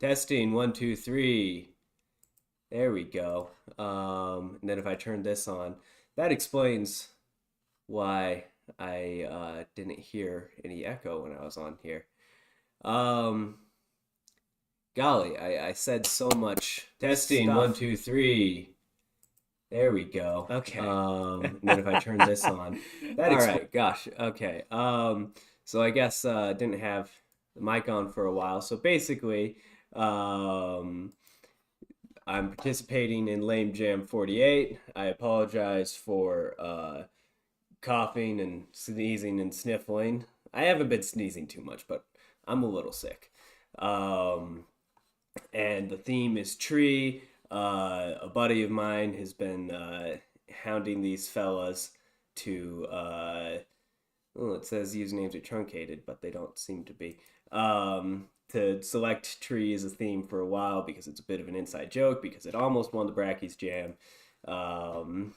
Testing, one, two, three. There we go. And then if I turn this on, that explains why I didn't hear any echo when I was on here. Um, Golly, I said so much. Testing, one, two, three. There we go. Okay. And then if I turn this on, that all right. Gosh. Okay. So I guess didn't have the mic on for a while. So basically, um, I'm participating in LameJam 48. I apologize for coughing and sneezing and sniffling. I haven't been sneezing too much, but I'm a little sick. Um, and the theme is tree. A buddy of mine has been hounding these fellas to. Well, it says usernames are truncated, but they don't seem to be. To select tree as a theme for a while because it's a bit of an inside joke because it almost won the Brackies Jam. Um,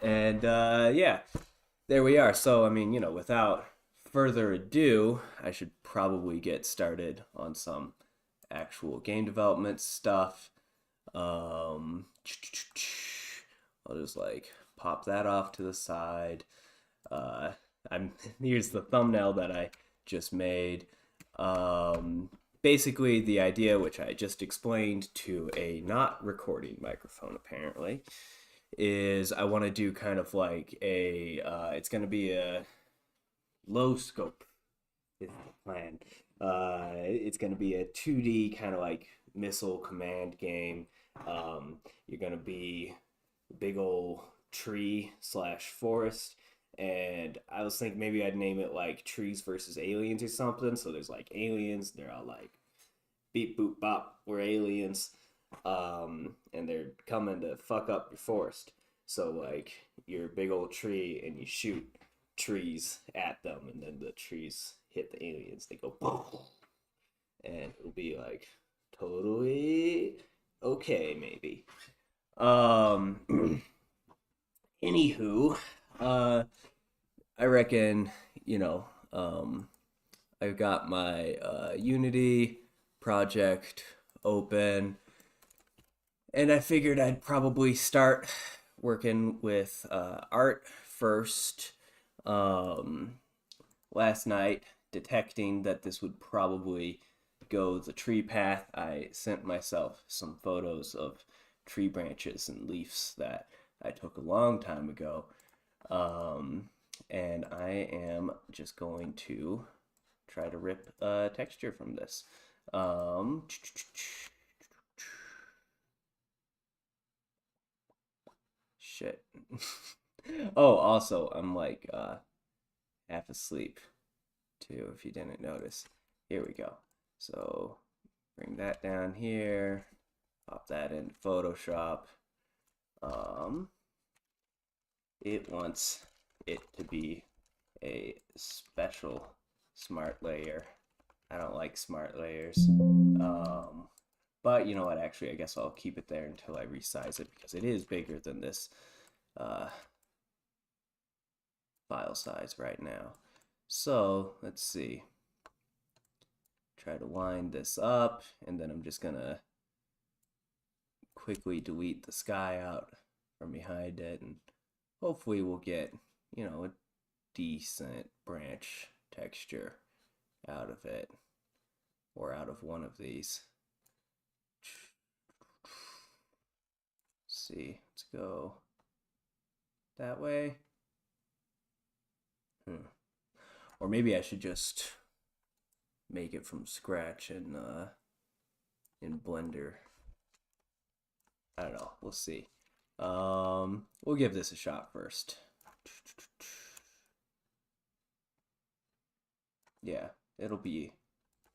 and yeah, there we are. So, I mean, without further ado, I should probably get started on some actual game development stuff. I'll just like pop that off to the side. I'm Here's the thumbnail that I just made. Basically, the idea, which I just explained to a not recording microphone, apparently, is I want to do kind of like a. It's going to be a low scope. Is the plan. It's going to be a 2D kind of like missile command game. You're going to be a big old tree slash forest, and I was thinking maybe I'd name it like trees versus aliens or something. So there's like aliens, they're all like beep boop bop, we're aliens, and they're coming to fuck up your forest. So like you're a big old tree and you shoot trees at them, and then the trees hit the aliens. They go boom, and it'll be like totally okay, maybe. Um, Anywho, uh, I reckon you know, I've got my Unity project open, and I figured I'd probably start working with art first. Um, Last night, detecting that this would probably go the tree path, I sent myself some photos of tree branches and leaves that I took a long time ago. Um, and I am just going to try to rip a texture from this. Um, Shit. Oh, also, I'm like half asleep too, if you didn't notice. Here we go. So bring that down here, pop that in Photoshop. Um, it wants it to be a special smart layer. I don't like smart layers. But you know what? Actually, I guess I'll keep it there until I resize it because it is bigger than this uh, file size right now. So let's see. Try to line this up, and then I'm just gonna quickly delete the sky out from behind it, and hopefully we'll get, a decent branch texture out of it, or out of one of these. Let's see, let's go that way. Or maybe I should just make it from scratch in Blender. I don't know. We'll see. We'll give this a shot first. Yeah, it'll be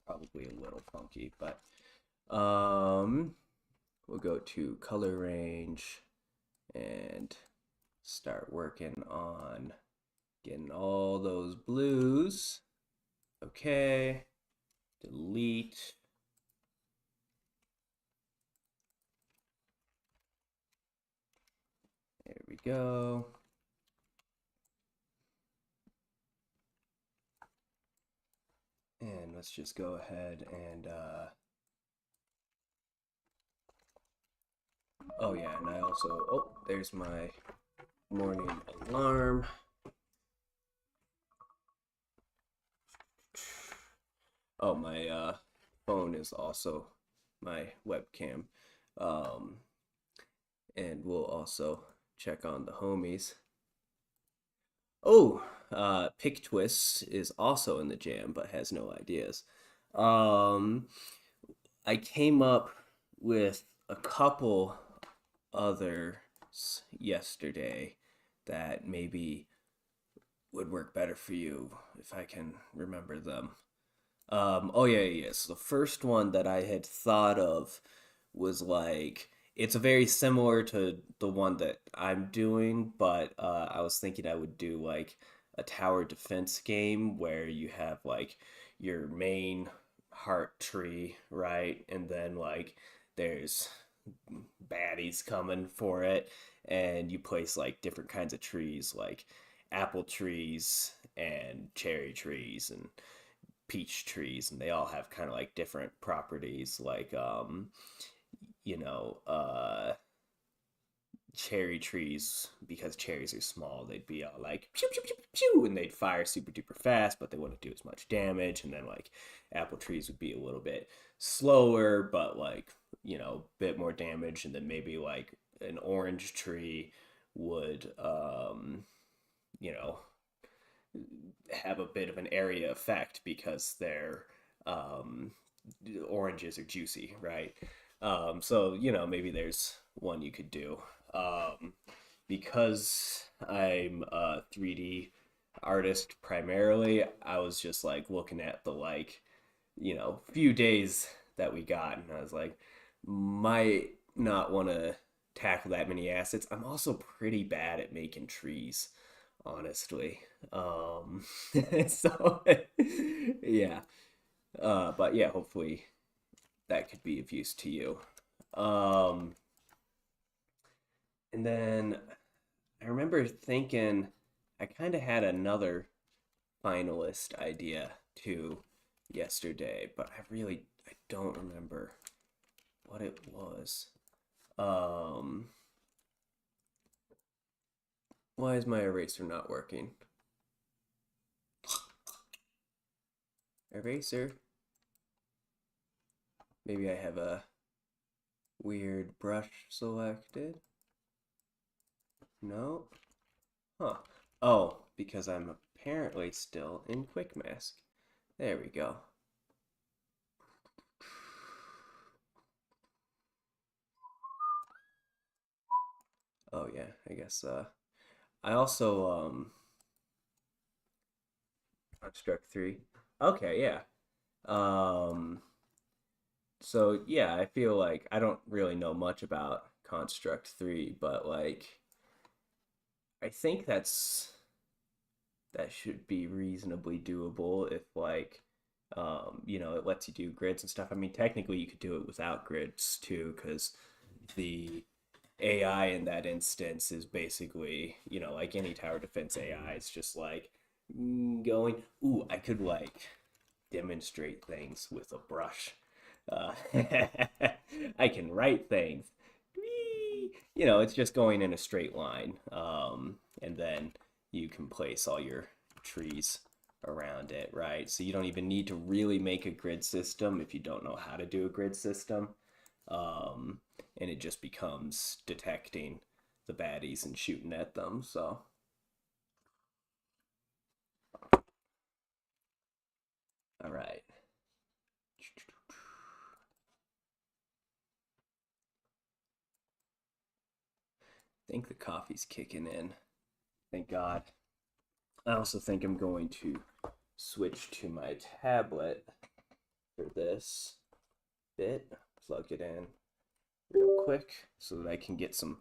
probably a little funky, but we'll go to color range and start working on getting all those blues. Okay, delete. There we go. And let's just go ahead and oh yeah, and I also, oh, there's my morning alarm. Oh, my phone is also my webcam. Um, and we'll also check on the homies. Oh, Pick Twist is also in the jam, but has no ideas. Um, I came up with a couple others yesterday that maybe would work better for you if I can remember them. Oh yeah, yeah. So the first one that I had thought of was like it's a very similar to the one that I'm doing, but I was thinking I would do like a tower defense game where you have like your main heart tree, right? And then like there's baddies coming for it, and you place like different kinds of trees, like apple trees and cherry trees and peach trees, and they all have kind of like different properties, like you know, cherry trees, because cherries are small, they'd be all like pew pew pew pew, and they'd fire super duper fast, but they wouldn't do as much damage. And then like apple trees would be a little bit slower, but like bit more damage. And then maybe like an orange tree would you know have a bit of an area effect because their um, oranges are juicy, right? So maybe there's one you could do. Um, because I'm a 3D artist primarily, I was just like looking at the like few days that we got, and I was like, might not want to tackle that many assets. I'm also pretty bad at making trees, honestly. Um, so yeah, but yeah, hopefully that could be of use to you. Um, and then I remember thinking I kind of had another finalist idea too yesterday, but I don't remember what it was. Um, why is my eraser not working? Eraser? Maybe I have a weird brush selected. No? Huh. Oh, because I'm apparently still in Quick Mask. There we go. Oh yeah, I guess I also Construct 3. Okay, yeah. Um so yeah, I feel like I don't really know much about Construct 3, but like I think that should be reasonably doable if like it lets you do grids and stuff. I mean, technically you could do it without grids too, because the AI in that instance is basically like any tower defense AI. It's just like going. Ooh, I could like demonstrate things with a brush. uh, I can write things. It's just going in a straight line, and then you can place all your trees around it, right? So you don't even need to really make a grid system if you don't know how to do a grid system. Um, and it just becomes detecting the baddies and shooting at them. So, all right. think the coffee's kicking in. Thank God. I also think I'm going to switch to my tablet for this bit. Plug it in real quick so that I can get some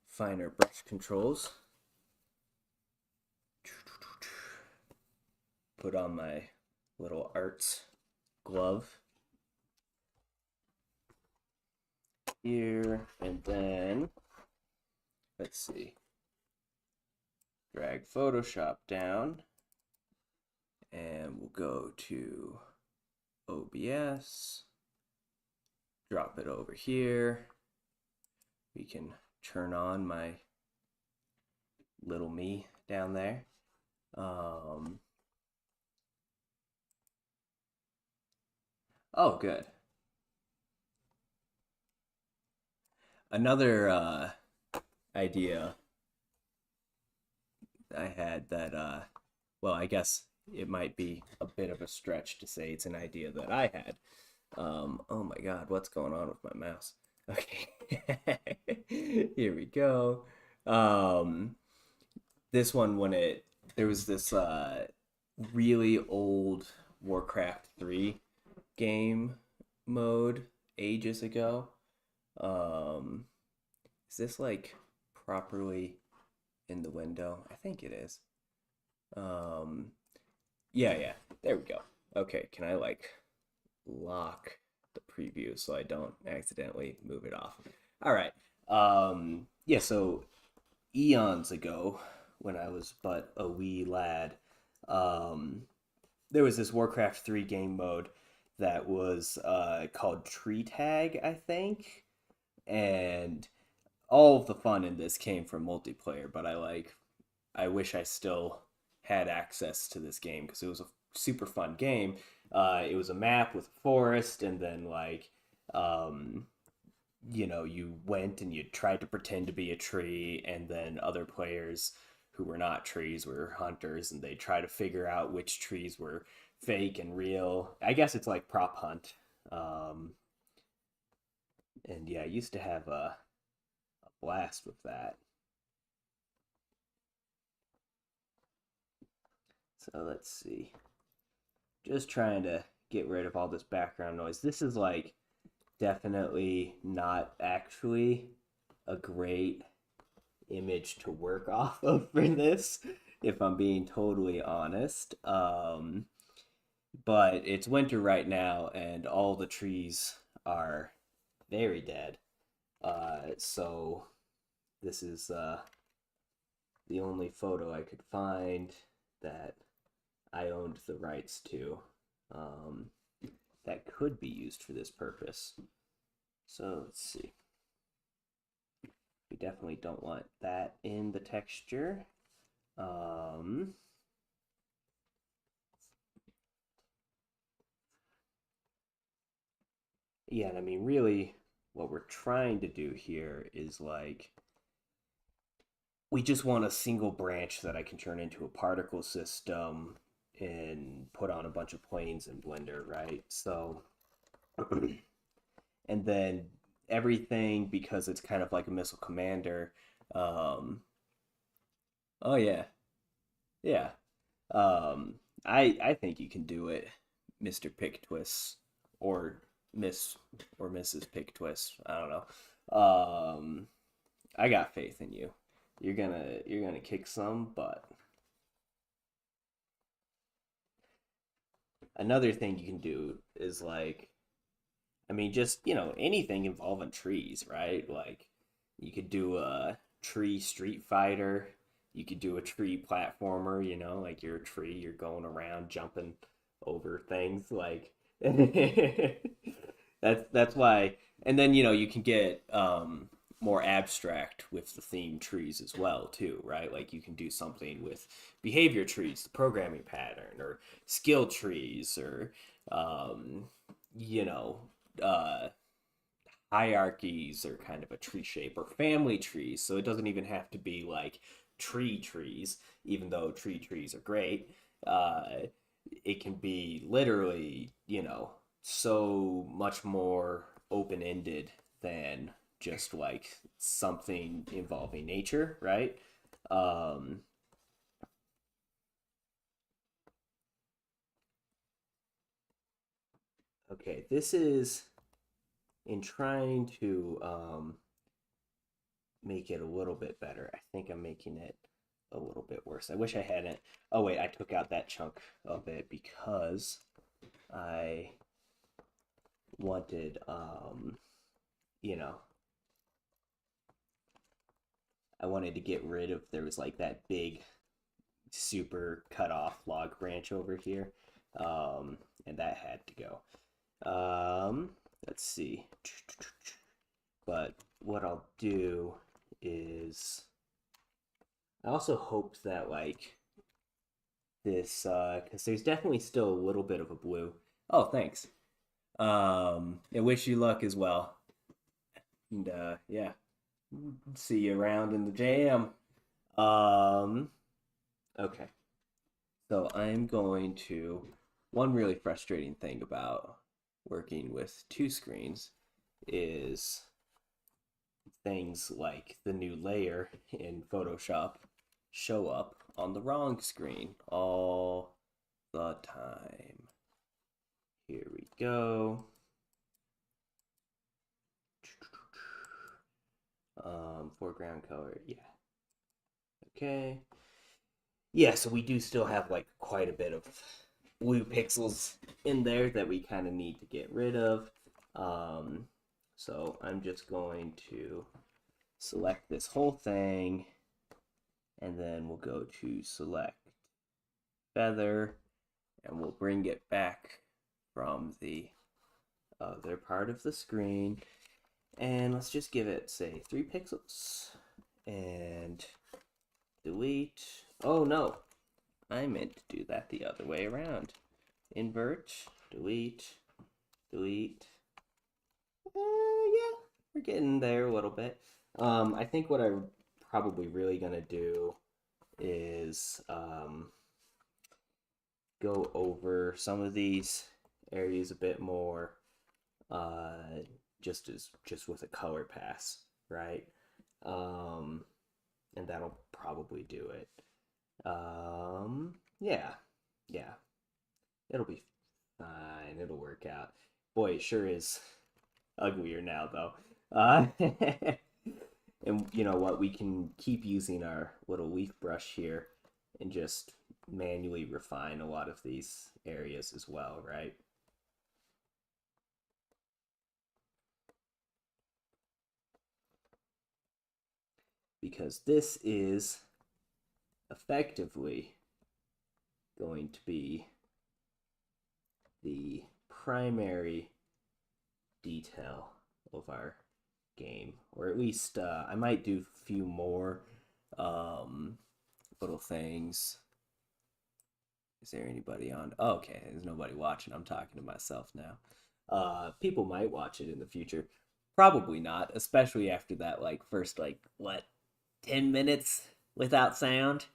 finer brush controls. Put on my little arts glove here, and then let's see, drag Photoshop down, and we'll go to OBS, drop it over here. We can turn on my little me down there. Oh, good. Another idea I had that, well, I guess it might be a bit of a stretch to say it's an idea that I had. Oh my God, what's going on with my mouse? Okay, here we go. This one, there was this really old Warcraft 3 game mode ages ago. Is this like properly in the window? I think it is. Yeah, there we go. Okay, can I like lock the preview so I don't accidentally move it off? All right. Yeah, so eons ago, when I was but a wee lad, there was this Warcraft 3 game mode that was called Tree Tag, I think. And all of the fun in this came from multiplayer, but I wish I still had access to this game because it was a super fun game. It was a map with a forest, and then you went and you tried to pretend to be a tree, and then other players who were not trees were hunters, and they try to figure out which trees were fake and real. I guess it's like prop hunt. And yeah, I used to have a blast with that. So let's see. Just trying to get rid of all this background noise. This is like definitely not actually a great image to work off of for this, if I'm being totally honest. But it's winter right now, and all the trees are very dead. So this is the only photo I could find that I owned the rights to that could be used for this purpose. So let's see. We definitely don't want that in the texture. Yeah, and I mean, really, what we're trying to do here is like, we just want a single branch that I can turn into a particle system and put on a bunch of planes in Blender, right? So, and then everything, because it's kind of like a missile commander. Oh yeah, yeah. I think you can do it, Mr. Pick Twist, or Miss or Mrs. Pick Twist. I don't know. I got faith in you. You're gonna kick some butt. Another thing you can do is like, I mean, just anything involving trees, right? Like, you could do a tree Street Fighter. You could do a tree platformer. Like you're a tree, you're going around jumping over things. Like, that's why. And then you can get more abstract with the theme trees as well too, right? Like you can do something with behavior trees, the programming pattern, or skill trees, or um, you know uh, hierarchies, or kind of a tree shape, or family trees. So it doesn't even have to be like tree trees, even though tree trees are great. It can be literally so much more open ended than just like something involving nature, right? Um, okay, this is in trying to make it a little bit better. I think I'm making it a little bit worse. I wish I hadn't. Oh wait, I took out that chunk of it because I wanted you know, I wanted to get rid of there was like that big super cut off log branch over here. And that had to go. Let's see. But what I'll do is I also hope that like this because there's definitely still a little bit of a blue. Oh, thanks. I wish you luck as well. And yeah, see you around in the jam. Um, okay. So I'm going to one really frustrating thing about working with two screens is things like the new layer in Photoshop show up on the wrong screen all the time. Here we go. Foreground color, yeah. Okay. Yeah, so we do still have like quite a bit of blue pixels in there that we kind of need to get rid of. Um, so I'm just going to select this whole thing, and then we'll go to select feather, and we'll bring it back from the other part of the screen. And let's just give it, say, 3 pixels. And delete. Oh no, I meant to do that the other way around. Invert, delete, delete. Yeah, we're getting there a little bit. I think what I'm probably really gonna do is go over some of these areas a bit more, just with a color pass, right? Um, and that'll probably do it. Yeah, yeah, it'll be fine. It'll work out. Boy, it sure is uglier now, though. And you know what? We can keep using our little leaf brush here and just manually refine a lot of these areas as well, right? Because this is effectively going to be the primary detail of our game, or at least I might do a few more um, little things. Is there anybody on? Oh, okay, there's nobody watching. I'm talking to myself now. People might watch it in the future. Probably not, especially after that like first like what 10 minutes without sound.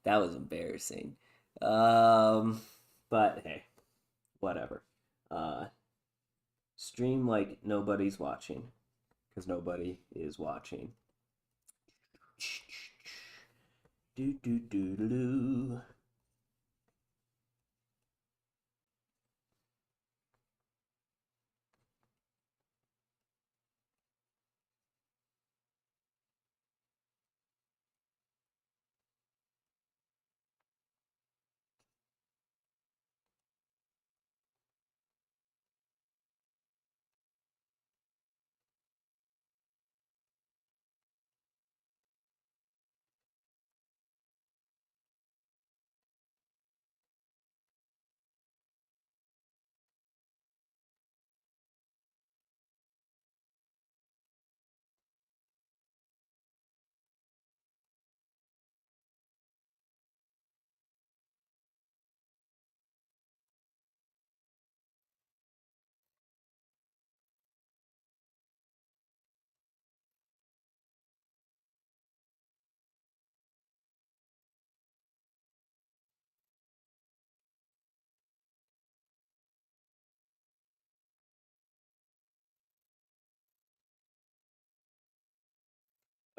That was embarrassing. Um, but hey, whatever. Uh, stream like nobody's watching because nobody is watching. Do do do do do.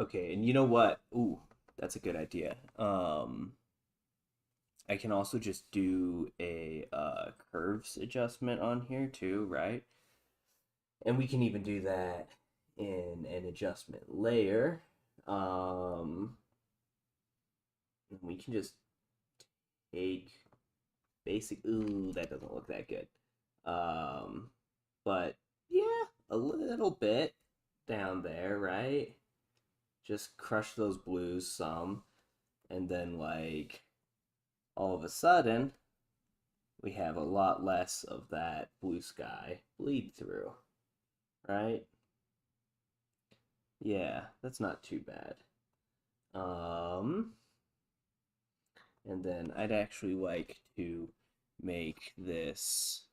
Okay, and you know what? Ooh, that's a good idea. I can also just do a curves adjustment on here too, right? And we can even do that in an adjustment layer. We can just take basic. Ooh, that doesn't look that good. Um, but yeah, a little bit down there, right? Just crush those blues some, and then like all of a sudden we have a lot less of that blue sky bleed through, right? Yeah, that's not too bad. Um, and then I'd actually like to make this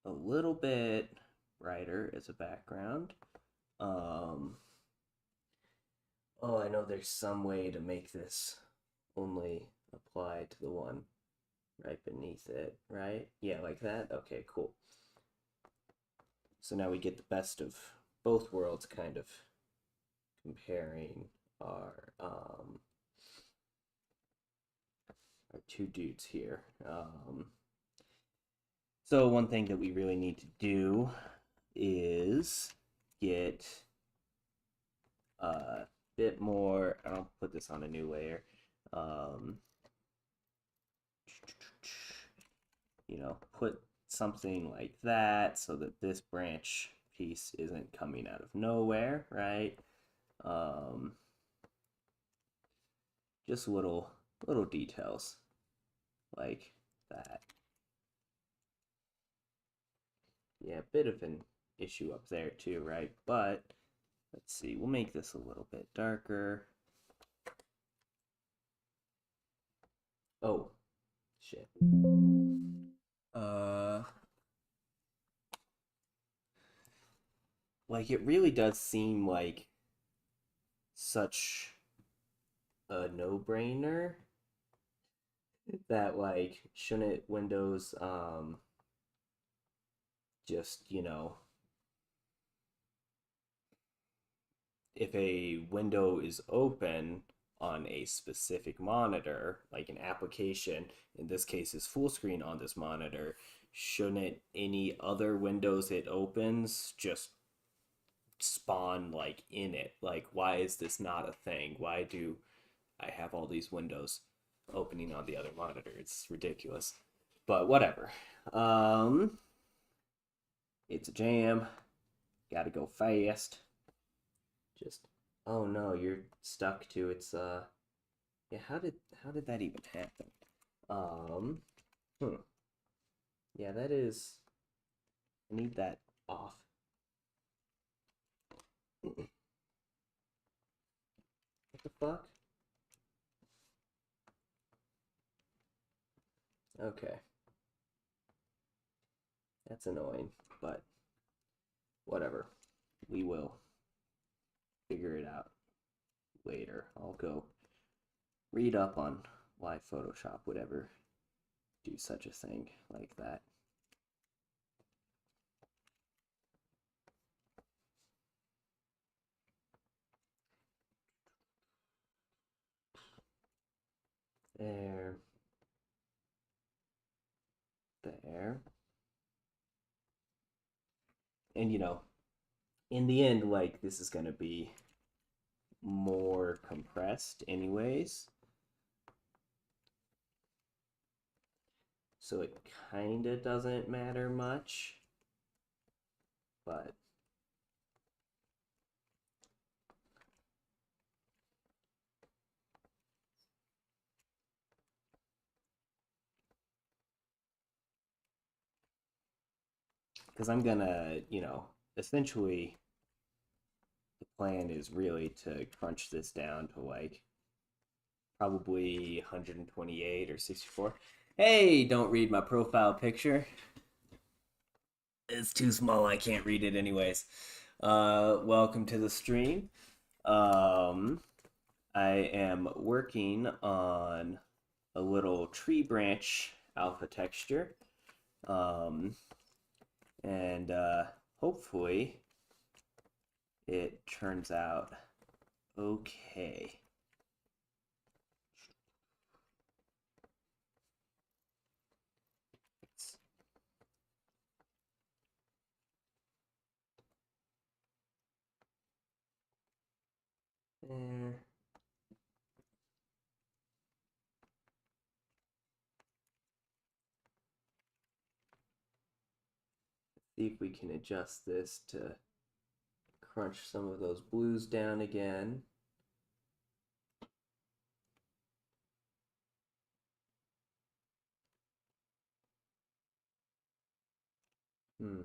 a little bit brighter as a background. Um, oh, I know there's some way to make this only apply to the one right beneath it, right? Yeah, like that? Okay, cool. So now we get the best of both worlds kind of comparing our two dudes here. So one thing that we really need to do is get a bit more. I'll put this on a new layer. Um, put something like that so that this branch piece isn't coming out of nowhere, right? Um, just little details like that. Yeah, a bit of an issue up there too, right? But let's see, we'll make this a little bit darker. Oh, shit. Uh, like it really does seem like such a no-brainer that like shouldn't Windows just, if a window is open on a specific monitor, like an application, in this case is full screen on this monitor, shouldn't any other windows it opens just spawn like in it? Like, why is this not a thing? Why do I have all these windows opening on the other monitor? It's ridiculous. But whatever. Um, it's a jam. Gotta go fast. Just oh no, you're stuck to its yeah, how did that even happen? Um hmm. Yeah, that is I need that off. What the fuck? Okay. That's annoying, but whatever. We will figure it out later. I'll go read up on why Photoshop would ever do such a thing like that. There. There. And in the end, like this is gonna be more compressed anyways. So it kind of doesn't matter much. But because I'm gonna, essentially the plan is really to crunch this down to like probably 128 or 64. Hey, don't read my profile picture. It's too small. I can't read it anyways. Welcome to the stream. Um, I am working on a little tree branch alpha texture. Um, and hopefully it turns out okay. There. See if we can adjust this to crunch some of those blues down again. Hmm.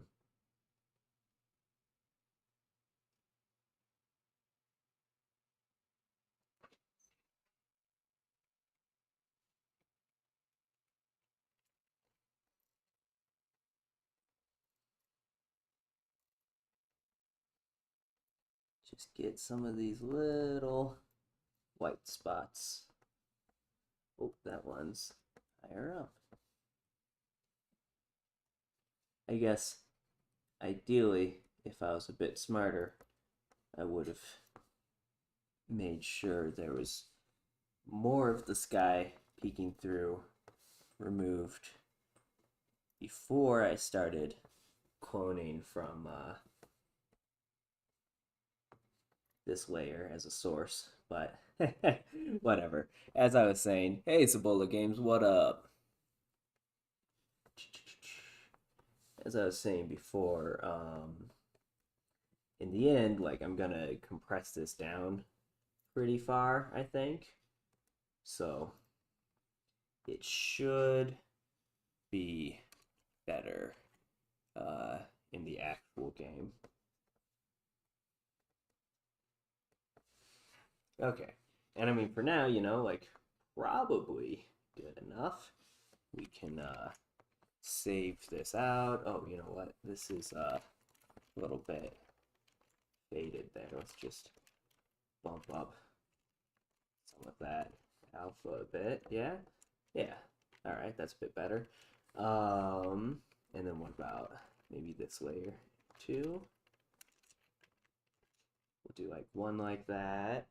Just get some of these little white spots. Oh, that one's higher up. I guess ideally, if I was a bit smarter, I would have made sure there was more of the sky peeking through removed before I started cloning from this layer as a source, but whatever. As I was saying, hey, Cibola Games, what up? As I was saying before, in the end, like I'm gonna compress this down pretty far, I think. So it should be better in the actual game. Okay. And I mean, for now, like probably good enough. We can save this out. Oh, you know what? This is a little bit faded there. Let's just bump up some of that alpha a bit. Yeah? Yeah. All right, that's a bit better. And then what about maybe this layer too? We'll do like one like that.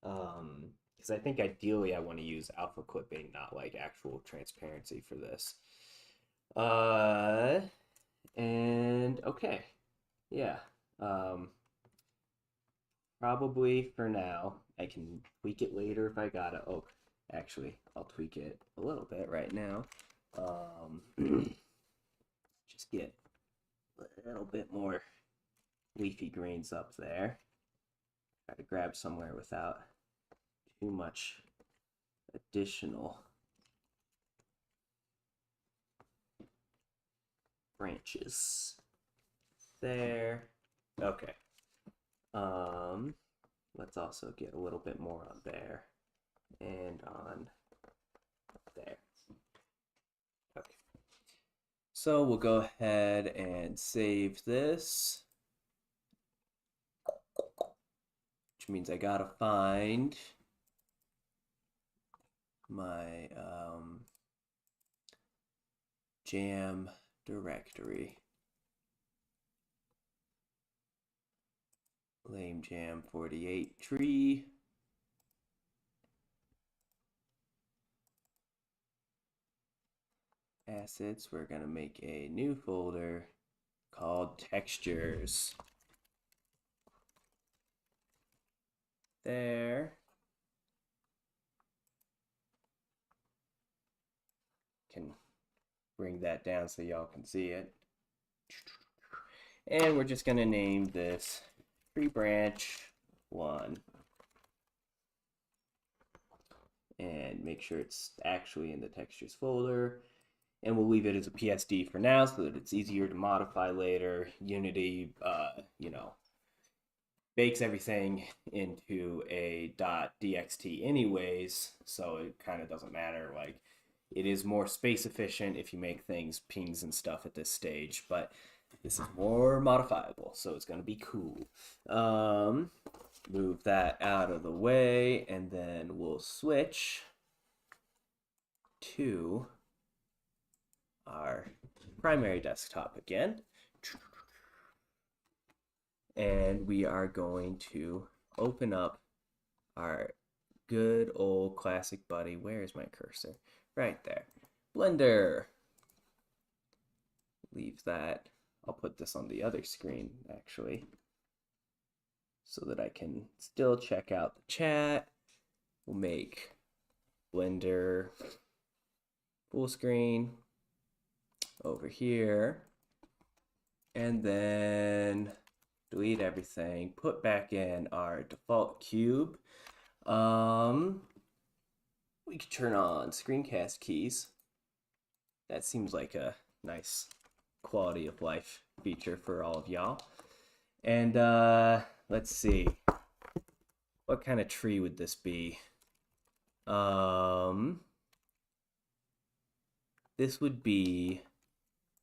Because I think ideally I want to use alpha clipping, not like actual transparency for this. And okay. Yeah. Probably for now. I can tweak it later if I gotta. Oh, actually, I'll tweak it a little bit right now. Just get a little bit more leafy greens up there. Try to grab somewhere without too much additional branches. There. Okay. Let's also get a little bit more on there and on there. Okay. So we'll go ahead and save this, which means I gotta find my jam directory. LameJam 48 tree. Assets, we're gonna make a new folder called textures. There. Can bring that down so y'all can see it. And we're just gonna name this tree branch 1. And make sure it's actually in the textures folder. And we'll leave it as a PSD for now so that it's easier to modify later. Unity, bakes everything into a .dxt anyways, so it kind of doesn't matter. Like, it is more space efficient if you make things pings and stuff at this stage, but this is more modifiable, so it's going to be cool. Move that out of the way, and then we'll switch to our primary desktop again. and we are going to open up our good old classic buddy. Where is my cursor? Right there. Blender. Leave that. I'll put this on the other screen, actually, so that I can still check out the chat. We'll make Blender full screen over here, and then delete everything, put back in our default cube. We could turn on screencast keys. That seems like a nice quality of life feature for all of y'all. And let's see, what kind of tree would this be? This would be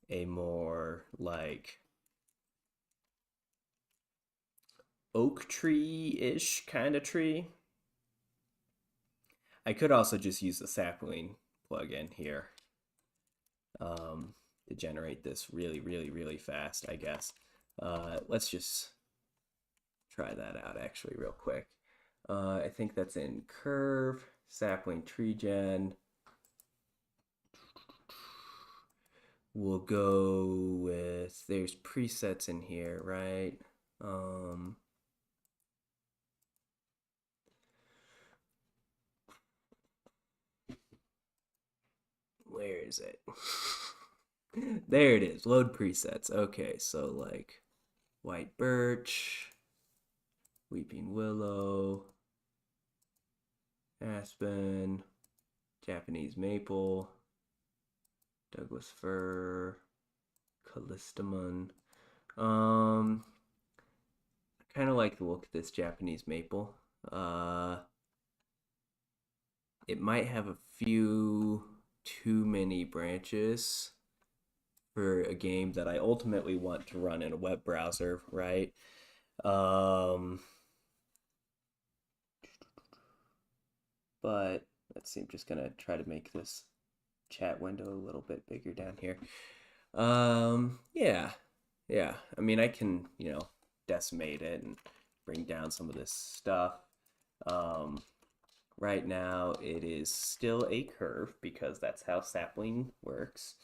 a more like oak tree-ish kind of tree. I could also just use the sapling plugin here to generate this really fast, I guess. Let's just try that out actually real quick. I think that's in Curve, sapling tree gen. We'll go with, there's presets in here, right? Where is it? There it is, load presets. Okay, so like white birch, weeping willow, aspen, Japanese maple, Douglas fir, callistemon. I kind of like the look of this Japanese maple. It might have a few too many branches for a game that I ultimately want to run in a web browser, right? But let's see, I'm just gonna try to make this chat window a little bit bigger down here. Yeah. I mean, I can, decimate it and bring down some of this stuff. Right now it is still a curve because that's how sapling works.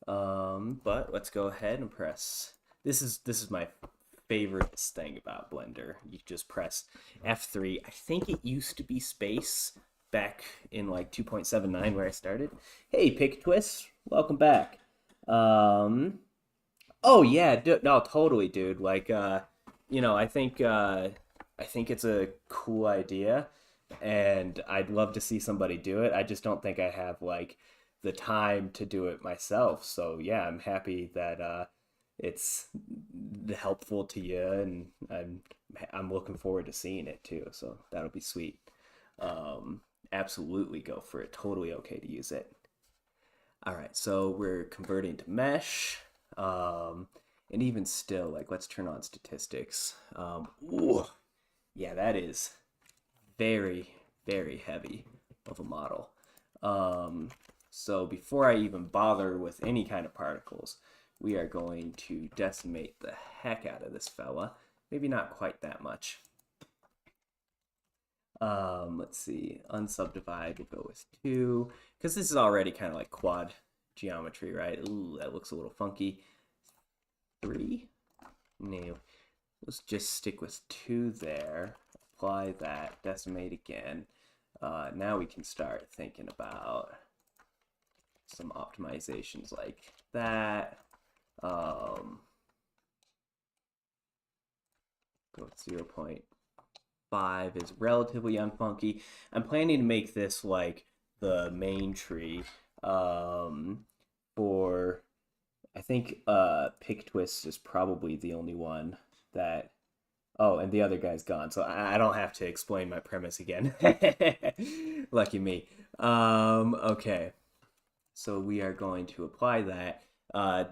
But let's go ahead and press. This is my favorite thing about Blender. You just press F3. I think it used to be space back in like 2.79 where I started. Hey, Pick Twist, welcome back. Oh yeah, no, totally, dude. Like, I think it's a cool idea, and I'd love to see somebody do it. I just don't think I have like the time to do it myself. So yeah, I'm happy that it's helpful to you, and I'm looking forward to seeing it too. So that'll be sweet. Absolutely go for it. Totally okay to use it. All right, so we're converting to mesh. And even still, like, let's turn on statistics. Ooh, yeah, that is very heavy of a model. So before I even bother with any kind of particles, we are going to decimate the heck out of this fella. Maybe not quite that much. Let's see, unsubdivide, we'll go with 2, because this is already kind of like quad geometry, right? Ooh, that looks a little funky. 3? No, let's just stick with 2 there. Apply that, decimate again. Now we can start thinking about some optimizations like that. Go with 0.5 is relatively unfunky. I'm planning to make this like the main tree for, I think Pick Twist is probably the only one that, oh, and the other guy's gone, so I don't have to explain my premise again. Lucky me. Okay, so we are going to apply that.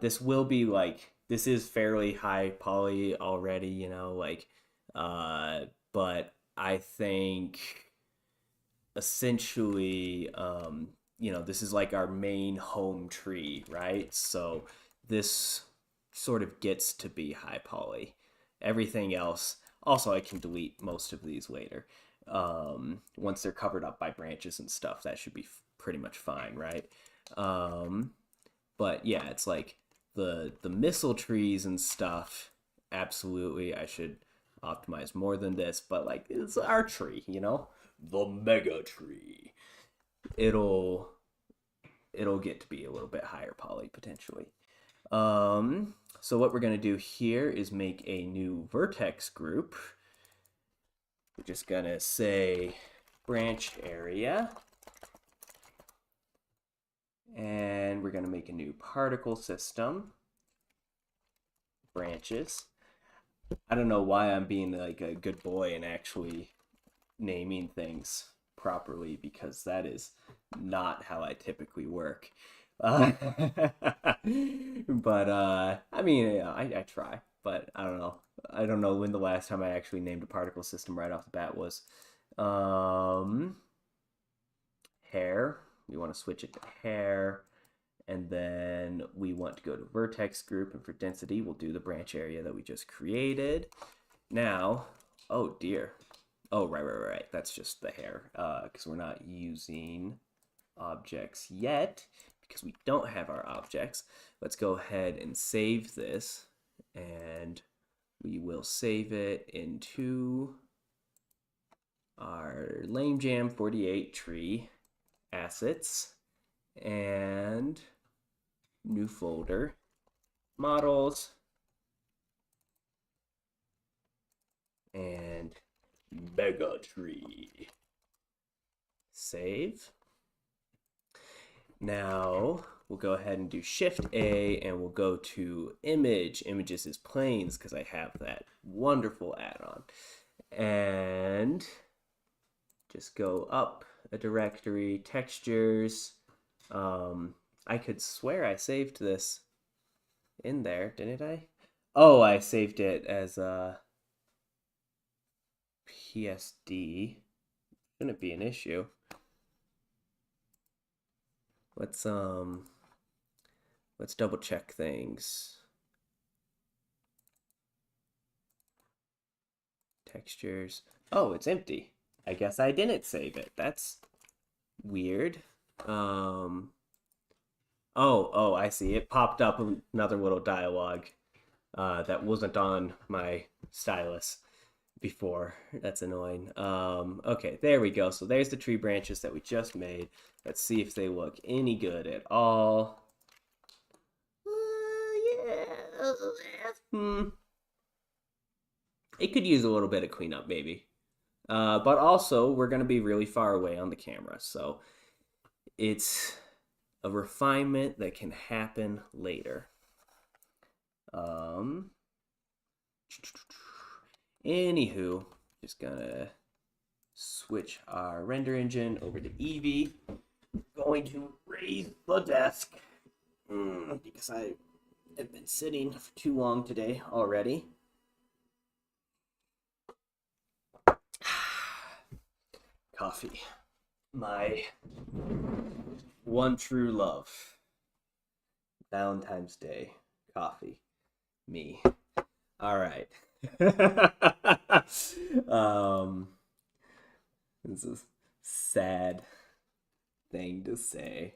This will be like, this is fairly high poly already, but I think essentially, this is like our main home tree, right? So this sort of gets to be high poly. Everything else, also I can delete most of these later. Once they're covered up by branches and stuff, that should be pretty much fine, right? But yeah, it's like the missile trees and stuff. Absolutely, I should optimize more than this, but like it's our tree, you know, the mega tree. It'll it'll get to be a little bit higher poly potentially. So what we're gonna do here is make a new vertex group. We're just gonna say branch area. And we're going to make a new particle system. Branches. I don't know why I'm being like a good boy and actually naming things properly, because that is not how I typically work. But I mean, yeah, I try, but I don't know. I don't know when the last time I actually named a particle system right off the bat was. Hair. We want to switch it to hair, and then we want to go to vertex group, and for density we'll do the branch area that we just created. Now, oh dear, oh right, that's just the hair, because we're not using objects yet because we don't have our objects. Let's go ahead and save this, and we will save it into our LameJam 48 tree assets, and new folder, models, and mega tree. Save. Now we'll go ahead and do Shift A, and we'll go to image. Images is planes, because I have that wonderful add-on. And just go up a directory, textures. I could swear I saved this in there, didn't I? Oh, I saved it as a PSD. Shouldn't be an issue. Let's double check things. Textures. Oh, it's empty. I guess I didn't save it. That's weird. Oh, I see. It popped up another little dialogue that wasn't on my stylus before. That's annoying. Okay, there we go. So there's the tree branches that we just made. Let's see if they look any good at all. Yeah. It could use a little bit of cleanup, maybe. But also, we're going to be really far away on the camera, so it's a refinement that can happen later. Anywho, just gonna switch our render engine over to Eevee. Going to raise the desk because I have been sitting for too long today already. Coffee. My one true love. Valentine's Day. Coffee. Me. All right. This is sad thing to say.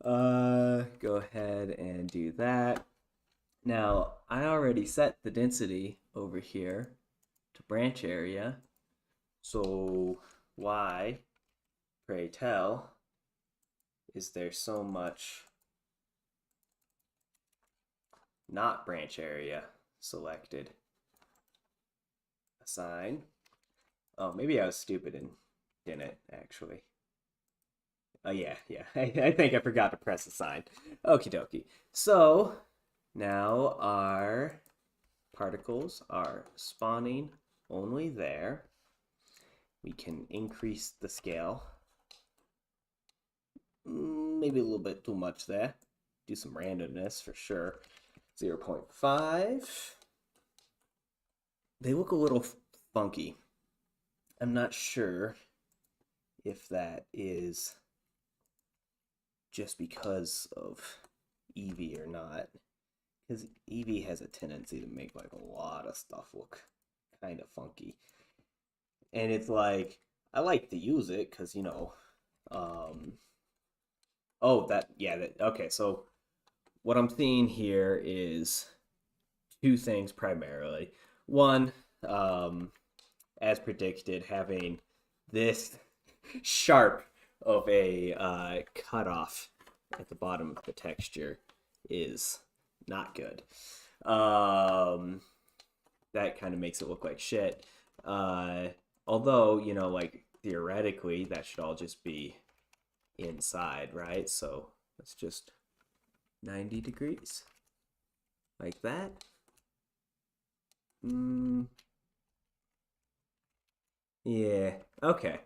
Go ahead and do that. Now, I already set the density over here to branch area. So why, pray tell, is there so much not branch area selected? Assign. Oh, maybe I was stupid and didn't actually. Oh yeah. I think I forgot to press assign. Okie dokie. So now our particles are spawning only there. We can increase the scale. Maybe a little bit too much there. Do some randomness for sure. 0.5. They look a little funky. I'm not sure if that is just because of Eevee or not. because Eevee has a tendency to make like a lot of stuff look kind of funky. And it's like I like to use it because um, oh that yeah that okay. So what I'm seeing here is two things primarily. One, um, as predicted, having this sharp of a cutoff at the bottom of the texture is not good. Um, that kind of makes it look like shit. Uh, although, like theoretically, that should all just be inside, right? So let's just 90 degrees like that. Mm, yeah, okay.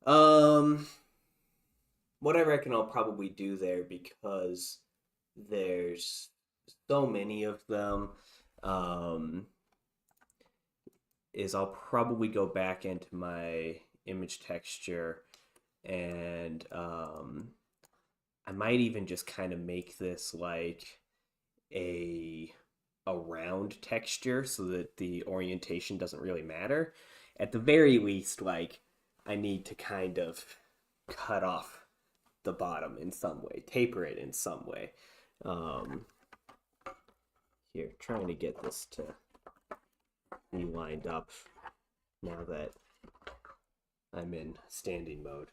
Um, what I reckon I'll probably do there because there's so many of them. Um, is I'll probably go back into my image texture and I might even just kind of make this like a round texture so that the orientation doesn't really matter. At the very least, like I need to kind of cut off the bottom in some way, taper it in some way. Um, Here, trying to get this to be lined up now that I'm in standing mode.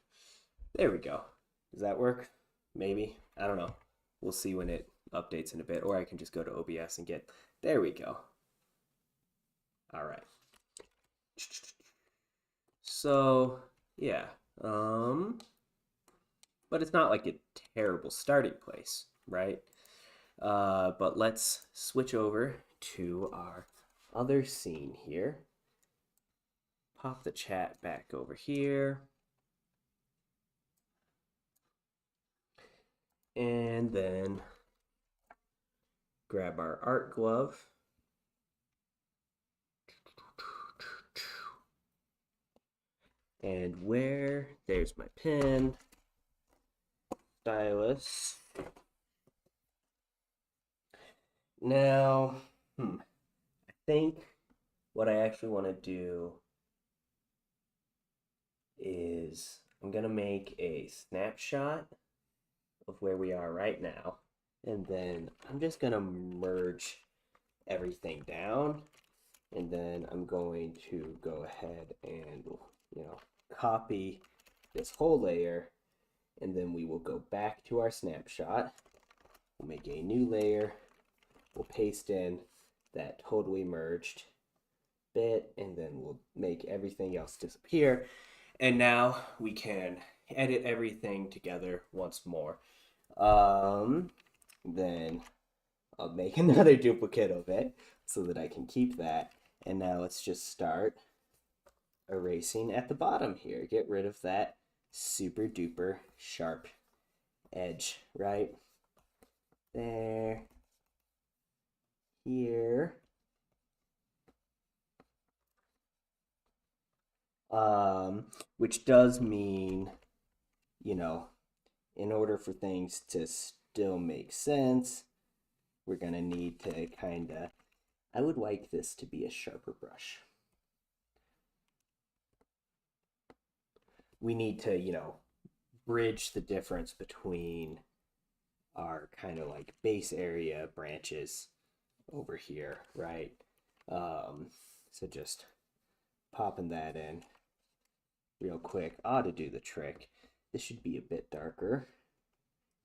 There we go. Does that work? Maybe. I don't know. We'll see when it updates in a bit, or I can just go to OBS and get. There we go. All right. So yeah, but it's not like a terrible starting place, right? But let's switch over to our other scene here. Pop the chat back over here. And then grab our art glove. And there's my pen, stylus. Now, I think what I actually want to do is I'm going to make a snapshot of where we are right now. And then I'm just going to merge everything down. And then I'm going to go ahead and, copy this whole layer. And then we will go back to our snapshot. We'll make a new layer. We'll paste in that totally merged bit. And then we'll make everything else disappear. And now we can edit everything together once more. Then I'll make another duplicate of it so that I can keep that. And now let's just start erasing at the bottom here. Get rid of that super duper sharp edge, right? There. Here. Which does mean, in order for things to still make sense, we're gonna need to I would like this to be a sharper brush. We need to, bridge the difference between our kind of like base area branches over here, right? So just popping that in real quick ought to do the trick. This should be a bit darker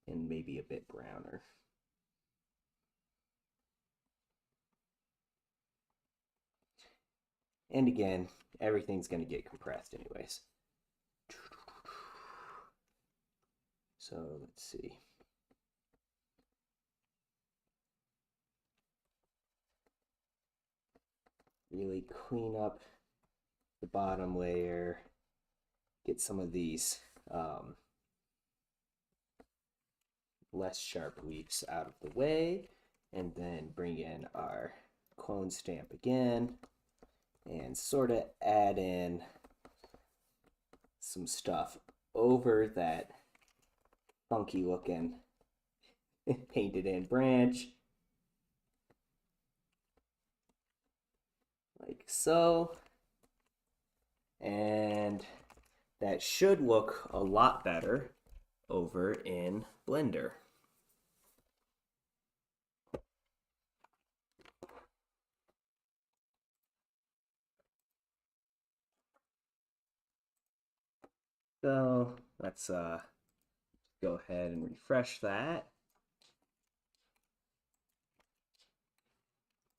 and maybe a bit browner. And again, everything's going to get compressed anyways. So let's see. Really clean up the bottom layer. Get some of these less sharp leaves out of the way. And then bring in our clone stamp again. And sort of add in some stuff over that funky looking painted in branch. so. And that should look a lot better over in Blender. So let's go ahead and refresh that.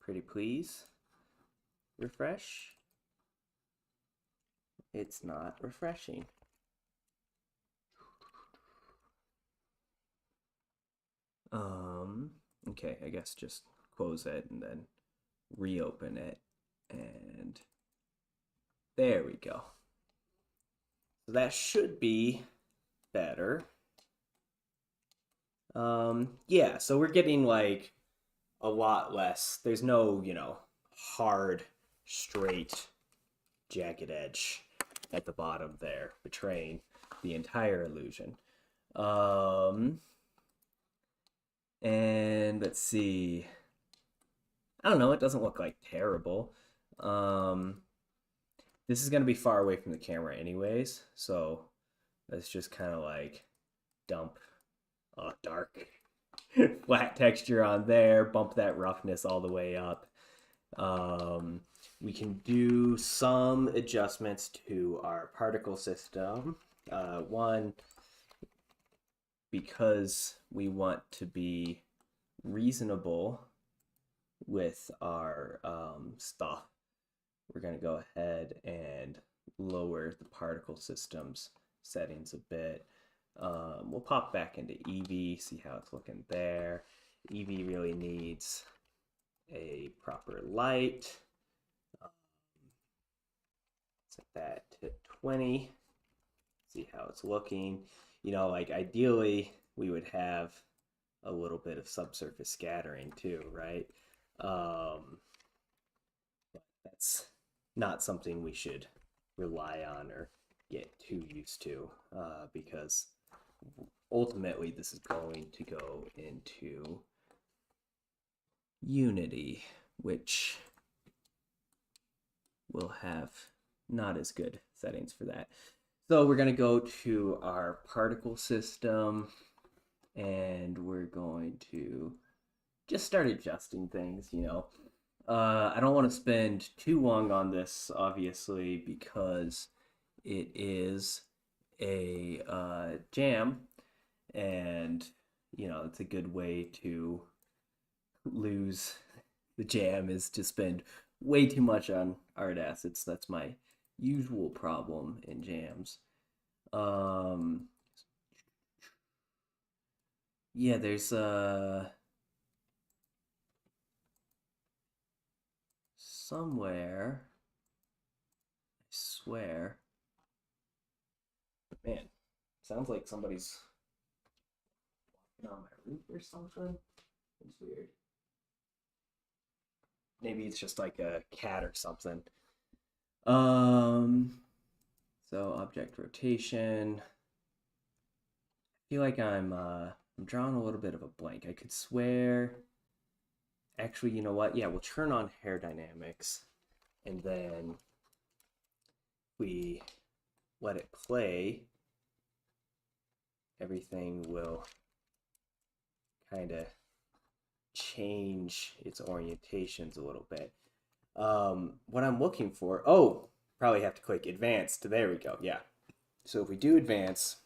Pretty please. Refresh. It's not refreshing. Okay, I guess just close it and then reopen it. And there we go. So that should be better. Yeah, so we're getting like a lot less. There's no, hard, straight, jagged edge at the bottom there, betraying the entire illusion. And let's see. I don't know, it doesn't look like terrible. This is going to be far away from the camera anyways, so let's just kind of like dump dark flat texture on there, bump that roughness all the way up. We can do some adjustments to our particle system. One, because we want to be reasonable with our stuff, we're going to go ahead and lower the particle system's settings a bit. We'll pop back into Eevee, see how it's looking there. Eevee really needs a proper light. Set that to 20. See how it's looking. Like ideally we would have a little bit of subsurface scattering too, right? But that's not something we should rely on or get too used to, because ultimately this is going to go into Unity, which will have not as good settings for that. So we're going to go to our particle system and we're going to just start adjusting things, I don't want to spend too long on this, obviously, because it is a jam, and it's a good way to lose the jam is to spend way too much on art assets. That's my usual problem in jams. Yeah, there's somewhere, I swear. Man, sounds like somebody's walking on my roof or something. It's weird. Maybe it's just like a cat or something. So object rotation. I feel like I'm drawing a little bit of a blank. I could swear. Actually, you know what? Yeah, we'll turn on hair dynamics, and then we let it play. Everything will kind of change its orientations a little bit. What I'm looking for, probably have to click advanced. There we go. Yeah. So if we do advance,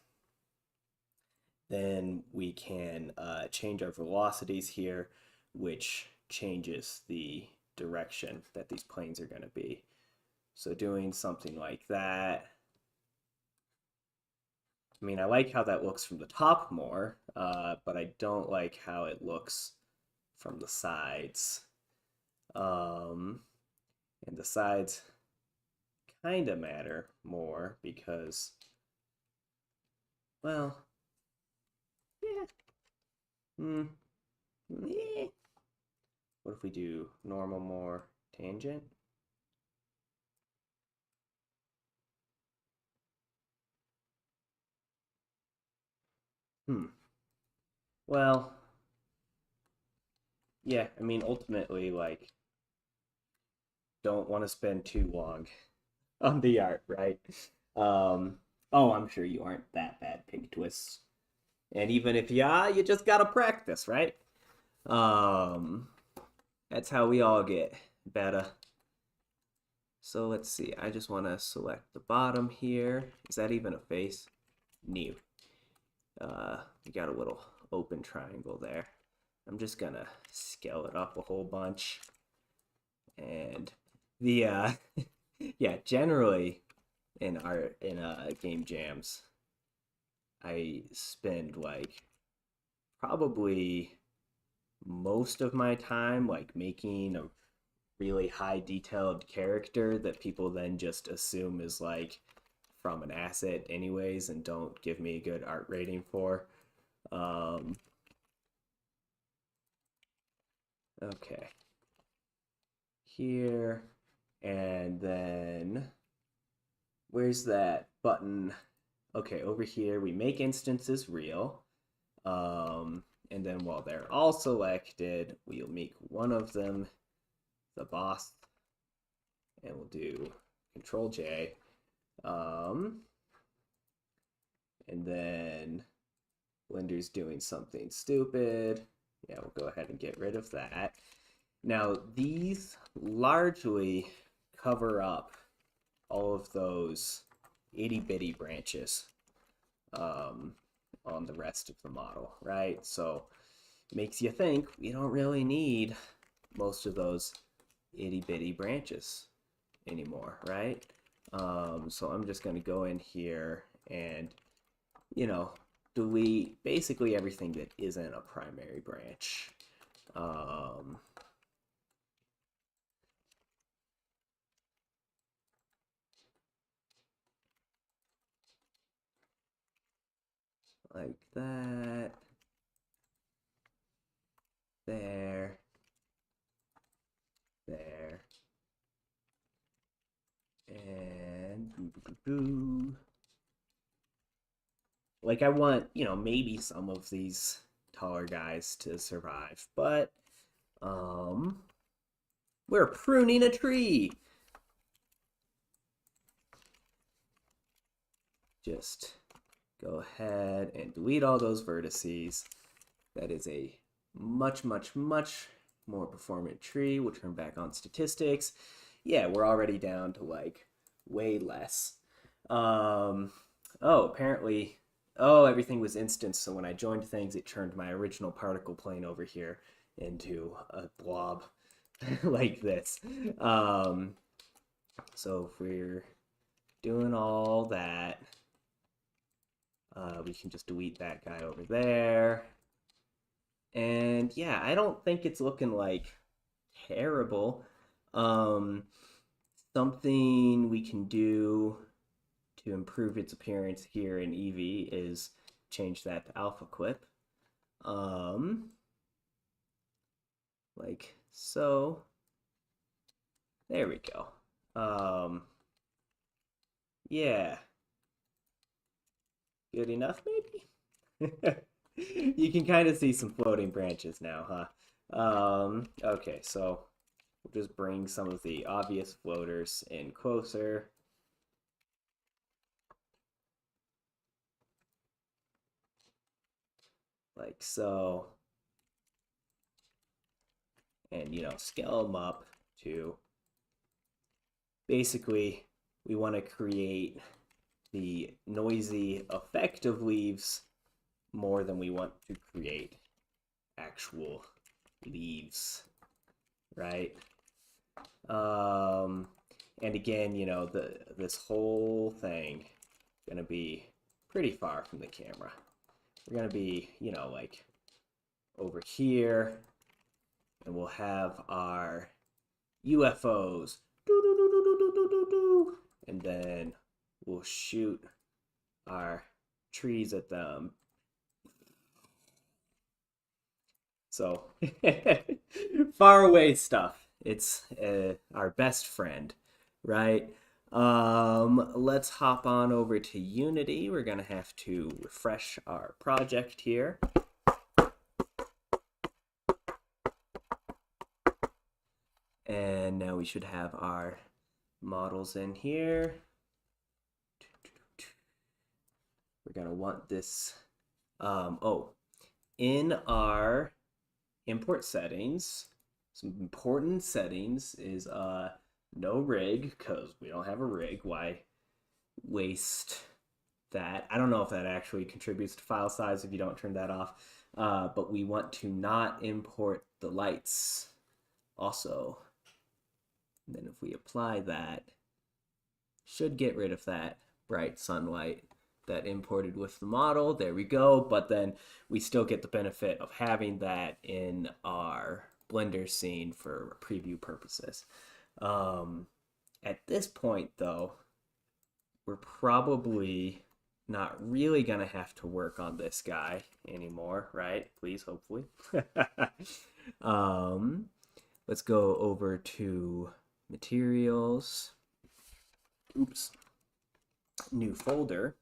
then we can change our velocities here, which changes the direction that these planes are going to be. So doing something like that. I mean, I like how that looks from the top more, but I don't like how it looks from the sides. And the sides kind of matter more because, well, yeah. Yeah. What if we do normal more tangent? Well, yeah, I mean, ultimately, like, don't want to spend too long on the art, right? Oh, I'm sure you aren't that bad, Pig Twists. And even if you are, you just gotta practice, right? Um, that's how we all get better. So let's see. I just want to select the bottom here. Is that even a face? New. We got a little open triangle there. I'm just gonna scale it up a whole bunch. And the yeah, generally in art in game jams, I spend like probably most of my time like making a really high detailed character that people then just assume is like from an asset anyways and don't give me a good art rating for. Okay. Here, and then where's that button? Okay, over here we make instances real. And then while they're all selected, we'll make one of them the boss, and we'll do Control J. And then Blender's doing something stupid. Yeah, we'll go ahead and get rid of that. Now, these largely cover up all of those itty-bitty branches on the rest of the model, right? So it makes you think we don't really need most of those itty-bitty branches anymore, right? So I'm just going to go in here and, you know, delete basically everything that isn't a primary branch. Like that. There. There. And like I want, you know, maybe some of these taller guys to survive, but we're pruning a tree. Just go ahead and delete all those vertices. That is a much, much, much more performant tree. We'll turn back on statistics. Yeah, we're already down to like way less. Oh, apparently, oh, everything was instanced. So when I joined things, it turned my original particle plane over here into a blob like this. So if we're doing all that, we can just delete that guy over there. And yeah, I don't think it's looking like terrible. Something we can do to improve its appearance here in Eevee is change that to alpha clip. Like so. There we go. Yeah. Good enough, maybe? You can kind of see some floating branches now, huh? Okay, so we'll just bring some of the obvious floaters in closer. Like so. And, you know, scale them up to basically we want to create the noisy effect of leaves more than we want to create actual leaves, right? And again, you know, this whole thing is gonna be pretty far from the camera. We're gonna be, you know, like over here, and we'll have our UFOs, and then we'll shoot our trees at them. So far away stuff. It's our best friend, right? Let's hop on over to Unity. We're gonna have to refresh our project here. And now Now we should have our models in here. We're going to want this. In our import settings, some important settings is no rig, because we don't have a rig. Why waste that? I don't know if that actually contributes to file size if you don't turn that off. But we want to not import the lights also. And then if we apply that, should get rid of that bright sunlight that imported with the model. There we go. But then we still get the benefit of having that in our Blender scene for preview purposes. At this point, though, we're probably not really going to have to work on this guy anymore, right? Please, hopefully. Let's go over to materials. Oops. New folder.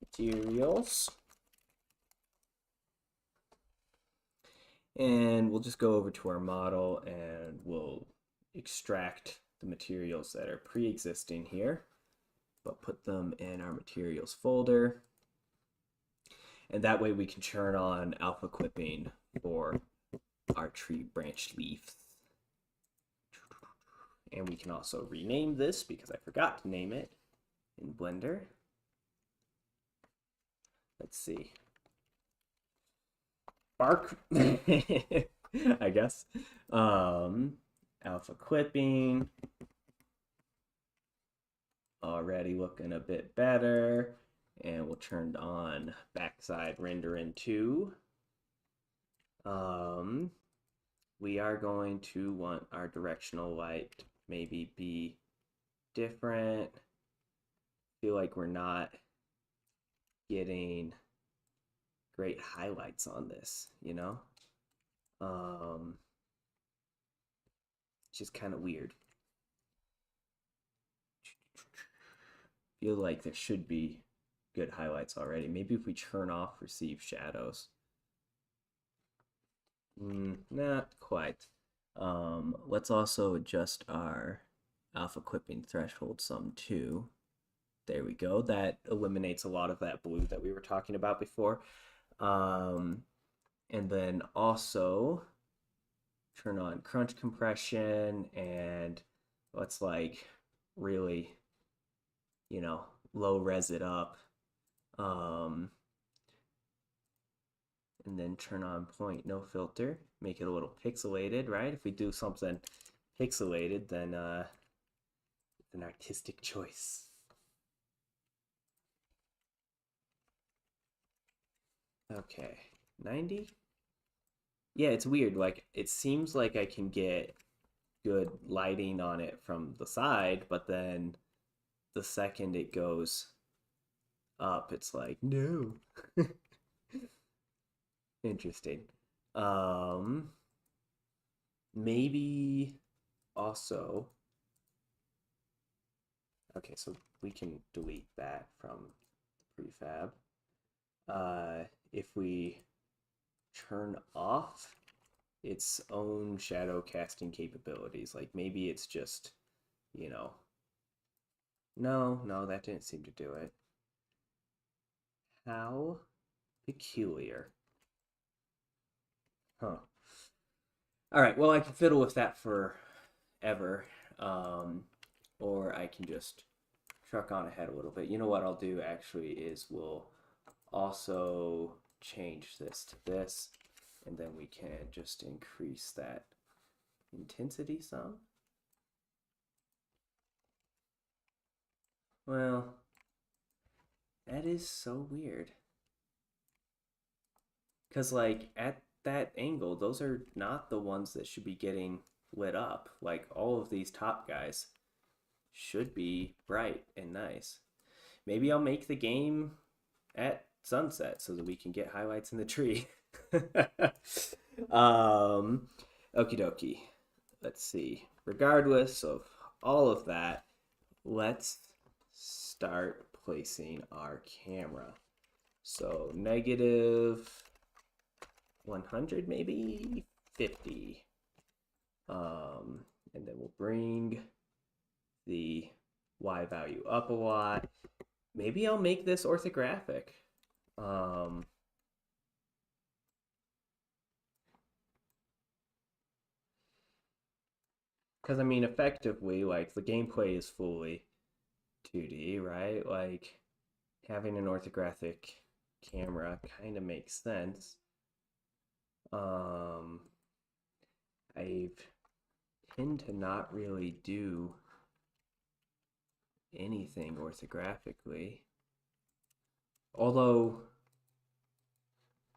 Materials. And we'll just go over to our model and we'll extract the materials that are pre-existing here, but put them in our materials folder. And that way we can turn on alpha clipping for our tree branch leaves. And we can also rename this because I forgot to name it in Blender. Let's see. Bark, I guess. Alpha clipping. Already looking a bit better. And we'll turn on backside rendering too. We are going to want our directional light to maybe be different. Feel like we're not getting great highlights on this, you know? It's just kind of weird. Feel like there should be good highlights already. Maybe if we turn off receive shadows. Not quite. Let's also adjust our alpha clipping threshold some too. There we go. That eliminates a lot of that blue that we were talking about before. And then also turn on crunch compression and let's like really, you know, low res it up. And then turn on point no filter, make it a little pixelated, right? If we do something pixelated, then it's an artistic choice. Okay, 90. Yeah, it's weird. Like, it seems like I can get good lighting on it from the side, but then the second it goes up, it's like, no. Interesting. Maybe also, okay, so we can delete that from the prefab. If we turn off its own shadow casting capabilities, like maybe it's just, you know, no, that didn't seem to do it. How peculiar. Huh. All right, well, I can fiddle with that forever, or I can just truck on ahead a little bit. You know what I'll do actually is we'll also change this to this, and then we can just increase that intensity some. Well, that is so weird. Because, like, at that angle, those are not the ones that should be getting lit up. Like, all of these top guys should be bright and nice. Maybe I'll make the game at sunset so that we can get highlights in the tree. Okie dokie. Let's see. Regardless of all of that, let's start placing our camera. So negative 100, maybe 50. and then we'll bring the y value up a lot. Maybe I'll make this orthographic. Because I mean, effectively, like the gameplay is fully 2D, right? Like having an orthographic camera kind of makes sense. I tend to not really do anything orthographically. Although,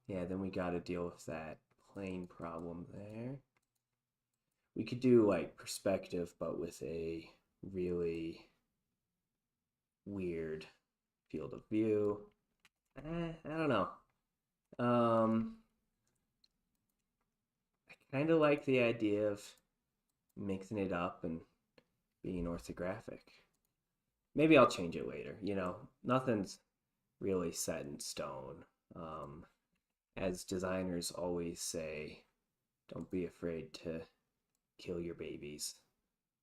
yeah, then we got to deal with that plane problem there. We could do like perspective, but with a really weird field of view. I don't know. I kind of like the idea of mixing it up and being orthographic. Maybe I'll change it later. You know, nothing's really set in stone. As designers always say, don't be afraid to kill your babies.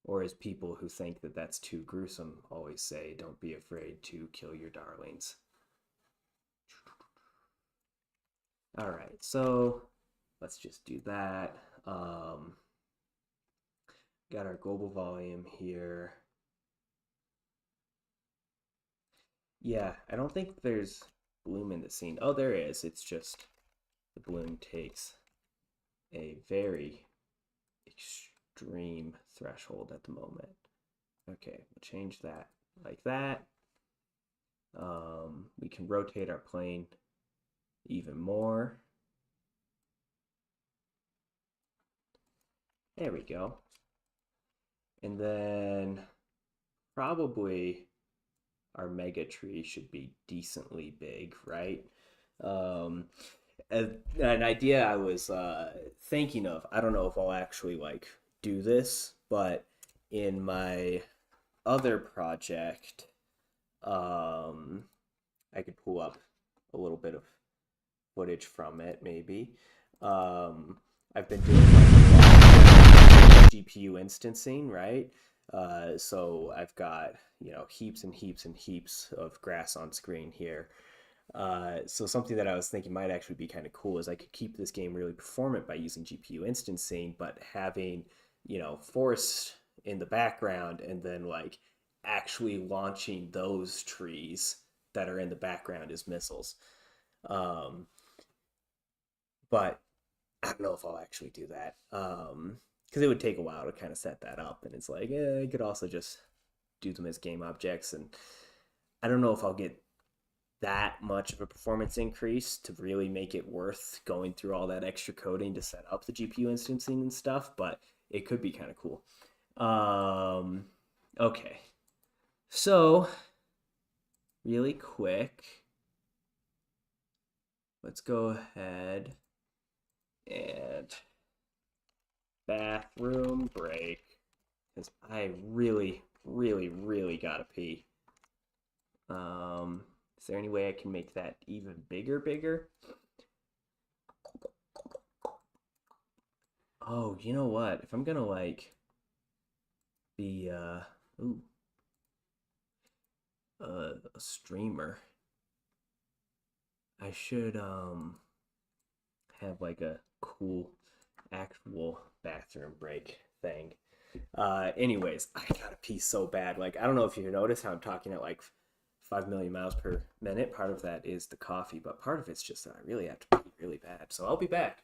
Or as people who think that that's too gruesome always say, don't be afraid to kill your darlings. All right, so let's just do that. Got our global volume here. Yeah, I don't think there's bloom in the scene. Oh, there is. It's just the bloom takes a very extreme threshold at the moment. Okay, we'll change that like that. We can rotate our plane even more. There we go. And then probably our mega tree should be decently big, right? Um, an idea I was thinking of, I don't know if I'll actually like do this, but in my other project, I could pull up a little bit of footage from it, maybe. I've been doing like GPU instancing, right? So I've got, you know, heaps and heaps and heaps of grass on screen here. So something that I was thinking might actually be kind of cool is I could keep this game really performant by using GPU instancing, but having, you know, forest in the background and then like actually launching those trees that are in the background as missiles. Um, but I don't know if I'll actually do that. Because it would take a while to kind of set that up, and it's like, I could also just do them as game objects, and I don't know if I'll get that much of a performance increase to really make it worth going through all that extra coding to set up the GPU instancing and stuff, but it could be kind of cool. Okay. So, really quick, let's go ahead and bathroom break because I really, really, really gotta pee. Is there any way I can make that even bigger? Oh, you know what? If I'm gonna like be ooh, a streamer, I should have like a cool actual bathroom break thing. Anyways, I gotta pee so bad. Like, I don't know if you notice how I'm talking at like 5 million miles per minute. Part of that is the coffee, but part of it's just that I really have to pee really bad. So I'll be back.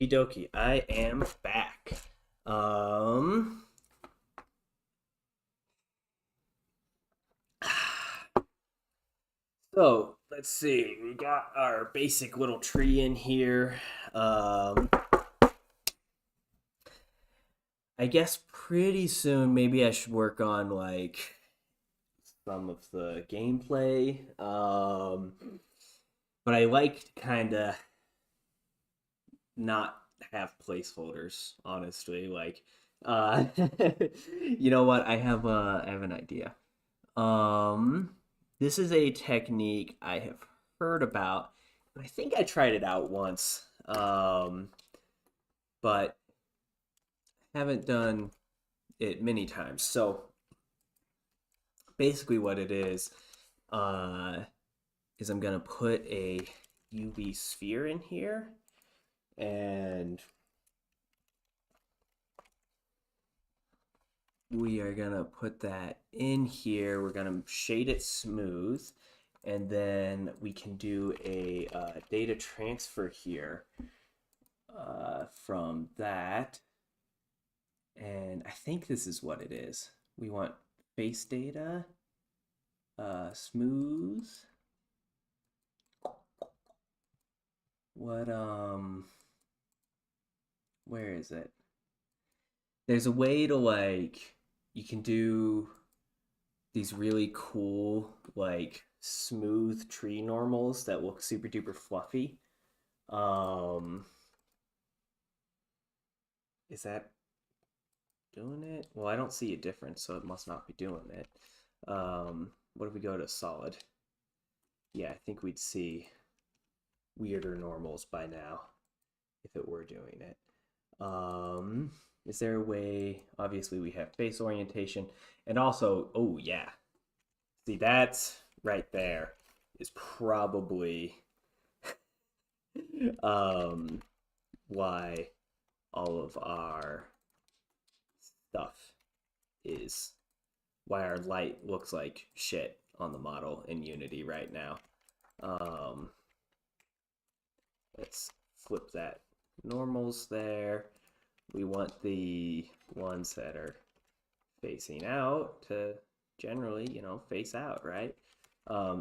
Dokie, I am back. Um, so let's see. We got our basic little tree in here. Um, I guess pretty soon maybe I should work on like some of the gameplay. But I like to kind of not have placeholders, honestly. Like, uh, you know what? I have an idea. Um, this is a technique I have heard about. I think I tried it out once, but haven't done it many times. So basically, what it uh, is I'm gonna put a UV sphere in here, and we are gonna put that in here. We're gonna shade it smooth, and then we can do a data transfer here from that. And I think this is what it is. We want face data, smooth. What where is it? There's a way to like you can do these really cool like smooth tree normals that look super duper fluffy. Um is that doing it? Well, I don't see a difference, so it must not be doing it. What if we go to solid? Yeah, I think we'd see weirder normals by now if it were doing it. Is there a way? Obviously, we have face orientation, and also, oh yeah, see that's right there is probably um why all of our stuff is why our light looks like shit on the model in Unity right now. Um, let's flip that normals there. We want the ones that are facing out to generally, face out, right?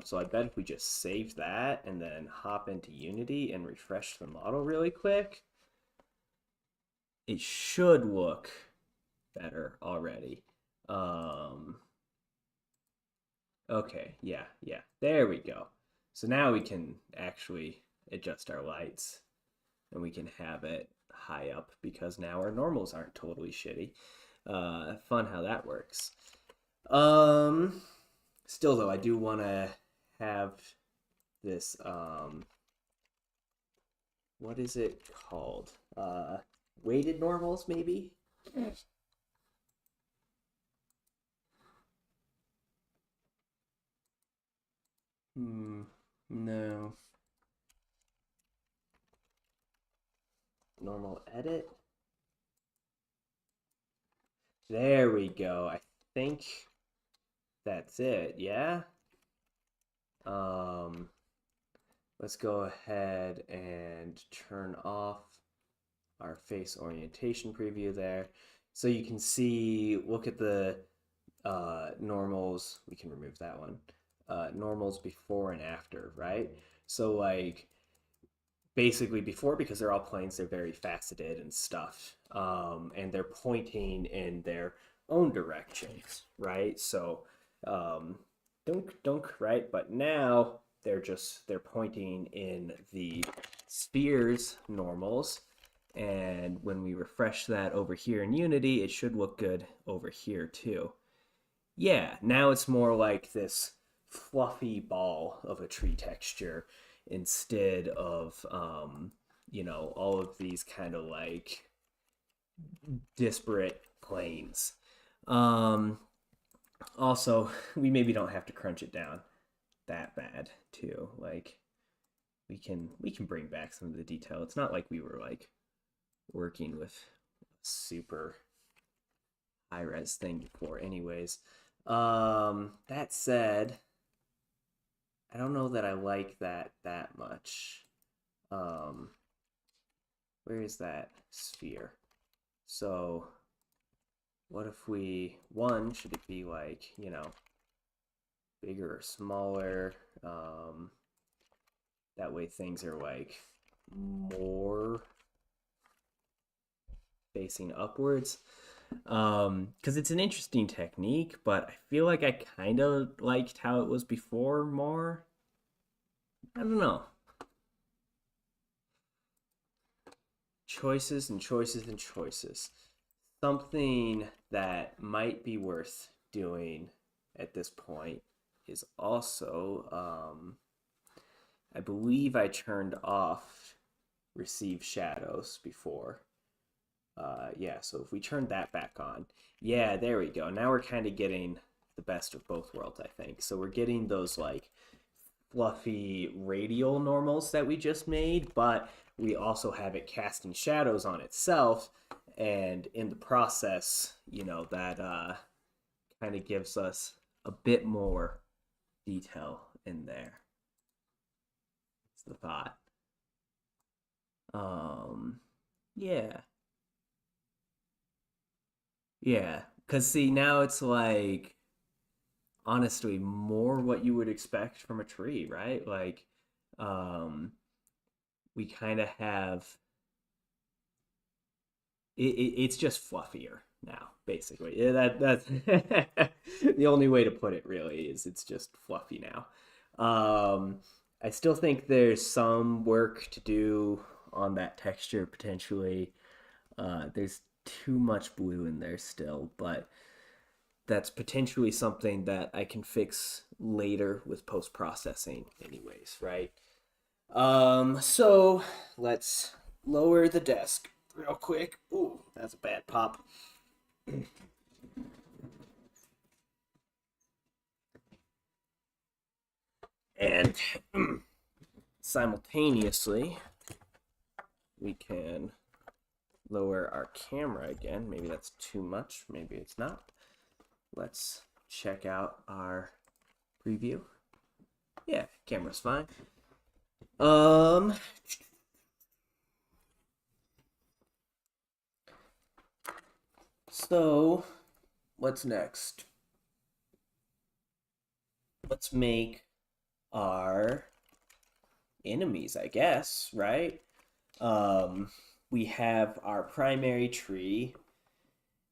So I bet if we just save that and then hop into Unity and refresh the model really quick, it should look better already. Um, okay, yeah, there we go. So now we can actually adjust our lights and we can have it high up because now our normals aren't totally shitty. Fun how that works. Um, Still though, I do want to have this what is it called? Weighted normals maybe? No. Normal edit. There we go. I think that's it. Yeah. Um, let's go ahead and turn off our face orientation preview there. So you can see, look at the normals. We can remove that one. Normals before and after, right? So like basically before, because they're all planes, they're very faceted and stuff, and they're pointing in their own directions, right? So dunk, right? But now they're pointing in the spheres normals, and when we refresh that over here in Unity, it should look good over here too. Yeah, now it's more like this fluffy ball of a tree texture instead of all of these kind of like disparate planes. Um, Also, we maybe don't have to crunch it down that bad too. Like we can bring back some of the detail. It's not like we were like working with super high res thing before, anyways. That said, I don't know that I like that much. Um, where is that sphere? So what if we, one, should it be like, you know, bigger or smaller? That way things are like more facing upwards. Because it's an interesting technique, but I feel like I kind of liked how it was before more. I don't know. Choices and choices and choices. Something that might be worth doing at this point is also, I believe I turned off receive shadows before. Yeah, so if we turn that back on, yeah, there we go. Now we're kind of getting the best of both worlds, I think. So we're getting those like fluffy radial normals that we just made, but we also have it casting shadows on itself. And in the process, you know, that kind of gives us a bit more detail in there. It's the thought. Um, yeah, yeah. Because see, now it's like honestly more what you would expect from a tree, right? Like, um, we kind of have it's just fluffier now, basically. Yeah, that's the only way to put it. Really, is it's just fluffy now. I still think there's some work to do on that texture potentially. There's too much blue in there still, but that's potentially something that I can fix later with post processing, anyways, right? So let's lower the desk real quick. Ooh, that's a bad pop. And simultaneously, we can lower our camera again. Maybe that's too much, maybe it's not. Let's check out our preview. Yeah, camera's fine. Um, so what's next? Let's make our enemies, I guess, right? We have our primary tree,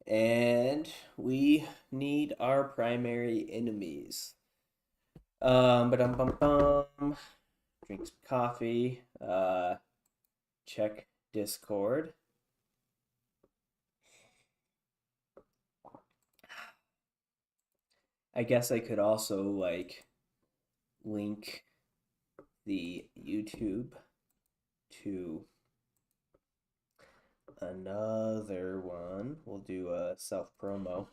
and we need our primary enemies. Ba-dum-bum-bum. Drink some coffee. Check Discord. I guess I could also like link the YouTube to another one. We'll do a self promo.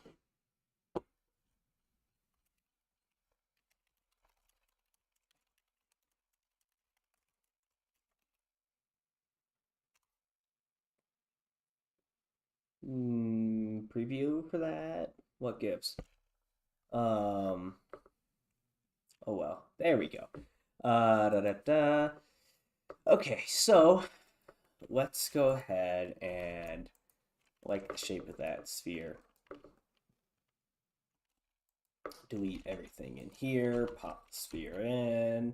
Preview for that. What gives? Um. Oh well. There we go. Da da da. Okay, so let's go ahead and like the shape of that sphere. Delete everything in here. Pop the sphere in.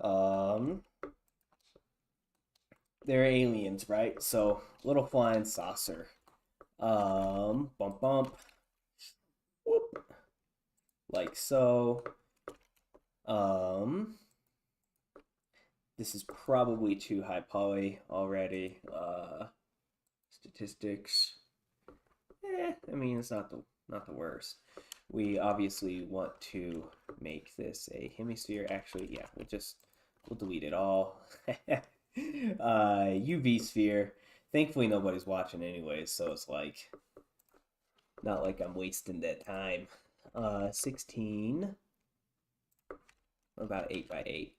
Um. They're aliens, right? So little flying saucer. Bump bump. Whoop. Like so. Um, this is probably too high poly already. Statistics. I mean it's not the worst. We obviously want to make this a hemisphere. Actually, yeah, we'll delete it all. UV sphere. Thankfully nobody's watching anyways, so it's like not like I'm wasting that time. 16. What about 8 by 8?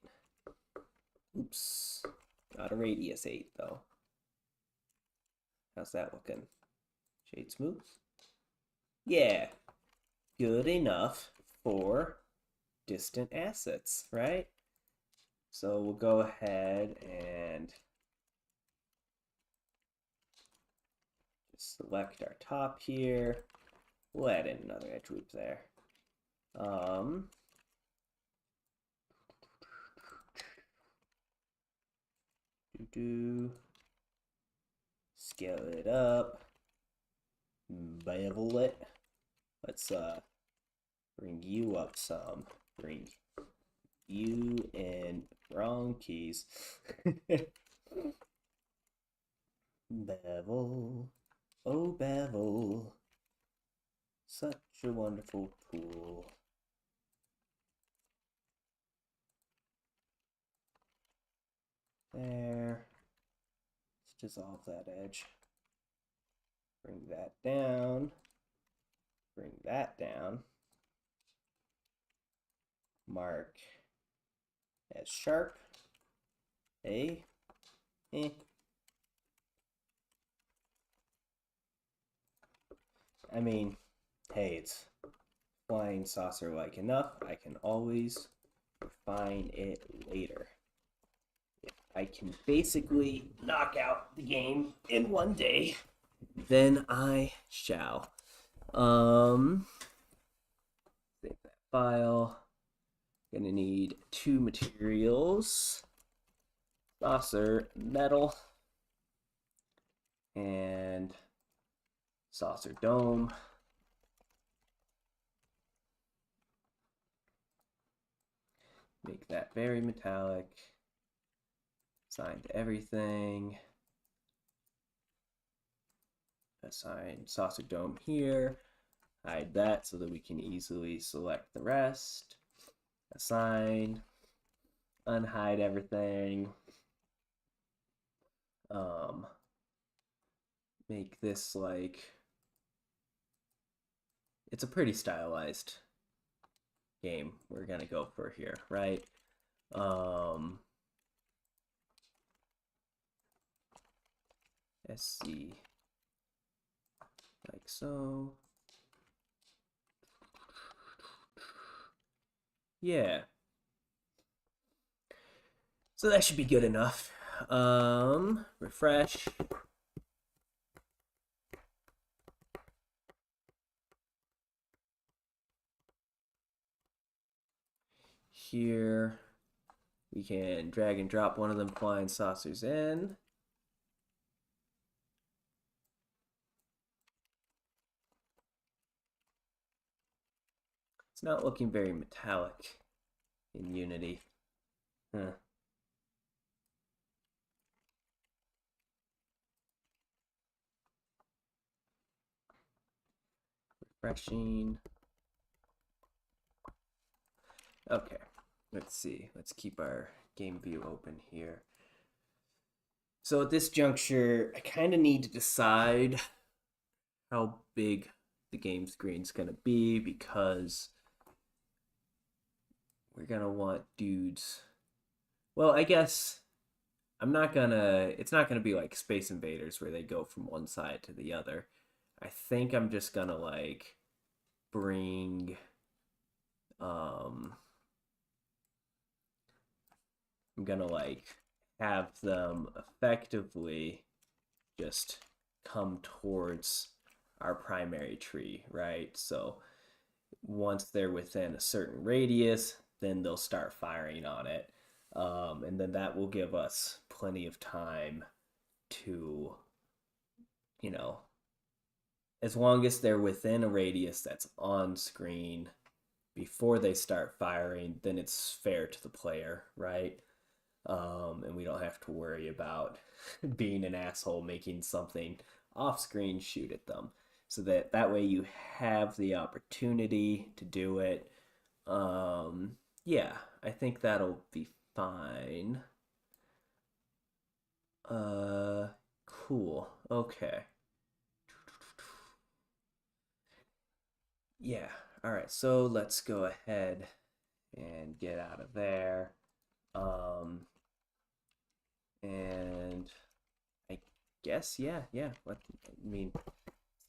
Oops. Not a radius 8 though. How's that looking? Shade smooth? Yeah. Good enough for distant assets, right? So we'll go ahead and select our top here. We'll add in another edge loop there. Scale it up, bevel it. Let's bring you up some. Bring you in wrong keys. Bevel, oh bevel, such a wonderful tool. There. Let's dissolve that edge. Bring that down. Bring that down. Mark as sharp. A. Eh. I mean, hey, it's flying saucer-like enough. I can always refine it later. If I can basically knock out the game in one day, then I shall. Save that file. Gonna need 2 materials. Saucer metal and saucer dome. Make that very metallic. Assign to everything. Assign saucer dome here. Hide that so that we can easily select the rest. Assign. Unhide everything. Make this like, it's a pretty stylized game we're gonna go for here, right? SC like so. Yeah. So that should be good enough. Refresh. Here we can drag and drop one of them flying saucers in. It's not looking very metallic in Unity. Huh. Refreshing. Okay, let's see. Let's keep our game view open here. So at this juncture, I kind of need to decide how big the game screen's gonna be, because we're gonna want dudes. Well, I guess it's not gonna be like Space Invaders where they go from one side to the other. I think I'm just gonna like bring I'm gonna like have them effectively just come towards our primary tree, right? So once they're within a certain radius, then they'll start firing on it. And then that will give us plenty of time to, you know, as long as they're within a radius that's on screen before they start firing, then it's fair to the player, right? And we don't have to worry about being an asshole making something off screen shoot at them. So that way you have the opportunity to do it. Yeah, I think that'll be fine. Cool. Okay. Yeah. All right. So let's go ahead and get out of there. And I guess, yeah. What, I mean,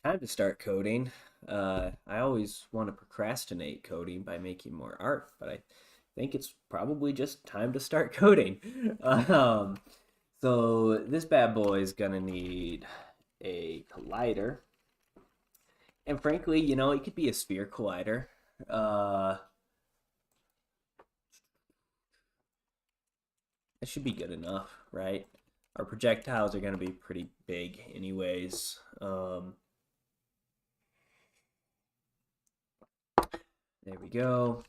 time to start coding. I always want to procrastinate coding by making more art, but I think it's probably just time to start coding. So this bad boy is gonna need a collider. And frankly, it could be a sphere collider. Uh, that should be good enough, right? Our projectiles are going to be pretty big anyways. There we go.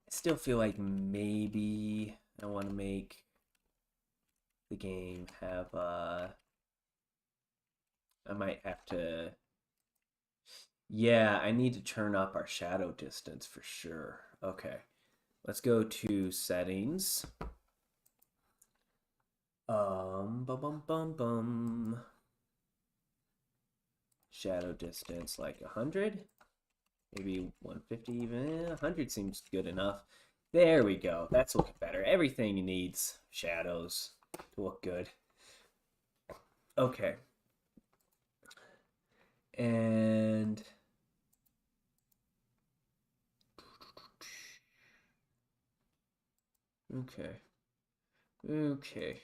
I still feel like maybe I want to make the game have I might have to, yeah, I need to turn up our shadow distance for sure. Okay. Let's go to settings. Bum bum bum bum. Shadow distance like 100, maybe 150 even. 100 seems good enough. There we go. That's looking better. Everything needs shadows to look good. Okay. And okay. Okay.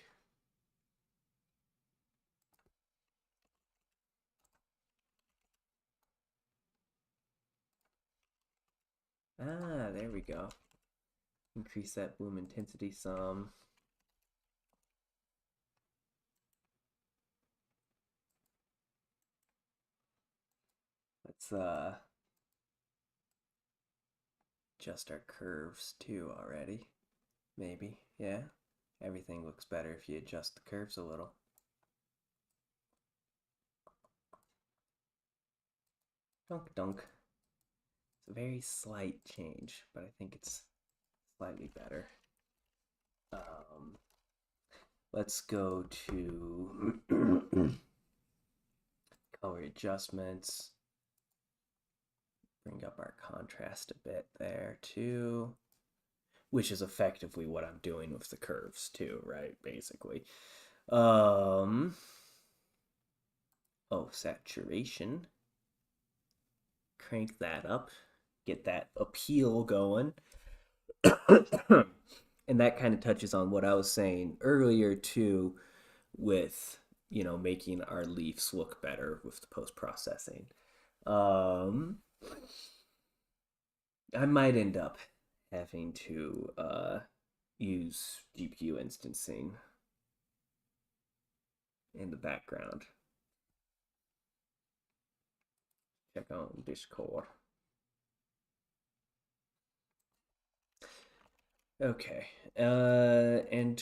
Ah, there we go. Increase that bloom intensity some. Let's adjust our curves too already. Maybe, yeah. Everything looks better if you adjust the curves a little. Dunk dunk. It's a very slight change, but I think it's slightly better. Let's go to color adjustments. Bring up our contrast a bit there too, which is effectively what I'm doing with the curves too, right? Basically. Oh, saturation. Crank that up, get that appeal going. And that kind of touches on what I was saying earlier too, with making our leaves look better with the post processing. I might end up having to use GPU instancing in the background. Check on Discord. Okay. And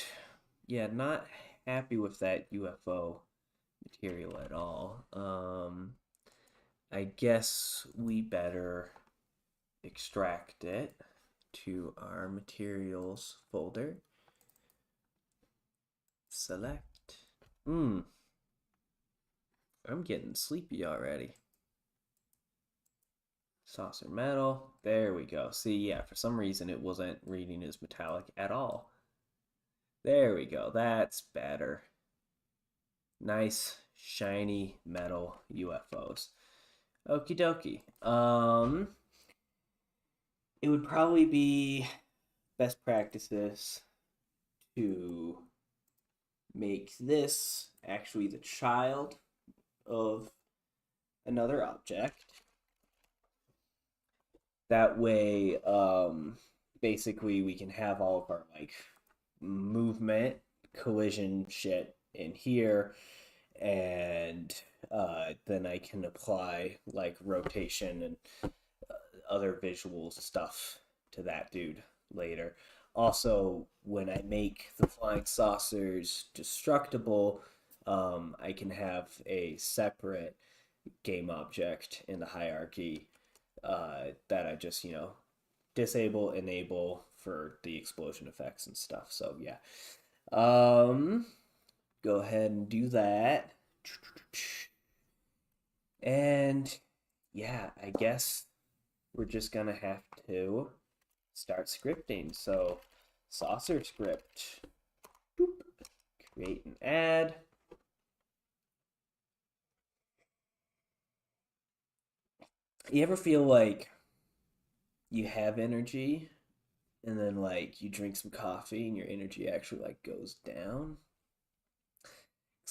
yeah, not happy with that UFO material at all. I guess we better extract it to our materials folder. Select. I'm getting sleepy already. Saucer metal. There we go. See, yeah, for some reason it wasn't reading as metallic at all. There we go. That's better. Nice, shiny metal UFOs. Okie dokie. It would probably be best practices to make this actually the child of another object. That way, basically we can have all of our like movement, collision shit in here, and then I can apply like rotation and other visual stuff to that dude later. Also, when I make the flying saucers destructible, I can have a separate game object in the hierarchy that I just, disable, enable for the explosion effects and stuff. So, yeah. Go ahead and do that. And yeah, I guess we're just gonna have to start scripting. So, saucer script. Boop. Create and add. You ever feel like you have energy and then like you drink some coffee and your energy actually like goes down?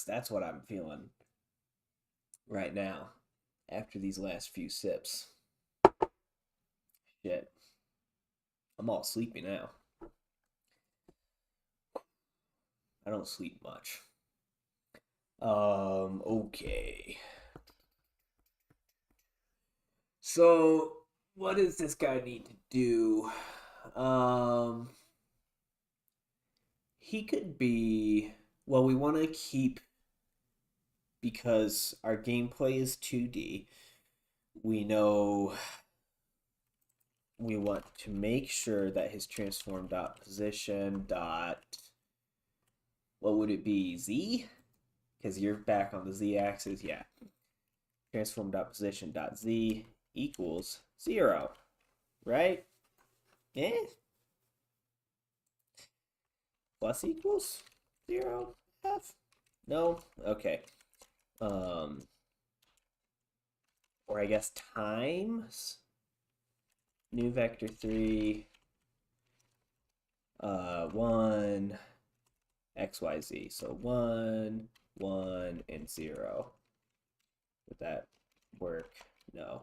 That's what I'm feeling right now after these last few sips. Shit. I'm all sleepy now. I don't sleep much. Okay. So, what does this guy need to do? Um, he could be. Well, we want to keep because our gameplay is 2D. We know we want to make sure that his transform dot position dot what would it be, Z? Because you're back on the Z axis, yeah. Transform dot position dot Z equals 0, right? Eh? Plus equals 0 F? No? Okay. Um or I guess times new vector 3 1 XYZ. So 1 1 and 0. Would that work? No.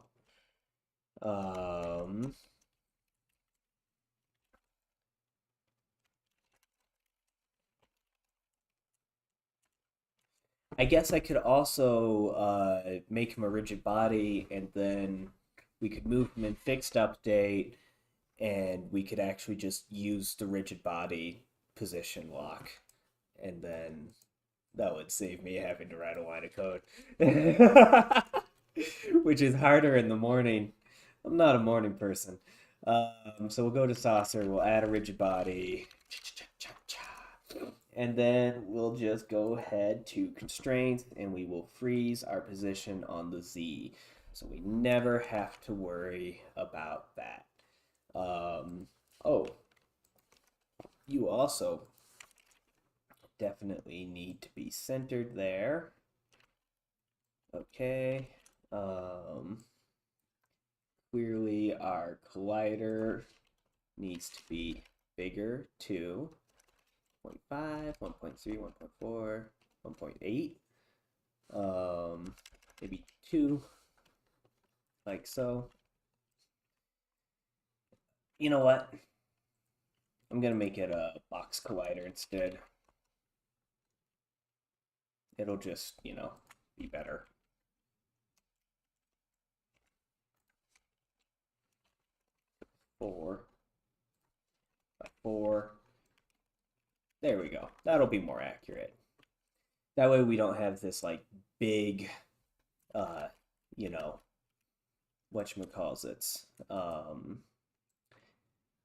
I guess I could also make him a rigid body, and then we could move him in fixed update, and we could actually just use the rigid body position lock, and then that would save me having to write a line of code, which is harder in the morning. I'm not a morning person. So we'll go to saucer, we'll add a rigid body, and then we'll just go ahead to constraints and we will freeze our position on the Z. So we never have to worry about that. Oh, you also definitely need to be centered there. Okay. Clearly our collider needs to be bigger too. 1.5, 1.3, 1.4, 1.8. Maybe 2, like so. You know what? I'm gonna make it a box collider instead. It'll just, be better. 4 by 4. There we go. That'll be more accurate. That way we don't have this like big, uh, you know, whatchamacallits.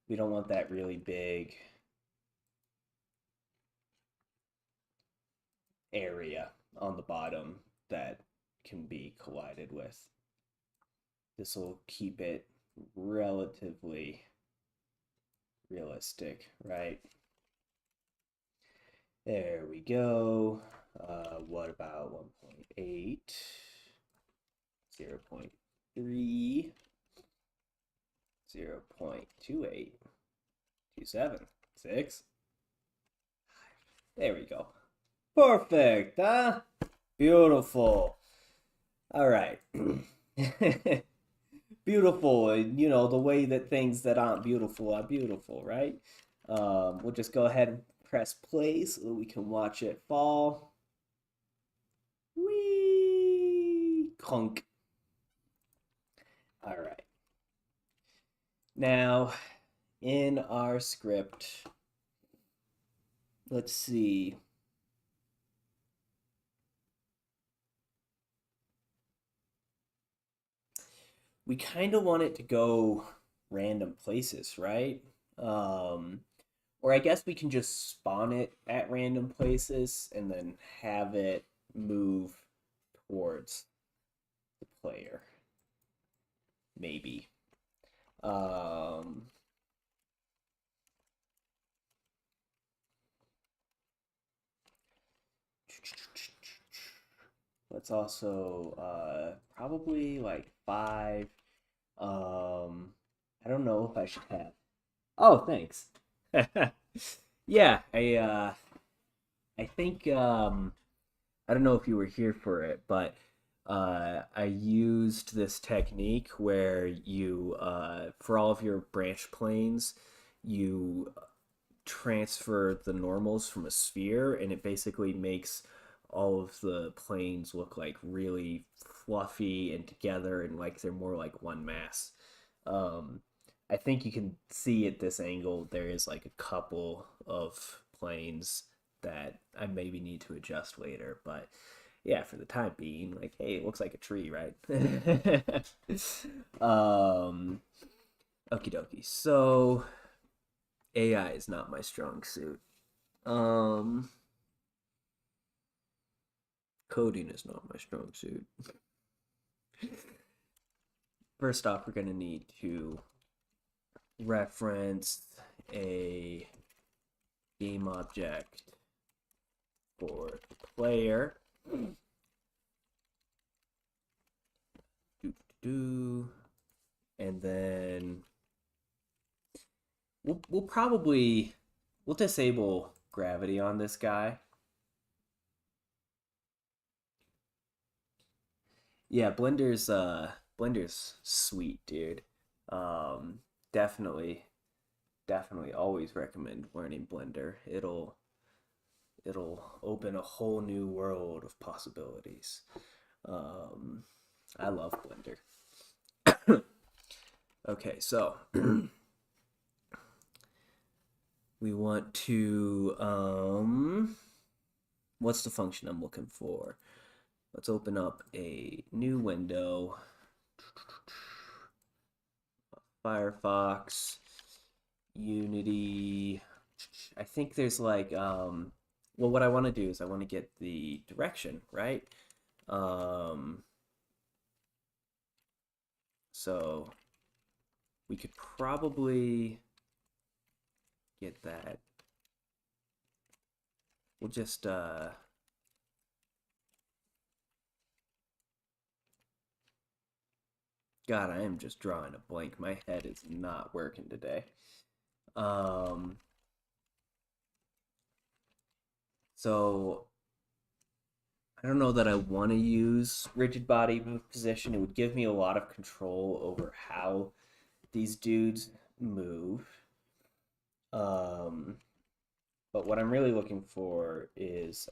We don't want that really big area on the bottom that can be collided with. This will keep it relatively realistic, right? There we go. What about 1.8, 0.3, 0.28, 27, 6. There we go. Perfect, huh? Beautiful. All right. Beautiful, and the way that things that aren't beautiful are beautiful, right? We'll just go ahead and press play so that we can watch it fall. Whee! Clunk. All right. Now, in our script, let's see. We kind of want it to go random places, right? Or I guess we can just spawn it at random places and then have it move towards the player. Maybe. Let's also probably like 5. I don't know if I should have. Oh, thanks. Yeah, I think I don't know if you were here for it, but I used this technique where you, for all of your branch planes, you transfer the normals from a sphere, and it basically makes all of the planes look like really fluffy and together, and like they're more like one mass. Um, I think you can see at this angle there is like a couple of planes that I maybe need to adjust later, but yeah, for the time being, like, hey, it looks like a tree, right? um, Okie dokie. So AI is not my strong suit. Um, Coding is not my strong suit. First off, we're gonna need to reference a game object for the player. Do and then we'll probably we'll disable gravity on this guy. Yeah, Blender's sweet, dude. Um, definitely definitely always recommend learning Blender. It'll open a whole new world of possibilities. Um, I love Blender. Okay, so we want to what's the function I'm looking for? Let's open up a new window. Firefox, Unity. I think there's like well, what I want to do is I want to get the direction, right? Um so we could probably get that. We'll just God, I am just drawing a blank. My head is not working today. Um, so I don't know that I want to use rigid body move position. It would give me a lot of control over how these dudes move. Um, but what I'm really looking for is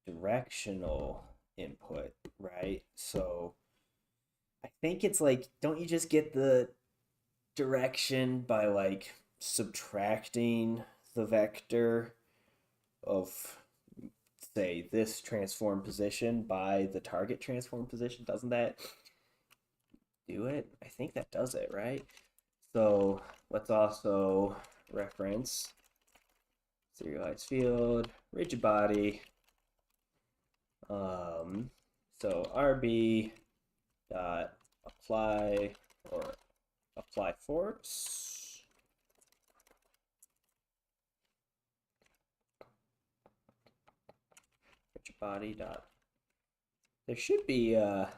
directional input, right? So I think it's like, don't you just get the direction by like subtracting the vector of, say, this transform position by the target transform position? Doesn't that do it? I think that does it, right? So let's also reference serialized field, rigid body. So RB dot apply or apply force. Rigid body dot. There should be add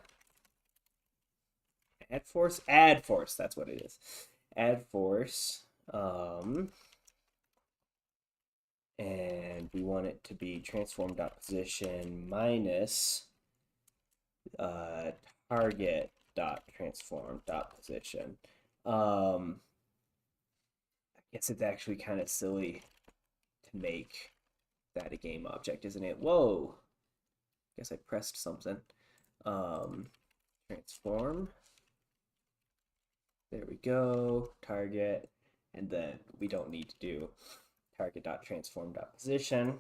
force. Add force. That's what it is. Add force. And we want it to be transform dot position minus target dot transform dot position. I guess it's actually kind of silly to make that a game object, isn't it? Whoa! Guess I pressed something. Transform. There we go. Target, and then we don't need to do target dot transform dot position.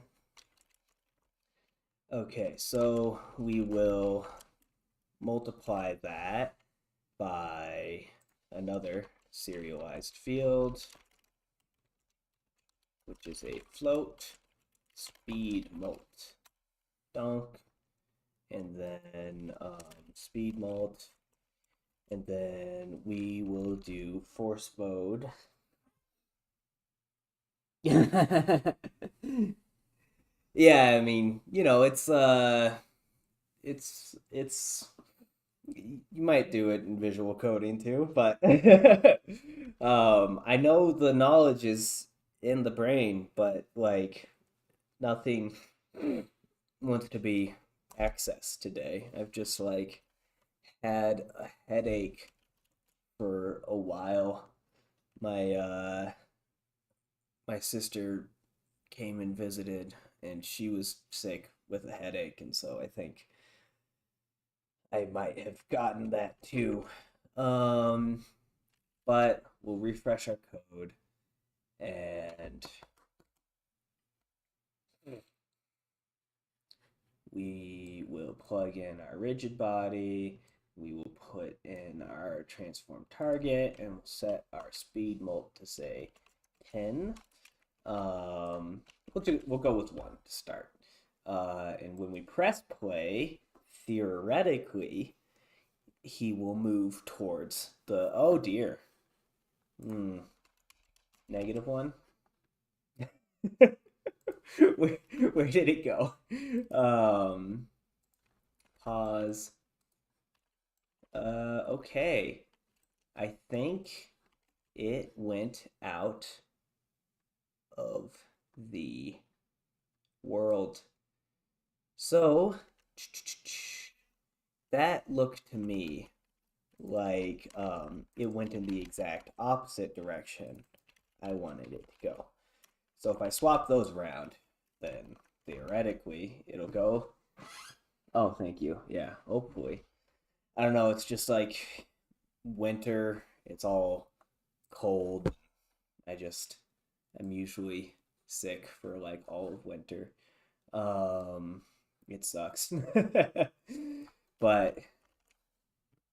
Okay, so we will multiply that by another serialized field, which is a float speed mult dunk, and then speed mult, and then we will do force mode. Yeah, I mean, it's you might do it in visual coding too, but I know the knowledge is in the brain, but like nothing wants to be accessed today. I've just like had a headache for a while. My sister came and visited and she was sick with a headache, and so I think I might have gotten that too. Um, but we'll refresh our code and we will plug in our rigid body. We will put in our transform target and we'll set our speed mult to say 10. We'll go with 1 to start. And when we press play, theoretically, he will move towards the, oh dear. -1. Where did it go? Pause. Okay. I think it went out of the world. So that looked to me like it went in the exact opposite direction I wanted it to go. So if I swap those around, then theoretically it'll go. Oh, thank you. Yeah, hopefully. I don't know, it's just like winter, it's all cold. I'm usually sick for like all of winter. It sucks. But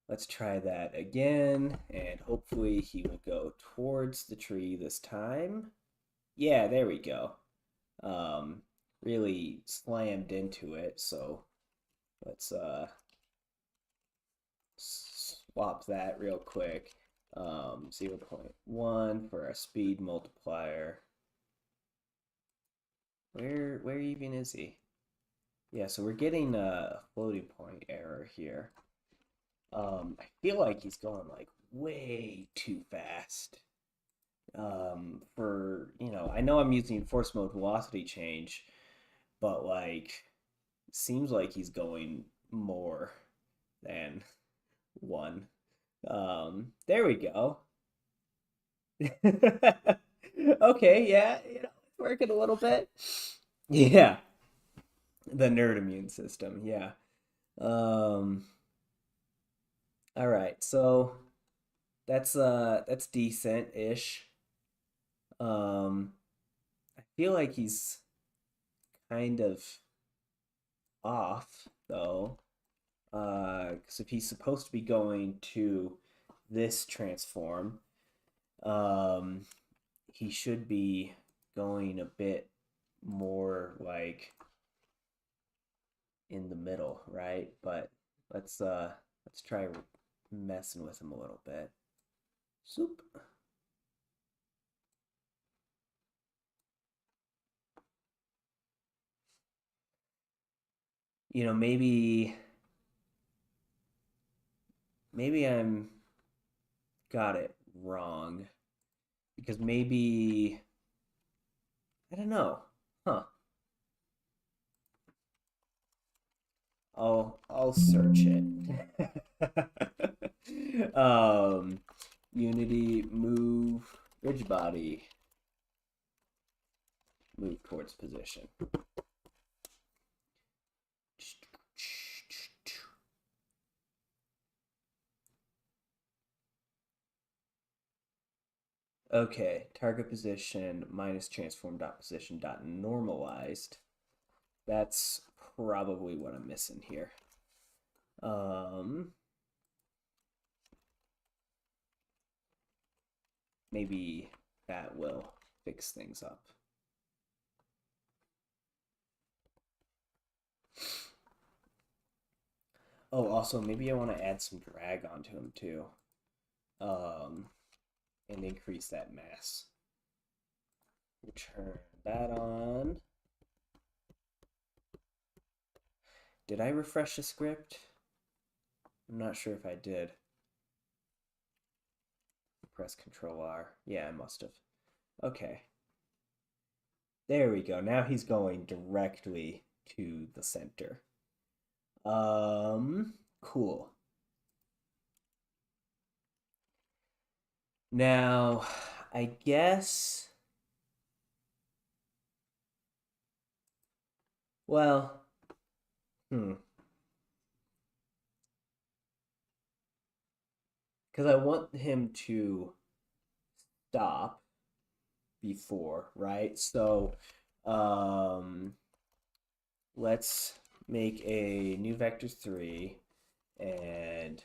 let's try that again, and hopefully he will go towards the tree this time. Yeah, there we go. Really slammed into it, so let's swap that real quick. 0.1 for our speed multiplier. Where even is he? Yeah, so we're getting a floating point error here. I feel like he's going like way too fast. I know I'm using force mode velocity change, but like seems like he's going more than 1. There we go. Okay, yeah, it's working a little bit. Yeah, the nerd immune system, yeah. Um, all right, so that's decent-ish. I feel like he's kind of off though. Because if he's supposed to be going to this transform, um, he should be going a bit more like in the middle, right? But let's try messing with him a little bit. Soup. Maybe I'm got it wrong because maybe I don't know. Huh. I'll search it. um Unity move ridge body move towards position. Okay, target position minus transform dot position dot normalized. That's probably what I'm missing here. Maybe that will fix things up. Oh, also, maybe I want to add some drag onto him too. And increase that mass. We'll turn that on. Did I refresh the script? I'm not sure if I did. Press Control R. Yeah, I must have. Okay. There we go. Now he's going directly to the center. Cool. Now, I guess, well, hmm, because I want him to stop before, right? So, um, let's make a new vector 3, and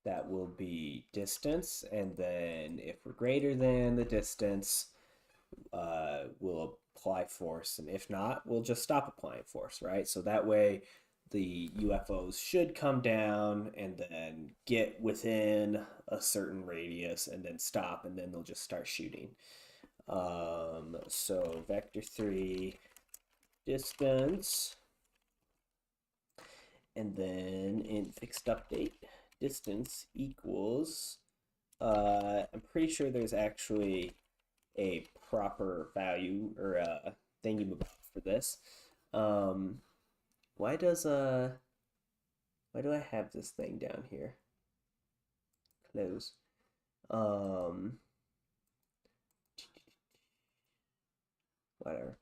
that will be distance. And then if we're greater than the distance, we'll apply force. And if not, we'll just stop applying force, right? So that way the UFOs should come down and then get within a certain radius and then stop, and then they'll just start shooting. So vector 3 distance, and then in fixed update, distance equals, I'm pretty sure there's actually a proper value or a thingy for this. Um, why does why do I have this thing down here? Close. Um, Whatever.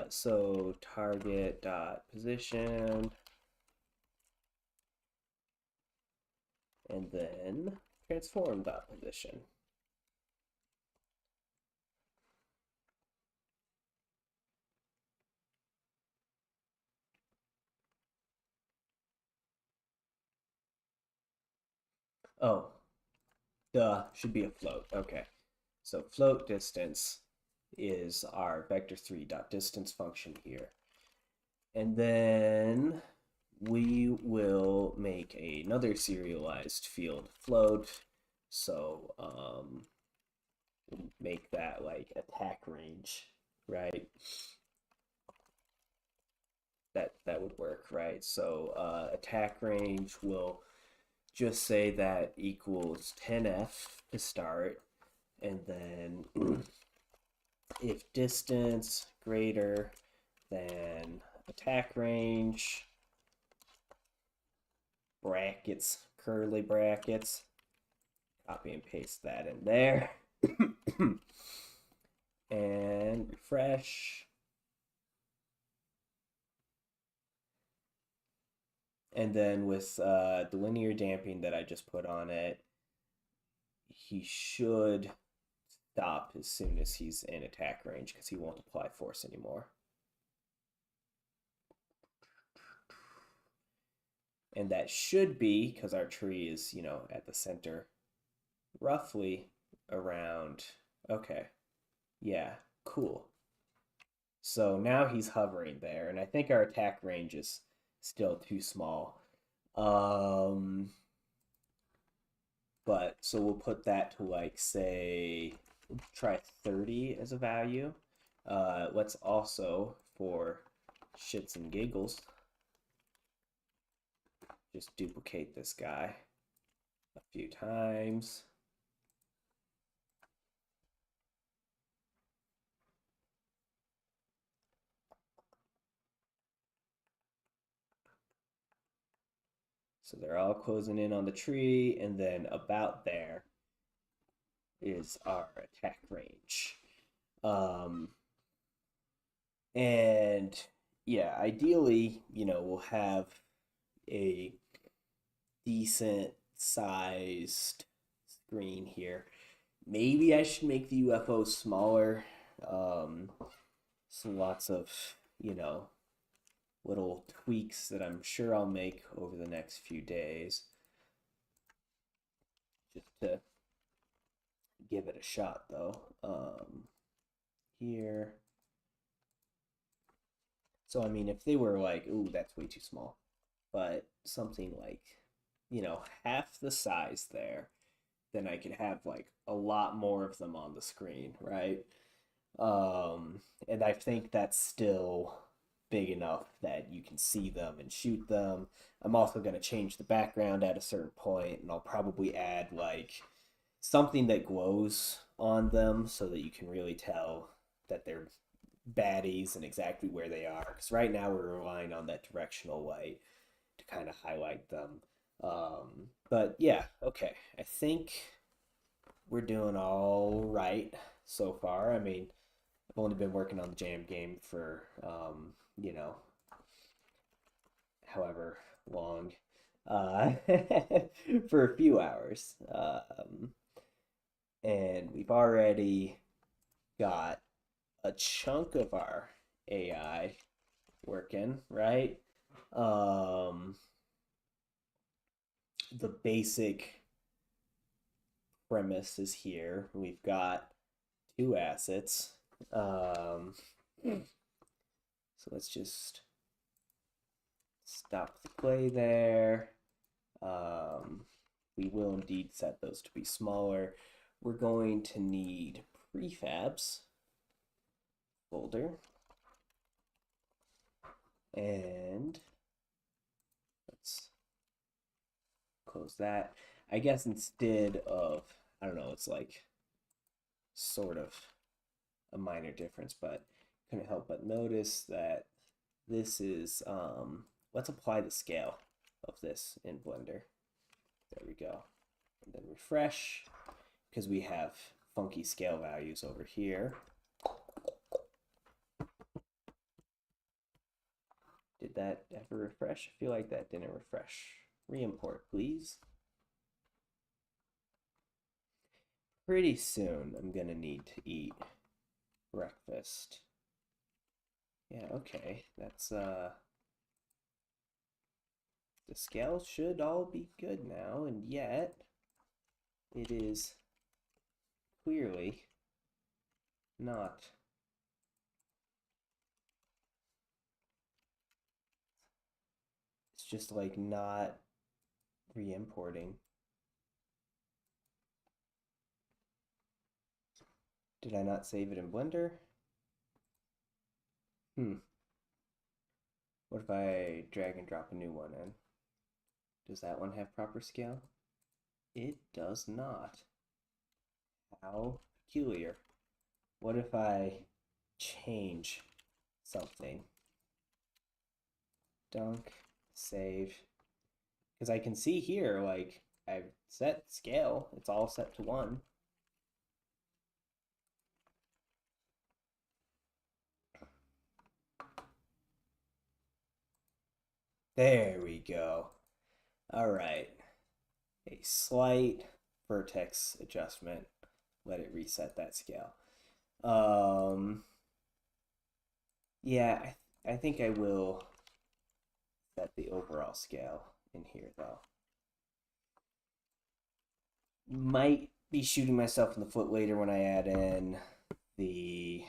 So target dot position, and then transform dot position. Oh, duh, should be a float. Okay. So float distance is our vector 3 dot distance function here. And then we will make another serialized field float. So we'll make that like attack range, right? That would work, right? So attack range will just say that equals 10F to start, and then if distance greater than attack range, brackets, curly brackets, copy and paste that in there, and refresh. And then with the linear damping that I just put on it, he should stop as soon as he's in attack range because he won't apply force anymore. And that should be, because our tree is, at the center, roughly around, okay, yeah, cool. So now he's hovering there, and I think our attack range is still too small. But so we'll put that to like, say, try 30 as a value. Let's also, for shits and giggles, just duplicate this guy a few times. So they're all closing in on the tree, and then about there is our attack range. And yeah, ideally, we'll have a decent sized screen here. Maybe I should make the UFO smaller. So lots of, little tweaks that I'm sure I'll make over the next few days just to give it a shot, though. Here. So, I mean, if they were like, ooh, that's way too small, but something like, half the size there, then I could have like a lot more of them on the screen, right? And I think that's still big enough that you can see them and shoot them. I'm also going to change the background at a certain point, and I'll probably add like something that glows on them so that you can really tell that they're baddies and exactly where they are. Because right now we're relying on that directional light to kind of highlight them. But yeah, okay. I think we're doing all right so far. I mean, I've only been working on the jam game for, you know, however long, uh, for a few hours. And we've already got a chunk of our AI working, right? Um, the basic premise is here. We've got two assets. So let's just stop the play there. Um, we will indeed set those to be smaller. We're going to need prefabs folder. And let's close that. I guess instead of, I don't know, it's like sort of a minor difference, but couldn't help but notice that this is, let's apply the scale of this in Blender. There we go. And then refresh, because we have funky scale values over here. Did that ever refresh? I feel like that didn't refresh. Re-import, please. Pretty soon I'm gonna need to eat breakfast. Yeah, okay. That's the scales should all be good now, and yet it is clearly not. It's just like not re-importing. Did I not save it in Blender? What if I drag and drop a new one in? Does that one have proper scale? It does not. How peculiar. What if I change something? Dunk, save. Because I can see here, like, I've set scale. It's all set to 1. There we go. All right. A slight vertex adjustment. Let it reset that scale. Yeah, I think I will set the overall scale in here, though. Might be shooting myself in the foot later when I add in the...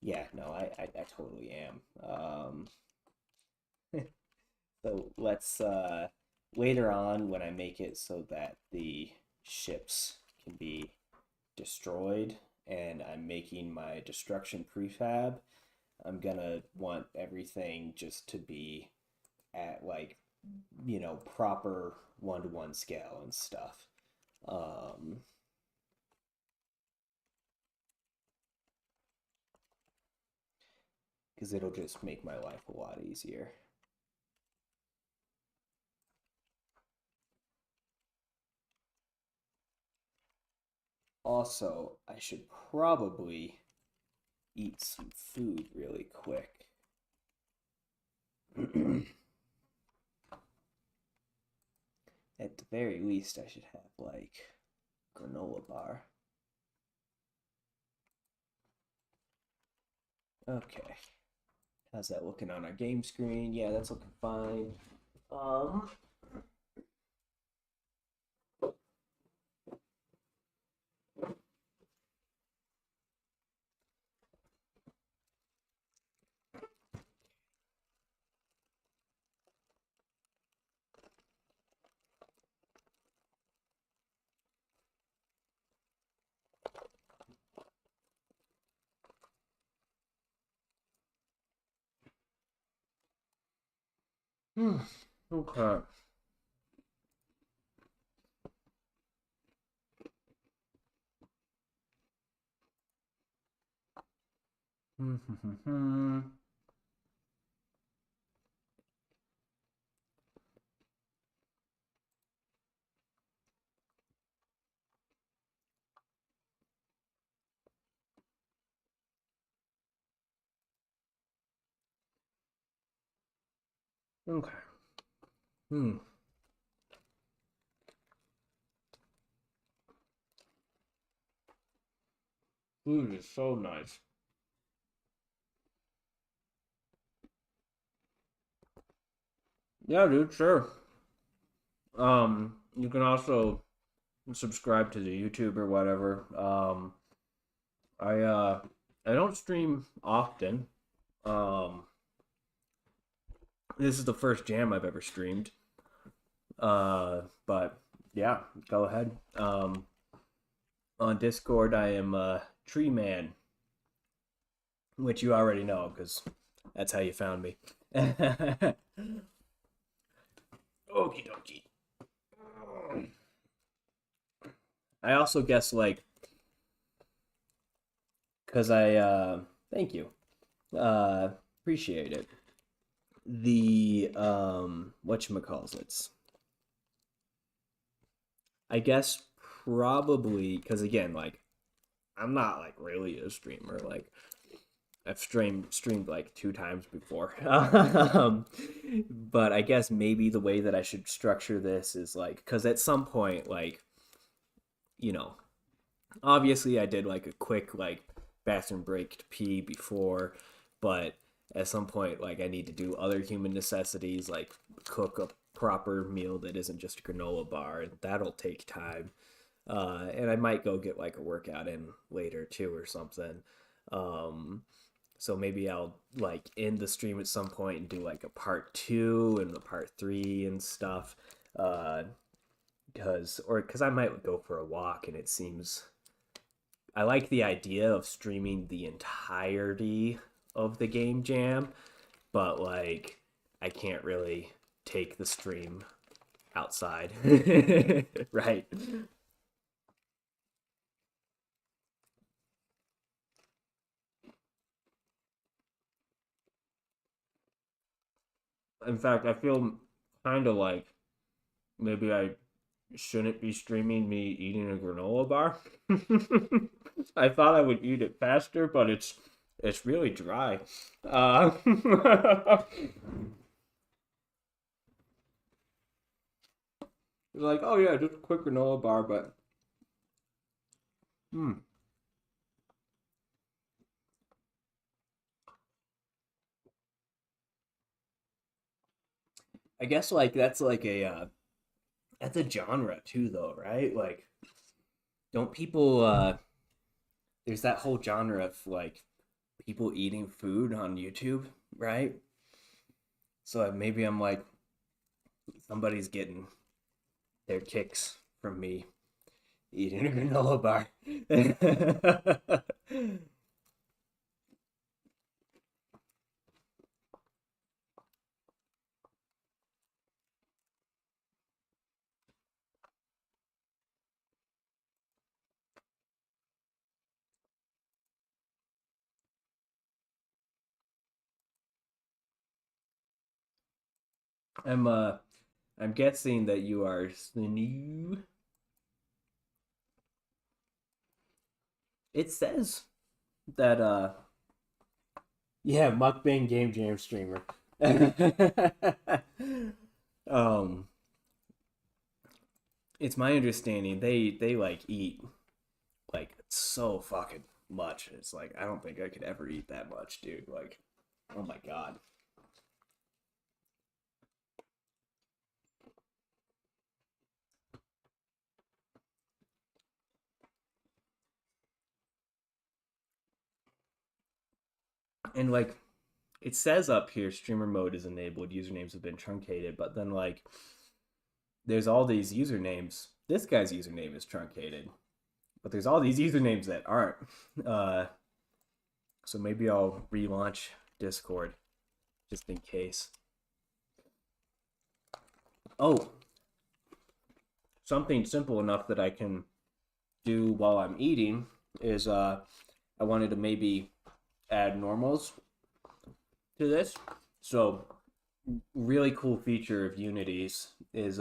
Yeah, no, I totally am. So let's, later on when I make it so that the ships can be destroyed and I'm making my destruction prefab, I'm gonna want everything just to be at like, proper 1-to-1 scale and stuff. Because it'll just make my life a lot easier. Also, I should probably eat some food really quick. At the very least, I should have like granola bar. Okay. How's that looking on our game screen? Yeah, that's looking fine. Um, okay. Okay. Hmm. Food is so nice. Yeah, dude, sure. You can also subscribe to the YouTube or whatever. I I don't stream often. Um, this is the first jam I've ever streamed. But yeah, go ahead. On Discord, I am Tree Man, which you already know because that's how you found me. Okie dokie. I also guess like because I thank you, appreciate it. The whatchamacallits, I guess probably because again, like I'm not like really a streamer. Like I've streamed like two times before. But I guess maybe the way that I should structure this is like because at some point, like you know, obviously I did like a quick like bathroom break to pee before, but at some point like I need to do other human necessities like cook a proper meal that isn't just a granola bar, and that'll take time. And I might go get like a workout in later too or something. Um, so maybe I'll like end the stream at some point and do like a part two and a part three and stuff. Uh, because I might go for a walk and it seems I like the idea of streaming the entirety of the game jam, but like I can't really take the stream outside. Right. In fact, I feel kind of like maybe I shouldn't be streaming me eating a granola bar. I thought I would eat it faster, but it's really dry. It's like, oh yeah, just a quick granola bar, but hmm. I guess like that's a genre too, though, right? Like, don't people there's that whole genre of like people eating food on YouTube, right? So maybe I'm like somebody's getting their kicks from me eating a granola bar. I'm uh I'm guessing that you are the new. It says that yeah, mukbang game jam streamer. um it's my understanding they like eat like so fucking much. It's like I don't think I could ever eat that much, dude. Like, oh my god. And like it says up here streamer mode is enabled, usernames have been truncated, but then like there's all these usernames. This guy's username is truncated, but there's all these usernames that aren't. Uh so maybe I'll relaunch Discord just in case. Oh, something simple enough that I can do while I'm eating is I wanted to maybe add normals to this. So really cool feature of Unity's is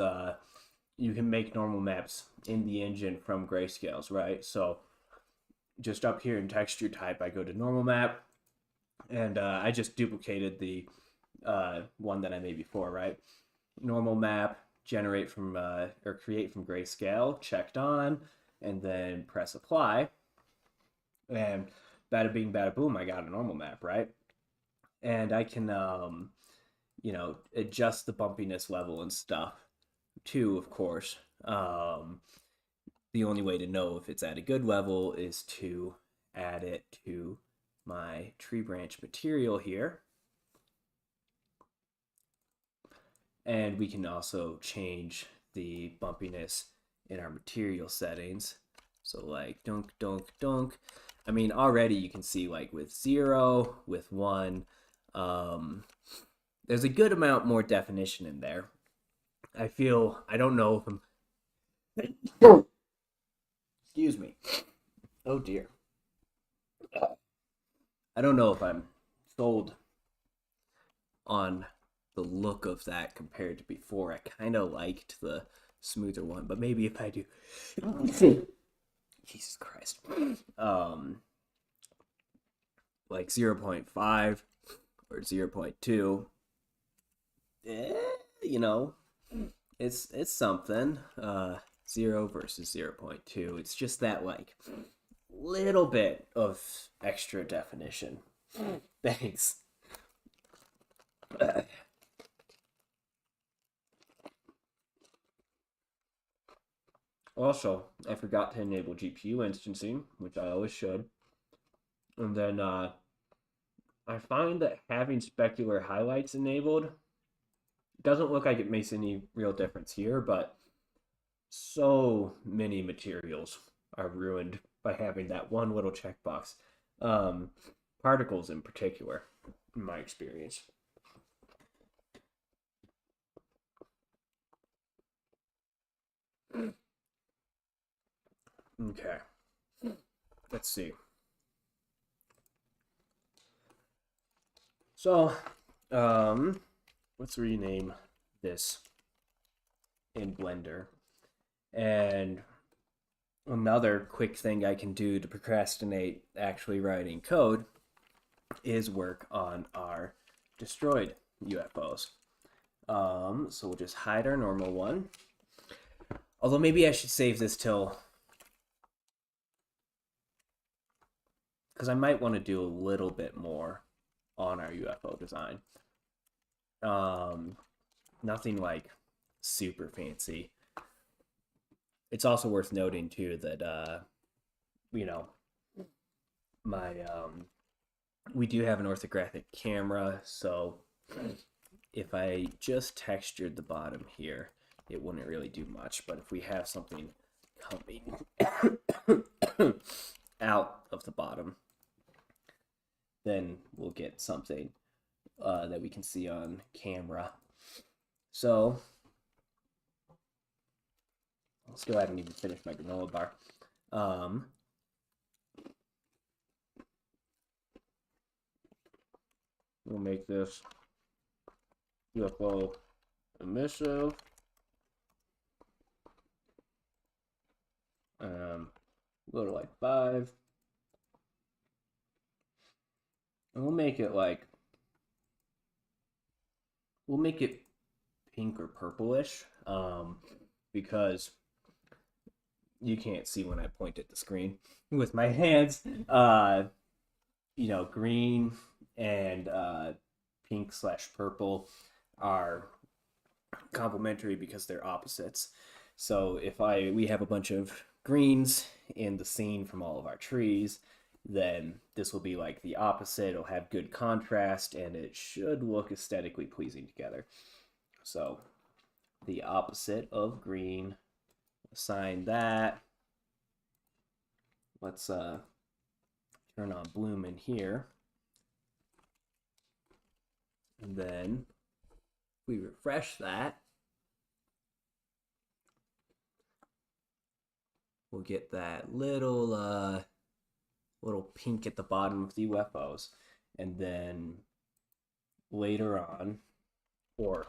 you can make normal maps in the engine from grayscales, right? So just up here in texture type, I go to normal map, and I just duplicated the one that I made before, right? Normal map, generate from or create from grayscale, checked on, and then press apply, and bada bing, bada boom, I got a normal map, right? And I can adjust the bumpiness level and stuff too, of course. The only way to know if it's at a good level is to add it to my tree branch material here. And we can also change the bumpiness in our material settings. So like dunk, dunk, dunk. I mean, already you can see like with 0, with 1, there's a good amount more definition in there. I don't know if I'm, excuse me. Oh dear. I don't know if I'm sold on the look of that compared to before. I kind of liked the smoother one, but maybe if I do, Jesus Christ, like 0.5 or 0.2, it's something. 0 versus 0.2. It's just that like little bit of extra definition. Thanks. Also, I forgot to enable GPU instancing, which I always should. And then I find that having specular highlights enabled doesn't look like it makes any real difference here, but so many materials are ruined by having that one little checkbox. Particles in particular, in my experience. Okay. Let's see. So, let's rename this in Blender. And another quick thing I can do to procrastinate actually writing code is work on our destroyed UFOs. So we'll just hide our normal one. Although maybe I should save this till, because I might want to do a little bit more on our UFO design. Nothing like super fancy. It's also worth noting too that my we do have an orthographic camera, so if I just textured the bottom here, it wouldn't really do much. But if we have something coming out of the bottom, then we'll get something that we can see on camera. So still haven't even finished my granola bar. We'll make this UFO emissive. Go to like 5. And we'll make it pink or purplish, because you can't see when I point at the screen with my hands. Green and pink/purple are complementary because they're opposites. So if we have a bunch of greens in the scene from all of our trees, then this will be like the opposite. It'll have good contrast and it should look aesthetically pleasing together. So the opposite of green, assign that. Let's turn on bloom in here. And then we refresh that, we'll get that little little pink at the bottom of the UFOs. And then later on, or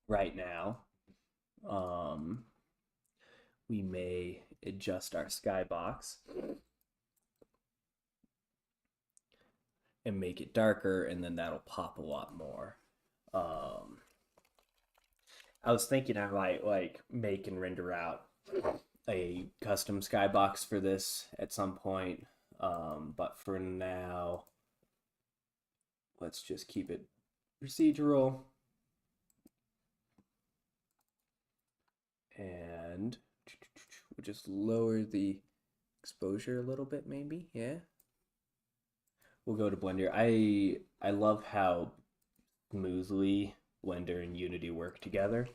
right now, um, we may adjust our skybox and make it darker, and then that'll pop a lot more. Um, I was thinking I might like make and render out a custom skybox for this at some point, but for now, let's just keep it procedural. And we'll just lower the exposure a little bit, maybe. Yeah. We'll go to Blender. I love how smoothly Blender and Unity work together.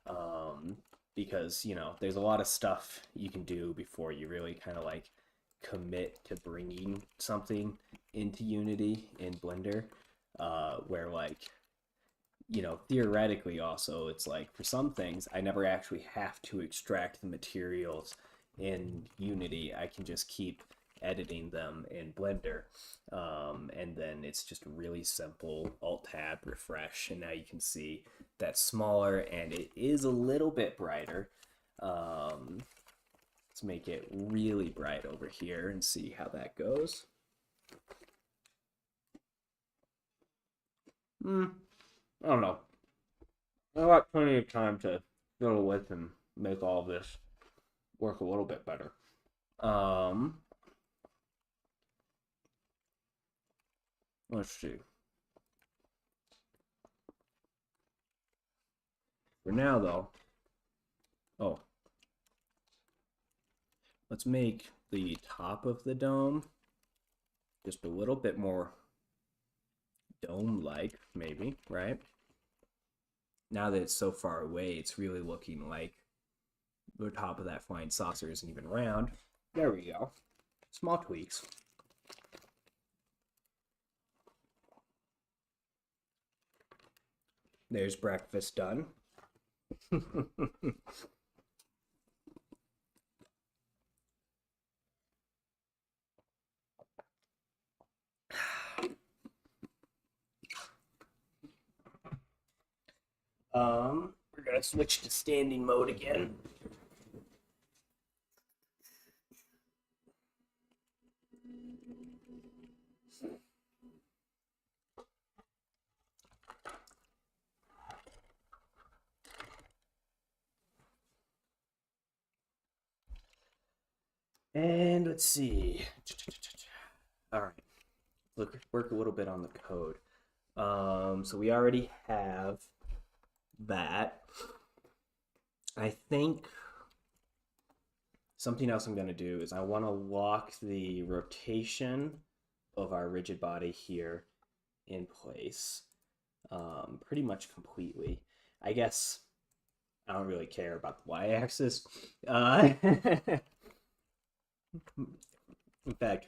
Um, because, you know, there's a lot of stuff you can do before you really kind of like commit to bringing something into Unity in Blender. Where like, you know, theoretically also it's like for some things I never actually have to extract the materials in Unity. I can just keep editing them in Blender. And then it's just really simple Alt Tab refresh, and now you can see that's smaller and it is a little bit brighter. Let's make it really bright over here and see how that goes. I don't know. I got plenty of time to fiddle with and make all of this work a little bit better. Let's see. For now, though, oh, let's make the top of the dome just a little bit more dome-like, maybe, right? Now that it's so far away, it's really looking like the top of that flying saucer isn't even round. There we go. Small tweaks. There's breakfast done. We're gonna switch to standing mode again. And let's see. All right, work a little bit on the code. So we already have that. I think something else I'm going to do is I want to lock the rotation of our rigid body here in place pretty much completely. I guess I don't really care about the y-axis. In fact,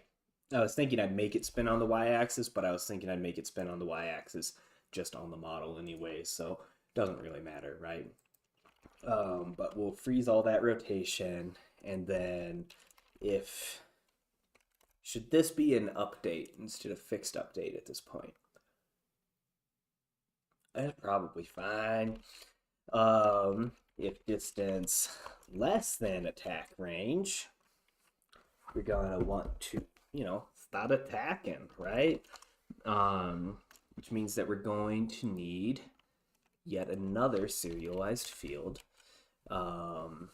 I was thinking I'd make it spin on the y-axis, but I was thinking I'd make it spin on the y-axis just on the model anyway, so it doesn't really matter, right? But we'll freeze all that rotation, and then should this be an update instead of fixed update at this point? That's probably fine. If distance less than attack range, we're gonna want to, you know, start attacking, right? Which means that we're going to need yet another serialized field. Well,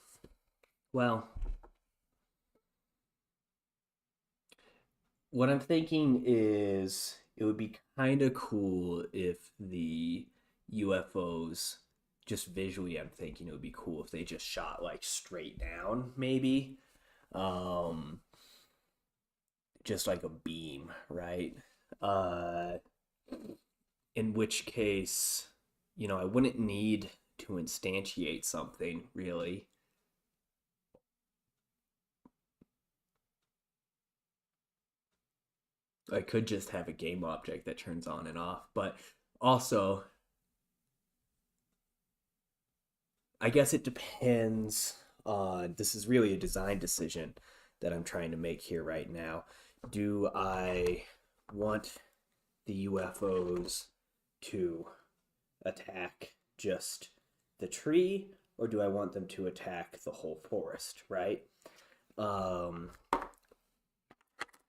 what I'm thinking is it would be kind of cool if the UFOs, just visually, I'm thinking it would be cool if they just shot like straight down, maybe. Just like a beam, right? In which case, you know, I wouldn't need to instantiate something really. I could just have a game object that turns on and off, but also, I guess it depends on, this is really a design decision that I'm trying to make here right now, Do I want the UFOs to attack just the tree, or do I want them to attack the whole forest, right? Um,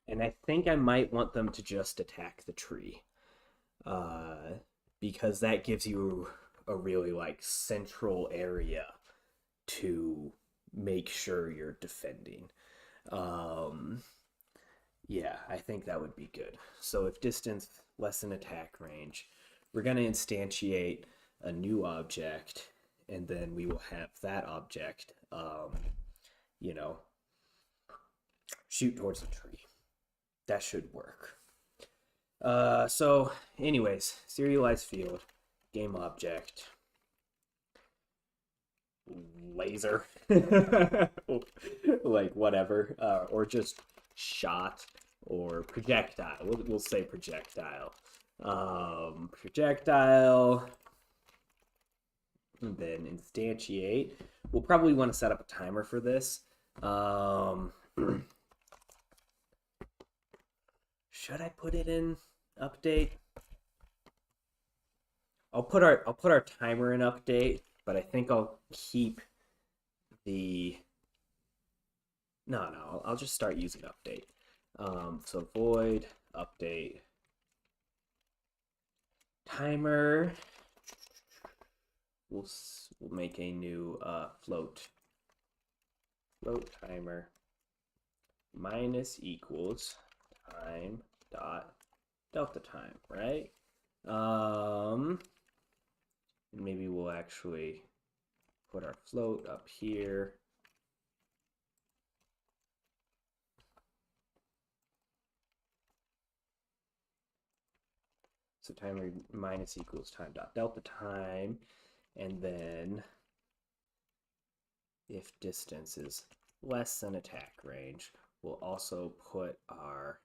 and I think I might want them to just attack the tree, uh, because that gives you a really like central area to make sure you're defending. Um, yeah, I think that would be good. So if distance less than attack range, we're going to instantiate a new object, and then we will have that object, you know, shoot towards the tree. That should work. So, anyways, serialized field, game object, laser, like whatever, or just shot or projectile. We'll say projectile. Projectile, and then instantiate. We'll probably want to set up a timer for this. Should I put it in update? I'll put our timer in update, but I think I'll keep the no, I'll just start using update. So void update timer. We'll make a new float timer minus equals time dot delta time, right? Maybe we'll actually put our float up here. So timer minus equals time dot delta time, and then if distance is less than attack range, we'll also put our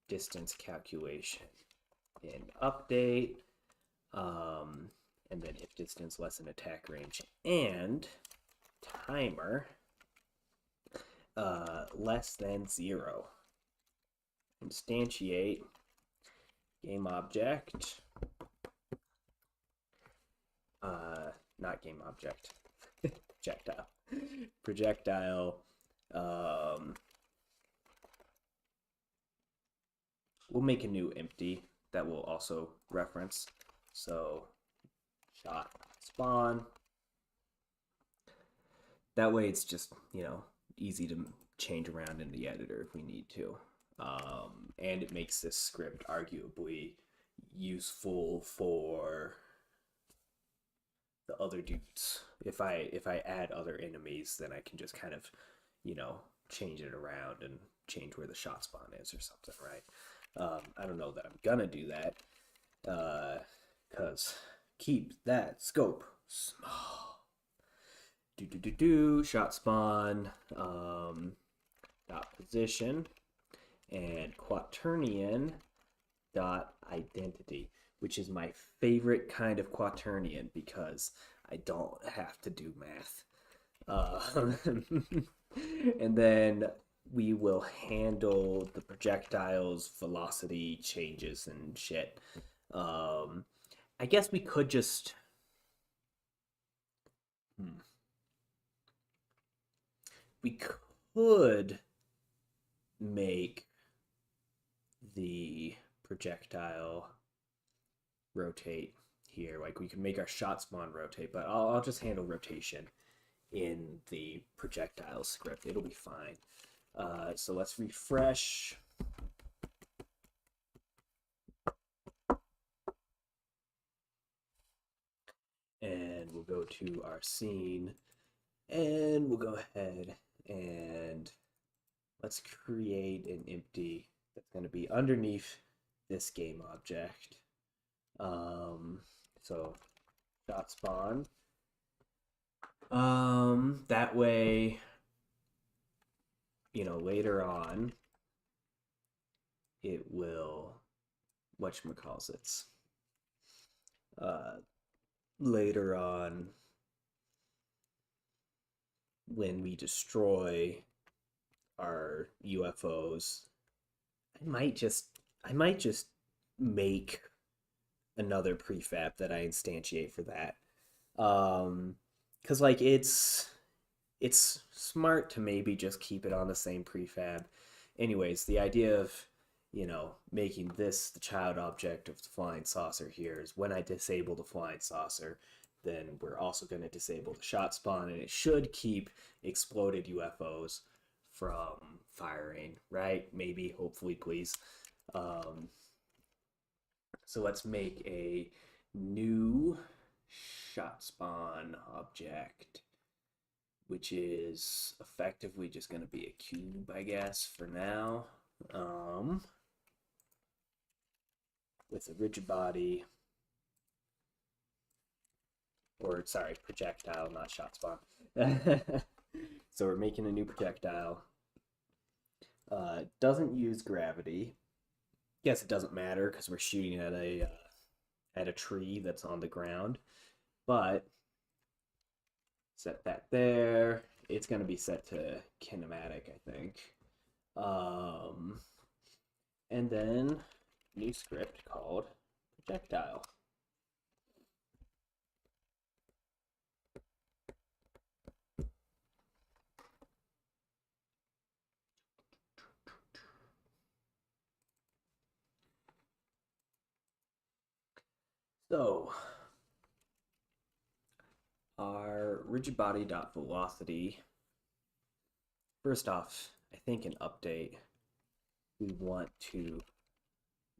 distance calculation in update, and then if distance less than attack range and timer less than 0. Instantiate game object, not game object, projectile, we'll make a new empty that we'll also reference. So shot spawn. That way it's just, easy to change around in the editor if we need to. And it makes this script arguably useful for the other dudes. If I add other enemies, then I can just kind of, change it around and change where the shot spawn is or something, right? I don't know that I'm gonna do that, because keep that scope small. Shot spawn, dot position, and quaternion dot identity, which is my favorite kind of quaternion because I don't have to do math. And then we will handle the projectile's velocity changes and shit. I guess we could just we could make the projectile rotate here. Like we can make our shot spawn rotate, but I'll just handle rotation in the projectile script. It'll be fine. So let's refresh. And we'll go to our scene, and we'll go ahead and let's create an empty that's going to be underneath this game object. So dot spawn. That way, later on, it will, whatchamacallits, later on, when we destroy our UFOs, I might just make another prefab that I instantiate for that. Because like it's smart to maybe just keep it on the same prefab. Anyways, the idea of, making this the child object of the flying saucer here is when I disable the flying saucer, then we're also going to disable the shot spawn, and it should keep exploded UFOs from firing, right? Maybe, hopefully, please. Um, so let's make a new shot spawn object, which is effectively just going to be a cube, I guess, for now. With a rigid body, or sorry, projectile, not shot spawn. So we're making a new projectile. Doesn't use gravity. Guess it doesn't matter because we're shooting at a tree that's on the ground. But set that there. It's going to be set to kinematic, I think. And then new script called projectile. So our rigid body dot velocity. First off, I think an update we want to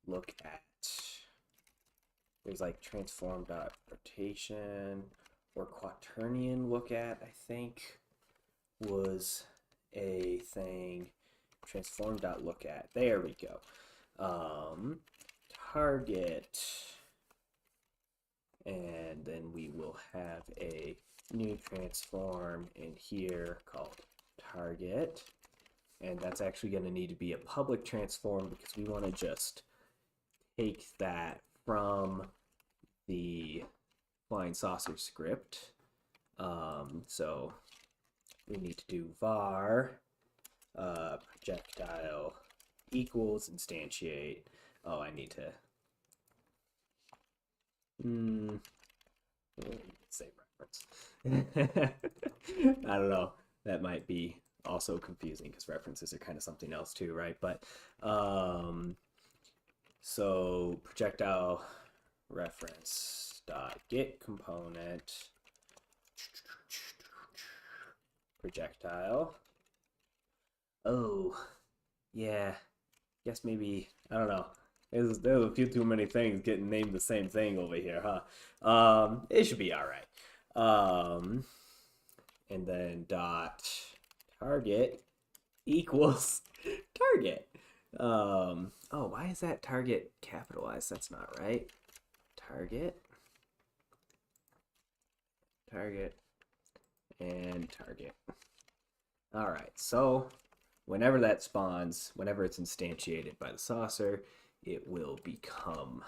look at. There's like transform dot rotation or quaternion look at, I think was a thing. Transform dot look at. There we go. Target, and then we will have a new transform in here called target, and that's actually going to need to be a public transform because we want to just take that from the flying saucer script. So we need to do var projectile equals instantiate. Oh, I need to say reference. I don't know. That might be also confusing because references are kind of something else too, right? But so projectile reference dot get component projectile. Oh, yeah. Guess maybe, I don't know. There's a few too many things getting named the same thing over here, huh? It should be all right. And then dot target equals target. Oh, why is that target capitalized? That's not right. Target, and target. All right, so whenever that spawns, whenever it's instantiated by the saucer, it will become,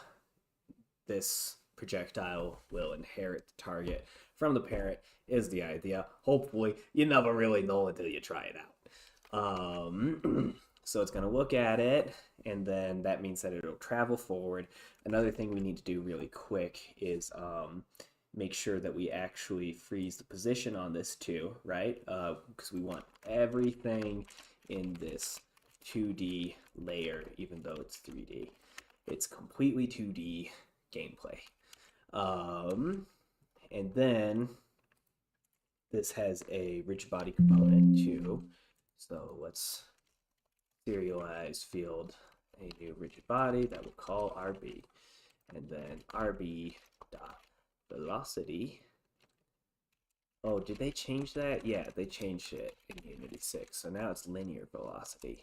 this projectile will inherit the target from the parent, is the idea. Hopefully, you never really know until you try it out. So it's going to look at it, and then that means that it'll travel forward. Another thing we need to do really quick is make sure that we actually freeze the position on this too, right? Because we want everything in this 2D layer, even though it's 3D. It's completely 2D gameplay. And then this has a rigid body component too. So let's serialize field a new rigid body that we'll call RB. And then RB dot velocity. Oh, did they change that? Yeah, they changed it in Unity 6. So now it's linear velocity.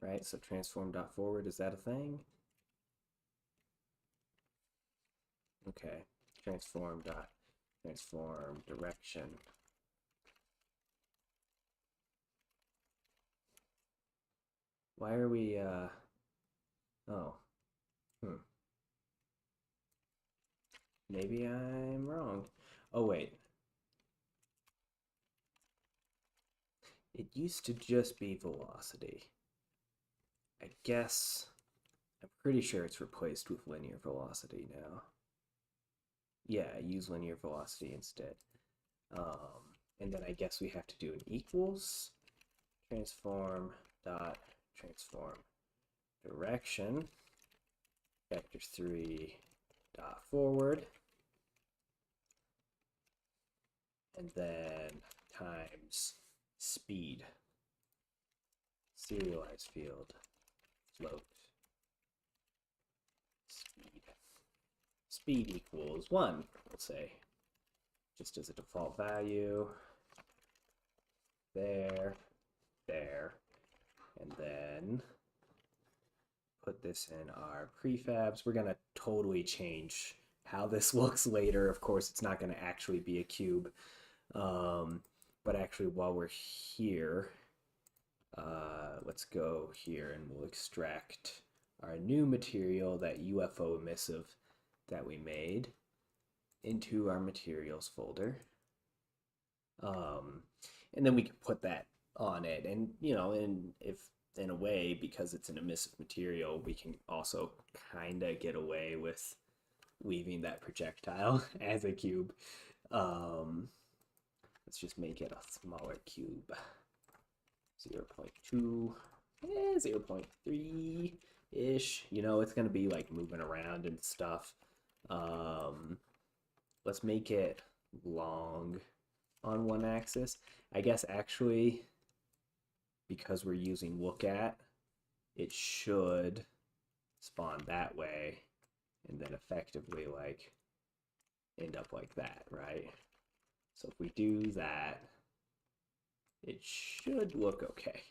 Right, so transform dot forward, is that a thing? Okay, transform direction. Why are we, oh, Maybe I'm wrong. Oh, wait. It used to just be velocity. I guess I'm pretty sure it's replaced with linear velocity now. Yeah, I use linear velocity instead. And then I guess we have to do an equals transform dot transform direction vector 3 dot forward, and then times speed, serialized field, float, speed. Speed equals 1, we'll say, just as a default value. There, there, and then put this in our prefabs. We're gonna totally change how this looks later. Of course, it's not gonna actually be a cube. But actually, while we're here, let's go here and we'll extract our new material, that UFO emissive that we made, into our materials folder. And then we can put that on it. And, and if in a way, because it's an emissive material, we can also kind of get away with leaving that projectile as a cube. Let's just make it a smaller cube. 0.2, 0.3-ish. It's going to be like moving around and stuff. Let's make it long on one axis. I guess actually, because we're using look at, it should spawn that way and then effectively like end up like that, right? So if we do that, it should look okay.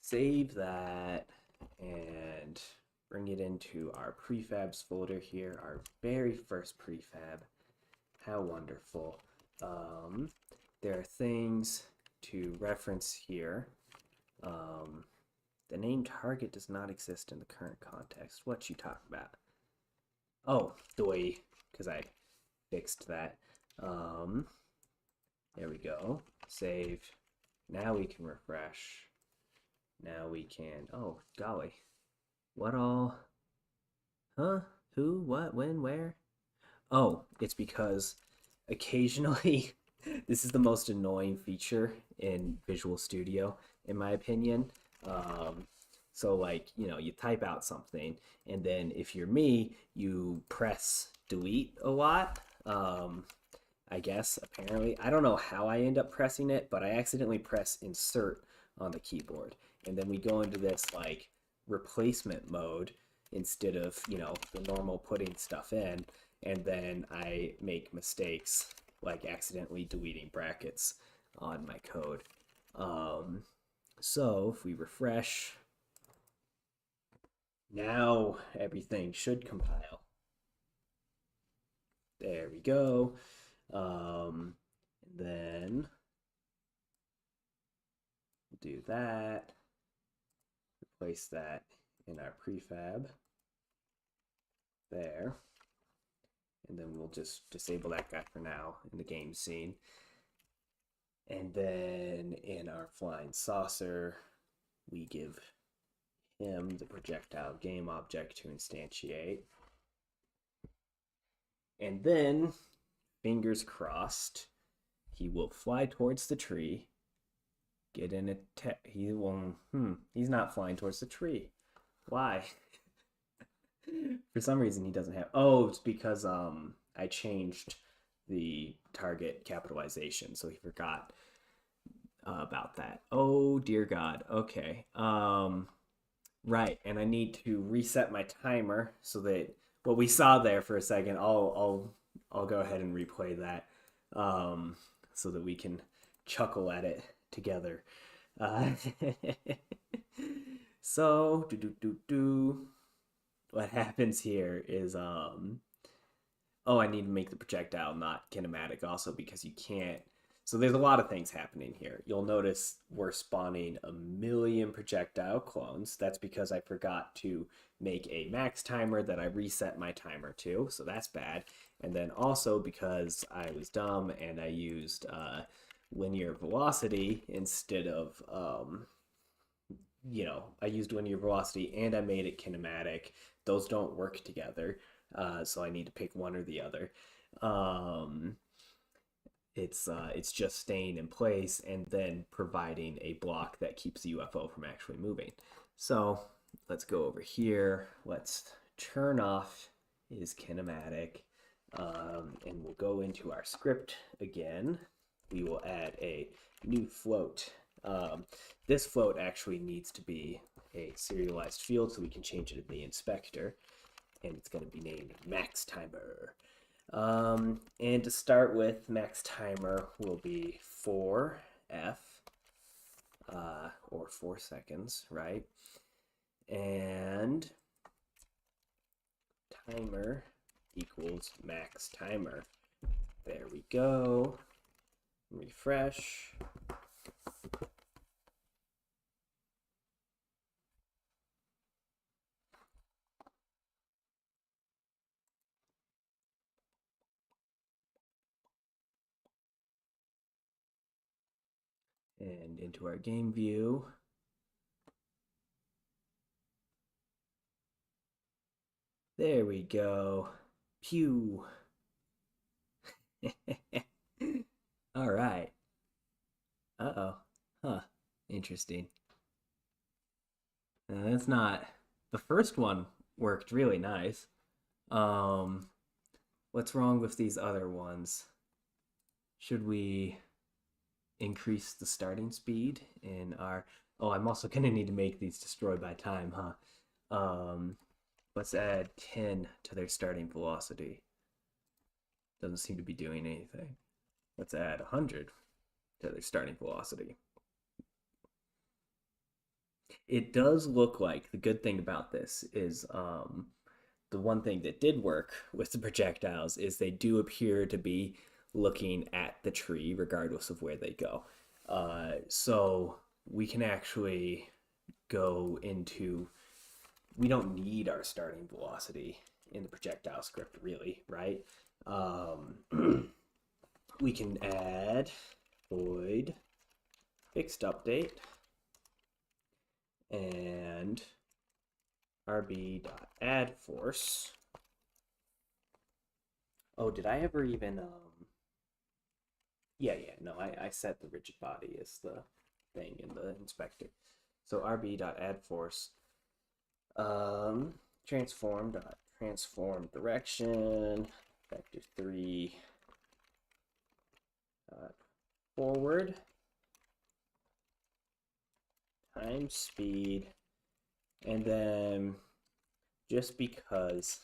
Save that and bring it into our prefabs folder here, our very first prefab. How wonderful. There are things to reference here. The name target does not exist in the current context. What you talking about? Oh, doi, because I fixed that. There we go. Save. Now we can refresh. Now we can, oh, golly. What all? Huh? Who? What? When? Where? Oh, it's because occasionally this is the most annoying feature in Visual Studio, in my opinion. So like, you type out something, and then if you're me, you press delete a lot. I guess, apparently. I don't know how I end up pressing it, but I accidentally press insert on the keyboard. And then we go into this like replacement mode instead of, the normal putting stuff in. And then I make mistakes like accidentally deleting brackets on my code. So if we refresh, now everything should compile. There we go. And then we'll do that. Replace that in our prefab. There. And then we'll just disable that guy for now in the game scene. And then in our flying saucer, we give him the projectile game object to instantiate. And then, fingers crossed, he will fly towards the tree, get in a he won't, he's not flying towards the tree. Why? For some reason he doesn't have, oh, it's because I changed the target capitalization, so he forgot about that. Oh dear God. Okay. Right, and I need to reset my timer so that what we saw there for a second, I'll go ahead and replay that, so that we can chuckle at it together. Uh, so what happens here is oh, I need to make the projectile not kinematic also, because you can't. So there's a lot of things happening here. You'll notice we're spawning a million projectile clones. That's because I forgot to make a max timer that I reset my timer to, so that's bad. And then also because I was dumb and I used linear velocity instead of, I used linear velocity and I made it kinematic. Those don't work together, so I need to pick one or the other. Um, it's just staying in place and then providing a block that keeps the UFO from actually moving. So let's go over here. Let's turn off is kinematic, and we'll go into our script again. We will add a new float. This float actually needs to be a serialized field so we can change it in the inspector, and it's going to be named max timer. And to start with, max timer will be 4F, or 4 seconds, right? And timer equals max timer. There we go. Refresh. And into our game view. There we go. Pew. All right. Uh-oh. Huh. Interesting. That's not... The first one worked really nice. Um, what's wrong with these other ones? Should we increase the starting speed in our... Oh, I'm also going to need to make these destroy by time, huh? Let's add 10 to their starting velocity. Doesn't seem to be doing anything. Let's add 100 to their starting velocity. It does look like the good thing about this is the one thing that did work with the projectiles is they do appear to be looking at the tree regardless of where they go. So we can actually go into, we don't need our starting velocity in the projectile script really, right? We can add void fixed update and rb.addForce. Oh, did I ever even yeah, no, I set the rigid body as the thing in the inspector. So rb.addForce transform direction vector 3 forward times speed, and then just because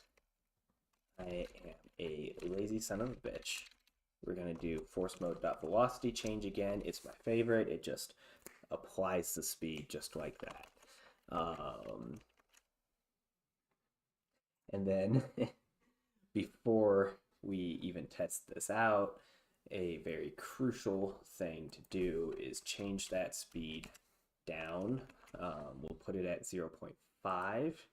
I am a lazy son of a bitch, we're gonna do force mode.velocity change again. It's my favorite. It just applies the speed just like that. And then before we even test this out, a very crucial thing to do is change that speed down. We'll put it at 0.5.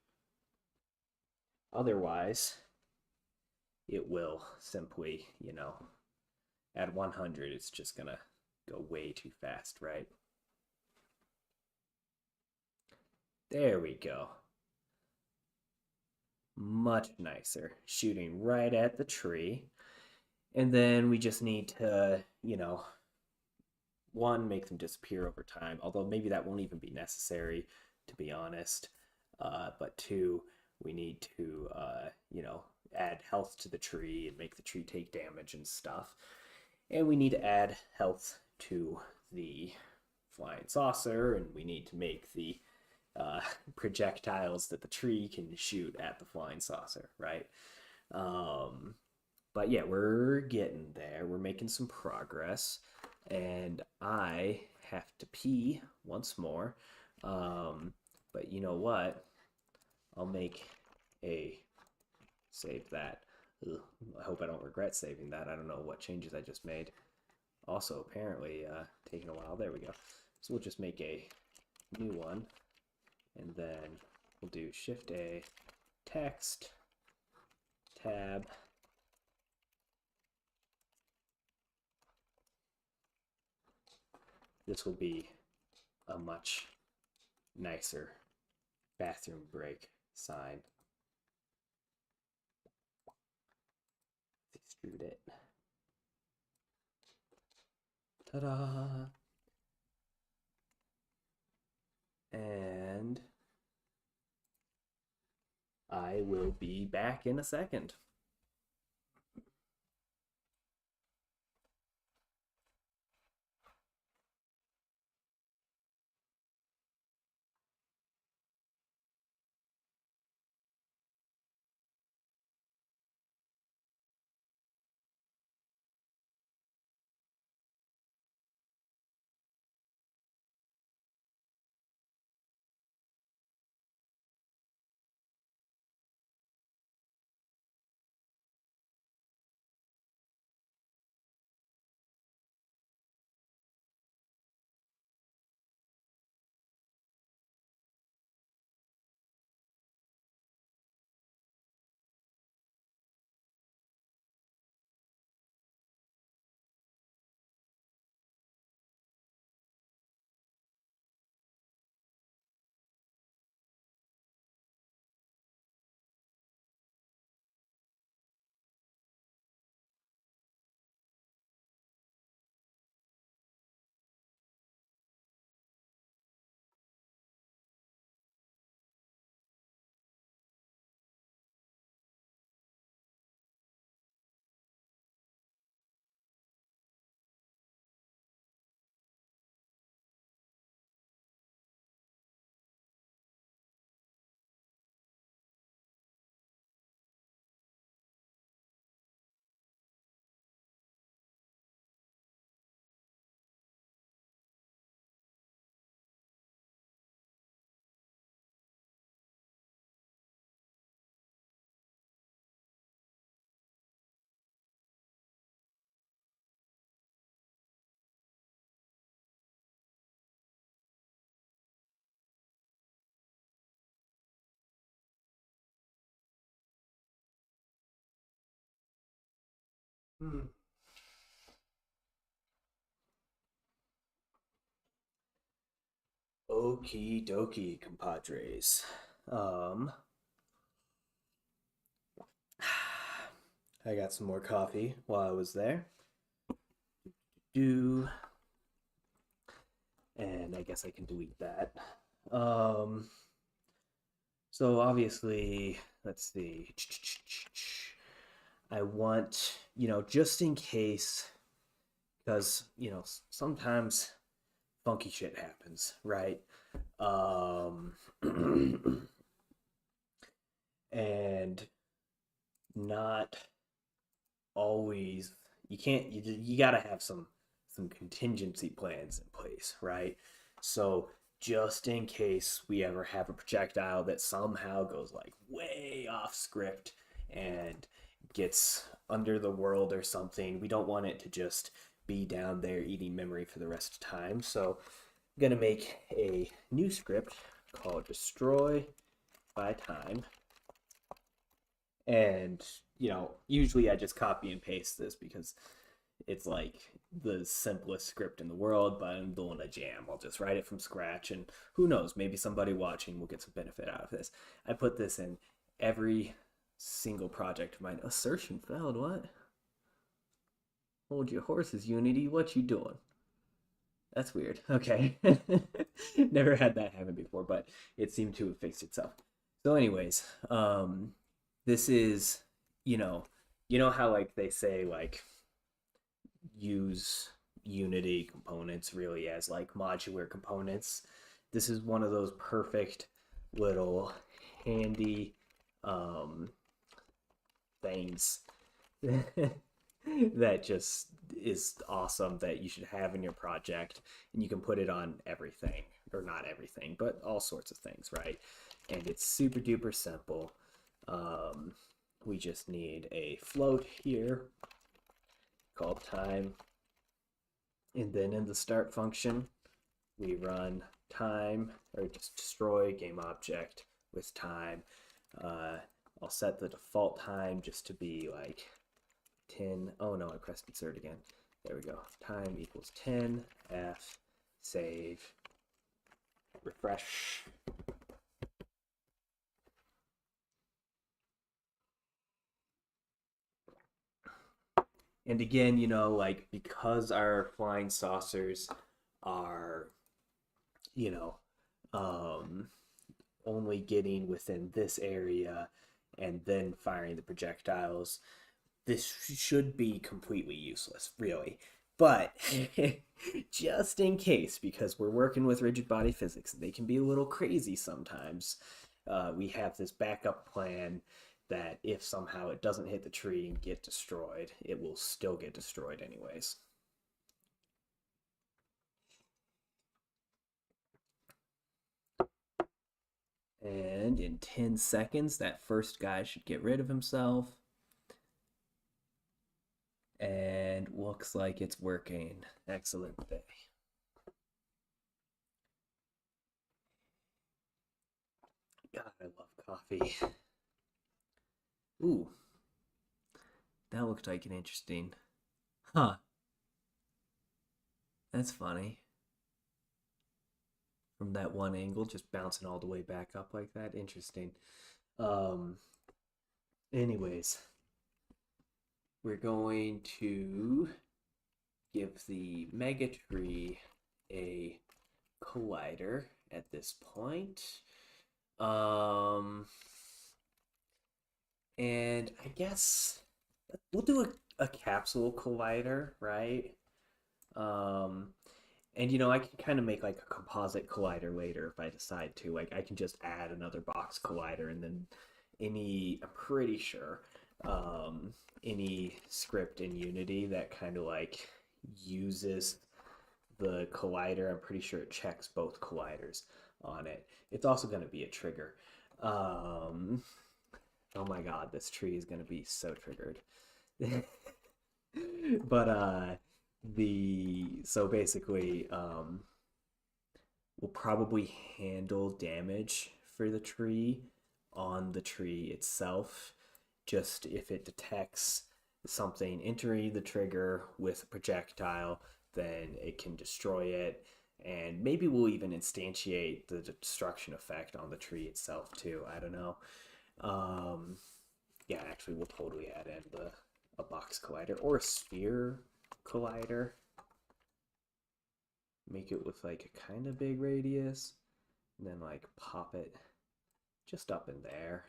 Otherwise, it will simply, at 100, it's just gonna go way too fast, right? There we go. Much nicer. Shooting right at the tree. And then we just need to, one, make them disappear over time, although maybe that won't even be necessary, to be honest. But two, we need to, add health to the tree and make the tree take damage and stuff. And we need to add health to the flying saucer, and we need to make the projectiles that the tree can shoot at the flying saucer, right? But yeah, we're getting there. We're making some progress, and I have to pee once more. But you know what? I'll make a save that. Ugh, I hope I don't regret saving that. I don't know what changes I just made. also apparently taking a while. There we go. So we'll just make a new one, and then we'll do Shift A, text, tab. This will be a much nicer bathroom break sign. Let's extrude it. Ta-da! And I will be back in a second. Okie dokie, compadres. Um, I got some more coffee while I was there. Do and I guess I can delete that. Um, so obviously, let's see. I want, just in case, because, sometimes funky shit happens, right? Um, and not always, you gotta have some contingency plans in place, right? So just in case we ever have a projectile that somehow goes like way off script and gets under the world or something, we don't want it to just be down there eating memory for the rest of time. So I'm gonna make a new script called destroy by time. And usually I just copy and paste this because it's like the simplest script in the world, but I'm doing a jam. I'll just write it from scratch, and who knows, maybe somebody watching will get some benefit out of this. I put this in every single project of mine. Assertion failed, what? Hold your horses, Unity, what you doing? That's weird. Okay. Never had that happen before, but it seemed to have fixed itself. So anyways, this is, you know, how like they say like use Unity components really as like modular components. This is one of those perfect little handy um, things that just is awesome that you should have in your project, and you can put it on everything, or not everything, but all sorts of things, right? And it's super duper simple. We just need a float here called time, And then in the start function, we run time or just destroy game object with time. Uh, I'll set the default time just to be like 10. Oh no, I pressed insert again. There we go. Time equals 10. F, save, refresh. And again, like because our flying saucers are, you know, um, only getting within this area and then firing the projectiles, this should be completely useless, really. But just in case, because we're working with rigid body physics, they can be a little crazy sometimes. We have this backup plan that if somehow it doesn't hit the tree and get destroyed, it will still get destroyed anyways. And in 10 seconds, that first guy should get rid of himself. And looks like it's working. Excellent day. God, I love coffee. Ooh, that looked like an interesting. Huh, that's funny. From that one angle, just bouncing all the way back up like that. Interesting. Um, anyways, we're going to give the mega tree a collider at this point. And I guess we'll do a capsule collider, right? Um, and I can kind of make like a composite collider later if I decide to. Like I can just add another box collider and then I'm pretty sure, any script in Unity that kind of like uses the collider, I'm pretty sure it checks both colliders on it. It's also going to be a trigger. Um, oh my god, this tree is going to be so triggered. But the so basically we'll probably handle damage for the tree on the tree itself, just if it detects something entering the trigger with a projectile, then it can destroy it. And maybe we'll even instantiate the destruction effect on the tree itself too. I don't know. um yeah, actually we'll totally add in a box collider or a sphere collider. Make it with like a kind of big radius, and then like pop it just up in there.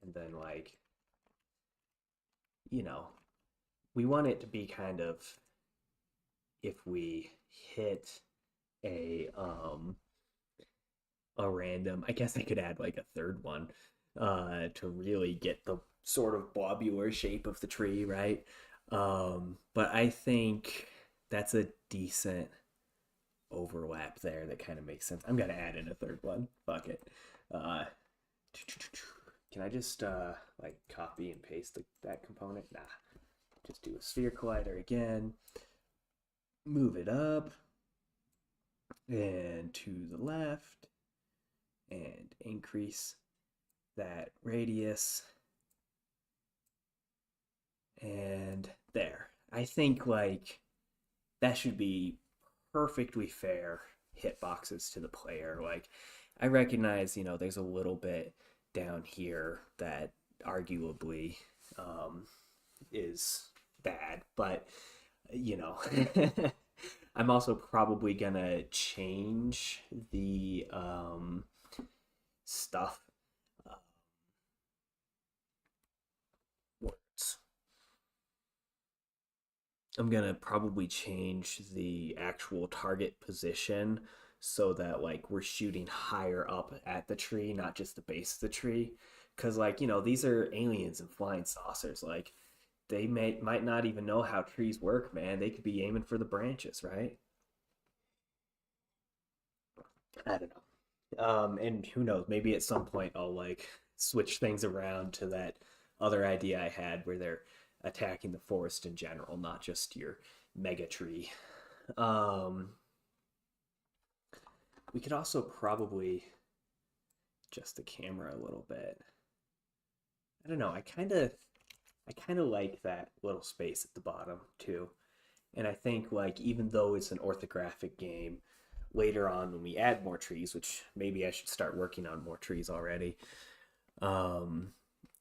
And then like, you know, we want it to be kind of, if we hit a random, I guess I could add like a third one to really get the sort of blobular shape of the tree, right? But I think that's a decent overlap there that kind of makes sense. I'm gonna add in a third one. Fuck it. Uh, can I just like copy and paste that component? Nah. Just do a sphere collider again. Move it up and to the left and increase that radius. And there. I think like that should be perfectly fair hitboxes to the player. Like I recognize, there's a little bit down here that arguably is bad, but you know, I'm also probably gonna change the stuff uh, words. I'm gonna probably change the actual target position so that like we're shooting higher up at the tree, not just the base of the tree. Cause like, these are aliens and flying saucers. Like they might not even know how trees work, man. They could be aiming for the branches, right? I don't know. And who knows? Maybe at some point I'll like switch things around to that other idea I had where they're attacking the forest in general, not just your mega tree. Um, we could also probably adjust the camera a little bit. I don't know. I kind of like that little space at the bottom too. And I think like even though it's an orthographic game, later on when we add more trees, which maybe I should start working on more trees already, um,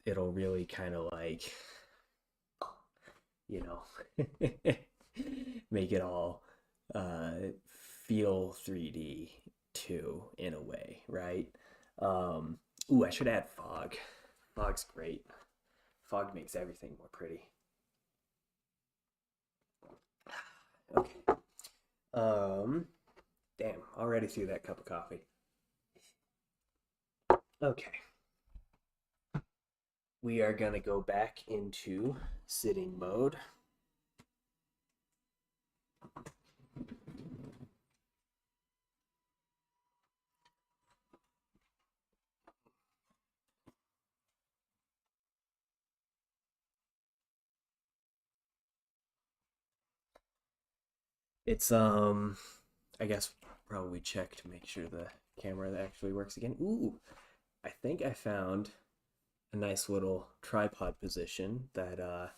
it'll really kind of like you know make it all uh, feel 3D too in a way, right? Um, ooh, I should add fog. Fog's great. Fog makes everything more pretty. Okay. Um, damn, already threw that cup of coffee. Okay. We are gonna go back into sitting mode. It's I guess probably check to make sure the camera actually works again. Ooh, I think I found a nice little tripod position that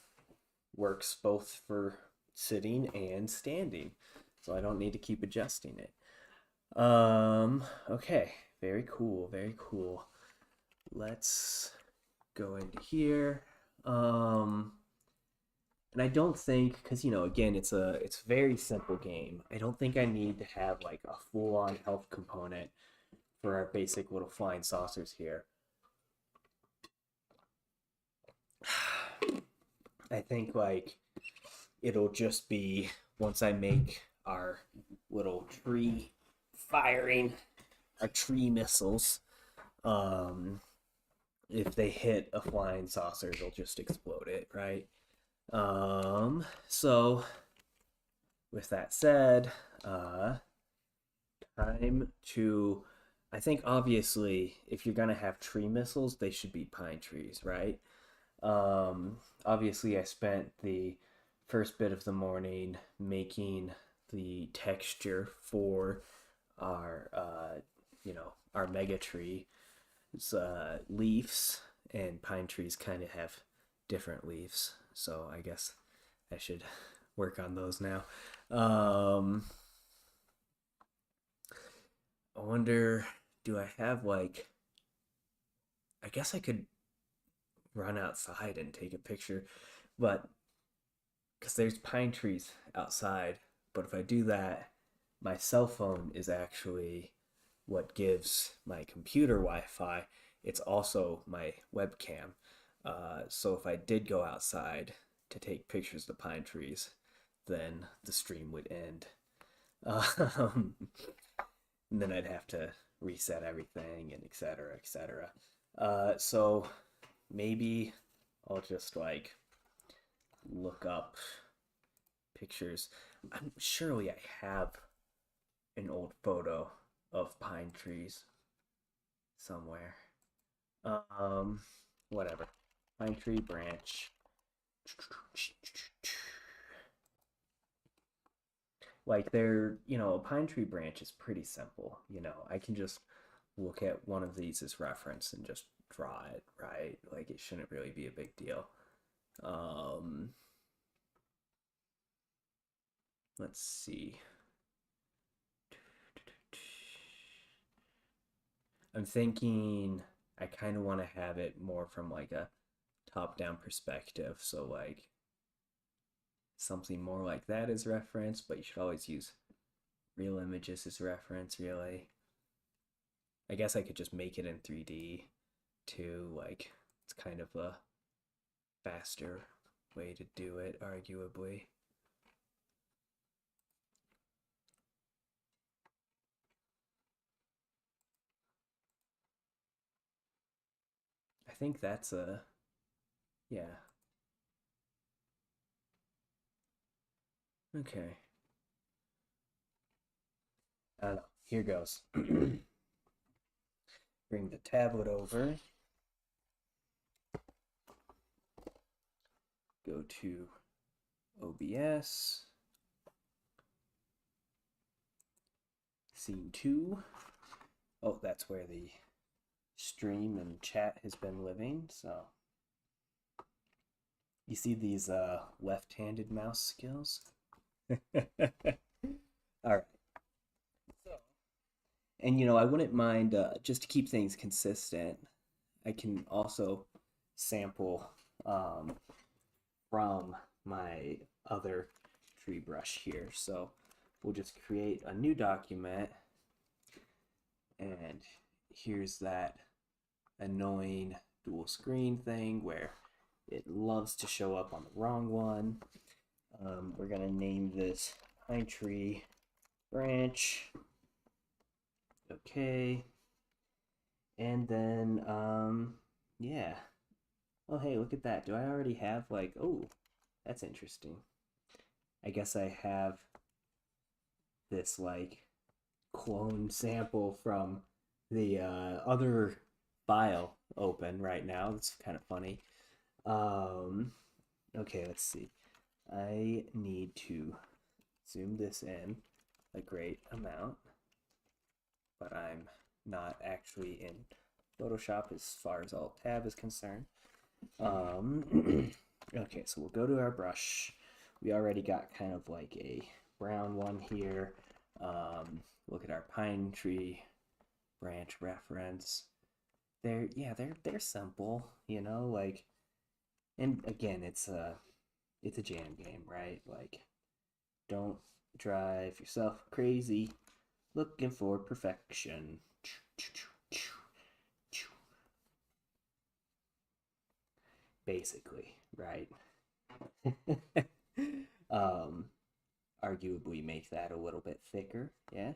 works both for sitting and standing. So I don't need to keep adjusting it. Okay, very cool, very cool. Let's go into here. Um, and I don't think, because again, it's a very simple game. I don't think I need to have like a full-on health component for our basic little flying saucers here. I think like it'll just be once I make our little tree firing, our tree missiles. Um, if they hit a flying saucer, they'll just explode it, right? So with that said, time to. I think obviously, if you're gonna have tree missiles, they should be pine trees, right? Obviously, I spent the first bit of the morning making the texture for our, our mega tree leaves, and pine trees kind of have different leaves. So I guess I should work on those now. Um, I wonder, do I have like? I guess I could run outside and take a picture, but because there's pine trees outside. But if I do that, my cell phone is actually what gives my computer Wi-Fi. It's also my webcam. So if I did go outside to take pictures of the pine trees, then the stream would end. Um, and then I'd have to reset everything and etc. etc. So maybe I'll just like look up pictures. I'm surely I have an old photo of pine trees somewhere. Um, Whatever. Pine tree branch. Like a pine tree branch is pretty simple. I can just look at one of these as reference and just draw it, right? Like it shouldn't really be a big deal. Um, let's see. I'm thinking I kind of want to have it more from like a top-down perspective. So like something more like that as reference, but you should always use real images as reference, really. I guess I could just make it in 3D too, like it's kind of a faster way to do it, arguably. I think that's yeah. Okay. I don't know. Here goes. Bring the tablet over. Go to OBS. scene 2. Oh, that's where the stream and chat has been living. So you see these left-handed mouse skills. All right. So, and I wouldn't mind just to keep things consistent. I can also sample from my other tree brush here. So we'll just create a new document, and here's that annoying dual screen thing where it loves to show up on the wrong one. We're gonna name this pine tree branch. Okay. And then yeah. Oh hey, look at that. Do I already have like, oh, that's interesting. I guess I have this like clone sample from the other file open right now. That's kind of funny. Okay, let's see. I need to zoom this in a great amount, but I'm not actually in Photoshop as far as Alt Tab is concerned. Okay, so we'll go to our brush. We already got kind of like a brown one here. Look at our pine tree branch reference. They're simple, like, and again, it's a jam game, right? Like, don't drive yourself crazy looking for perfection. Basically, right? um, Arguably make that a little bit thicker, yeah.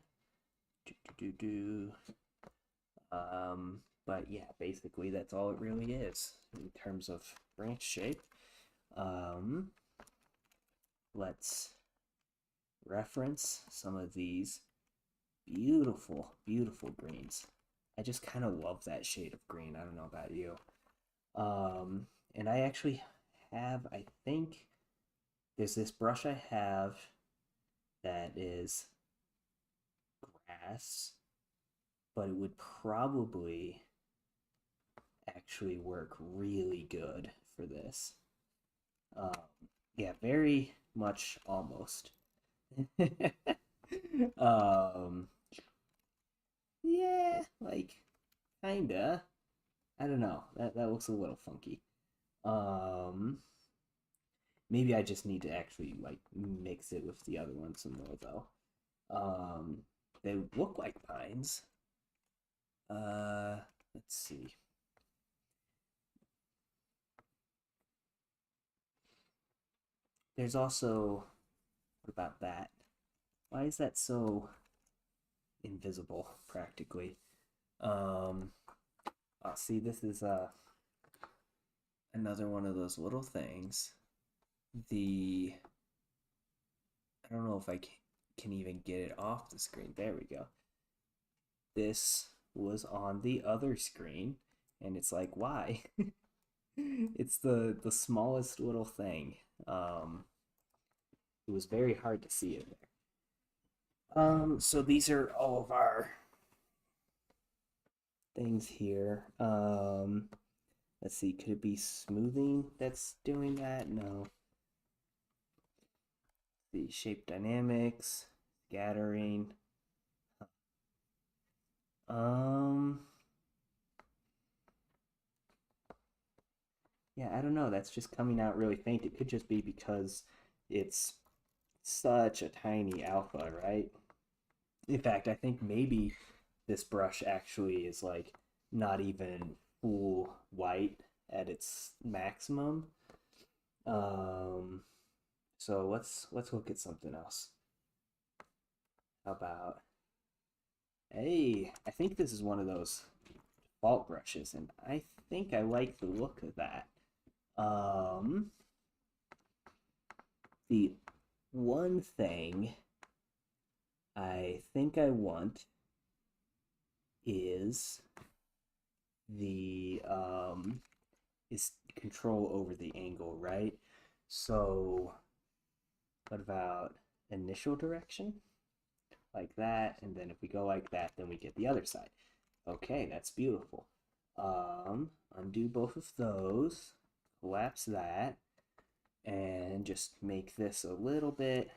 But yeah, basically that's all it really is in terms of branch shape. Let's reference some of these beautiful, beautiful greens. I just kind of love that shade of green. I don't know about you. And I actually have, I think, there's this brush I have that is grass, but it would probably actually work really good for this. Yeah, very much almost. Yeah, like kinda. I don't know. That looks a little funky. Um, Maybe I just need to actually like mix it with the other one some more though. They look like pines. Let's see. There's also, what about that? Why is that so invisible practically? See, this is another one of those little things. I don't know if I can even get it off the screen. There we go. This was on the other screen, and it's like, why? It's the smallest little thing. It was very hard to see it there. So these are all of our things here. Let's see, could it be smoothing that's doing that? No. The shape dynamics, scattering. Yeah, I don't know. That's just coming out really faint. It could just be because it's such a tiny alpha, right? In fact, I think maybe this brush actually is like not even full white at its maximum. So let's look at something else. How about, hey, I think this is one of those default brushes, and I think I like the look of that. The one thing I think I want is the is control over the angle, right? So what about initial direction? like that, and then if we go like that, then we get the other side. Okay, that's beautiful. Undo both of those, collapse that, and just make this a little bit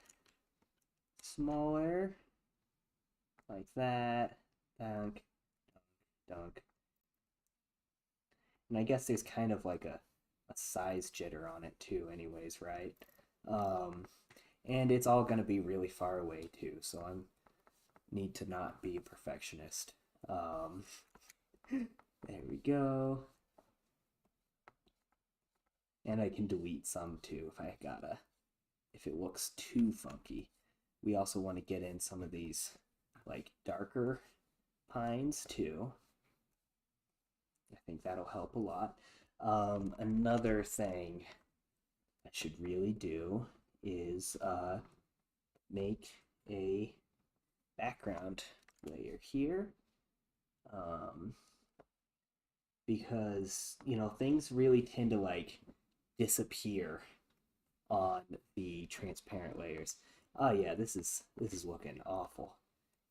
smaller, like that. Dunk, dunk. And I guess there's kind of like a size jitter on it too, anyways, right? Um, and it's all going to be really far away too, so I need to not be a perfectionist. Um, there we go. And I can delete some too if it looks too funky. We also want to get in some of these like darker pines too. I think that'll help a lot. Another thing I should really do is make a background layer here. Because, things really tend to like disappear on the transparent layers. Oh yeah, this is looking awful.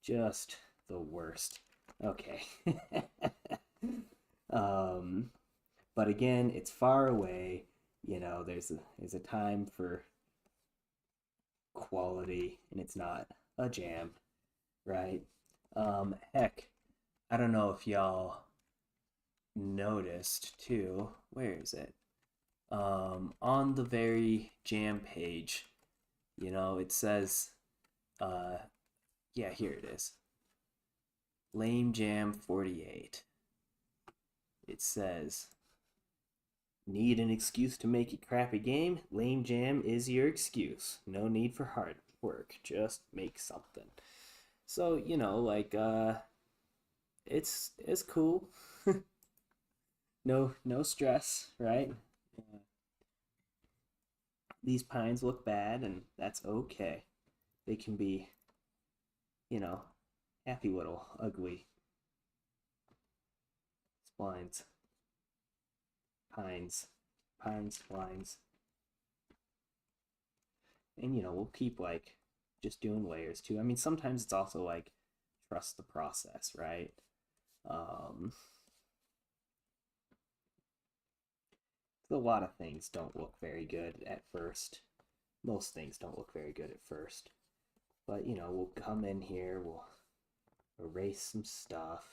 Just the worst. Okay. um but again, it's far away. There's a time for quality, and it's not a jam, right? Heck, I don't know if y'all noticed too. Where is it? On the very jam page, it says, uh, yeah, here it is. LameJam 48. It says, need an excuse to make a crappy game? LameJam is your excuse. No need for hard work. Just make something. So, it's cool. No stress, right? These pines look bad, and that's okay. They can be, you know, happy little ugly splines. Pines. Pine splines. And we'll keep like just doing layers too. I mean, sometimes it's also like trust the process, right? Um, a lot of things don't look very good at first. Most things don't look very good at first. But, we'll come in here, we'll erase some stuff.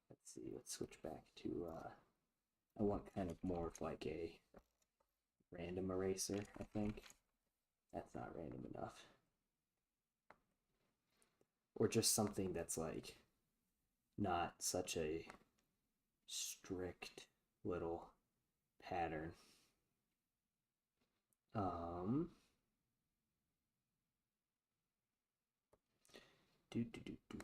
Let's see, let's switch back to, I want kind of more of like a random eraser, I think. That's not random enough. Or just something that's like not such a strict little pattern. Um, do do do do.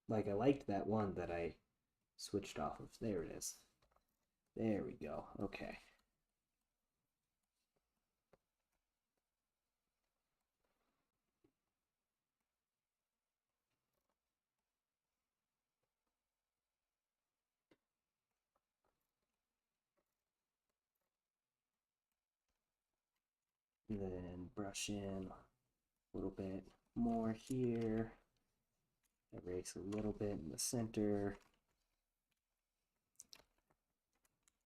Like I liked that one that I switched off of. There it is. There we go. Okay. And then brush in a little bit more here. Erase a little bit in the center.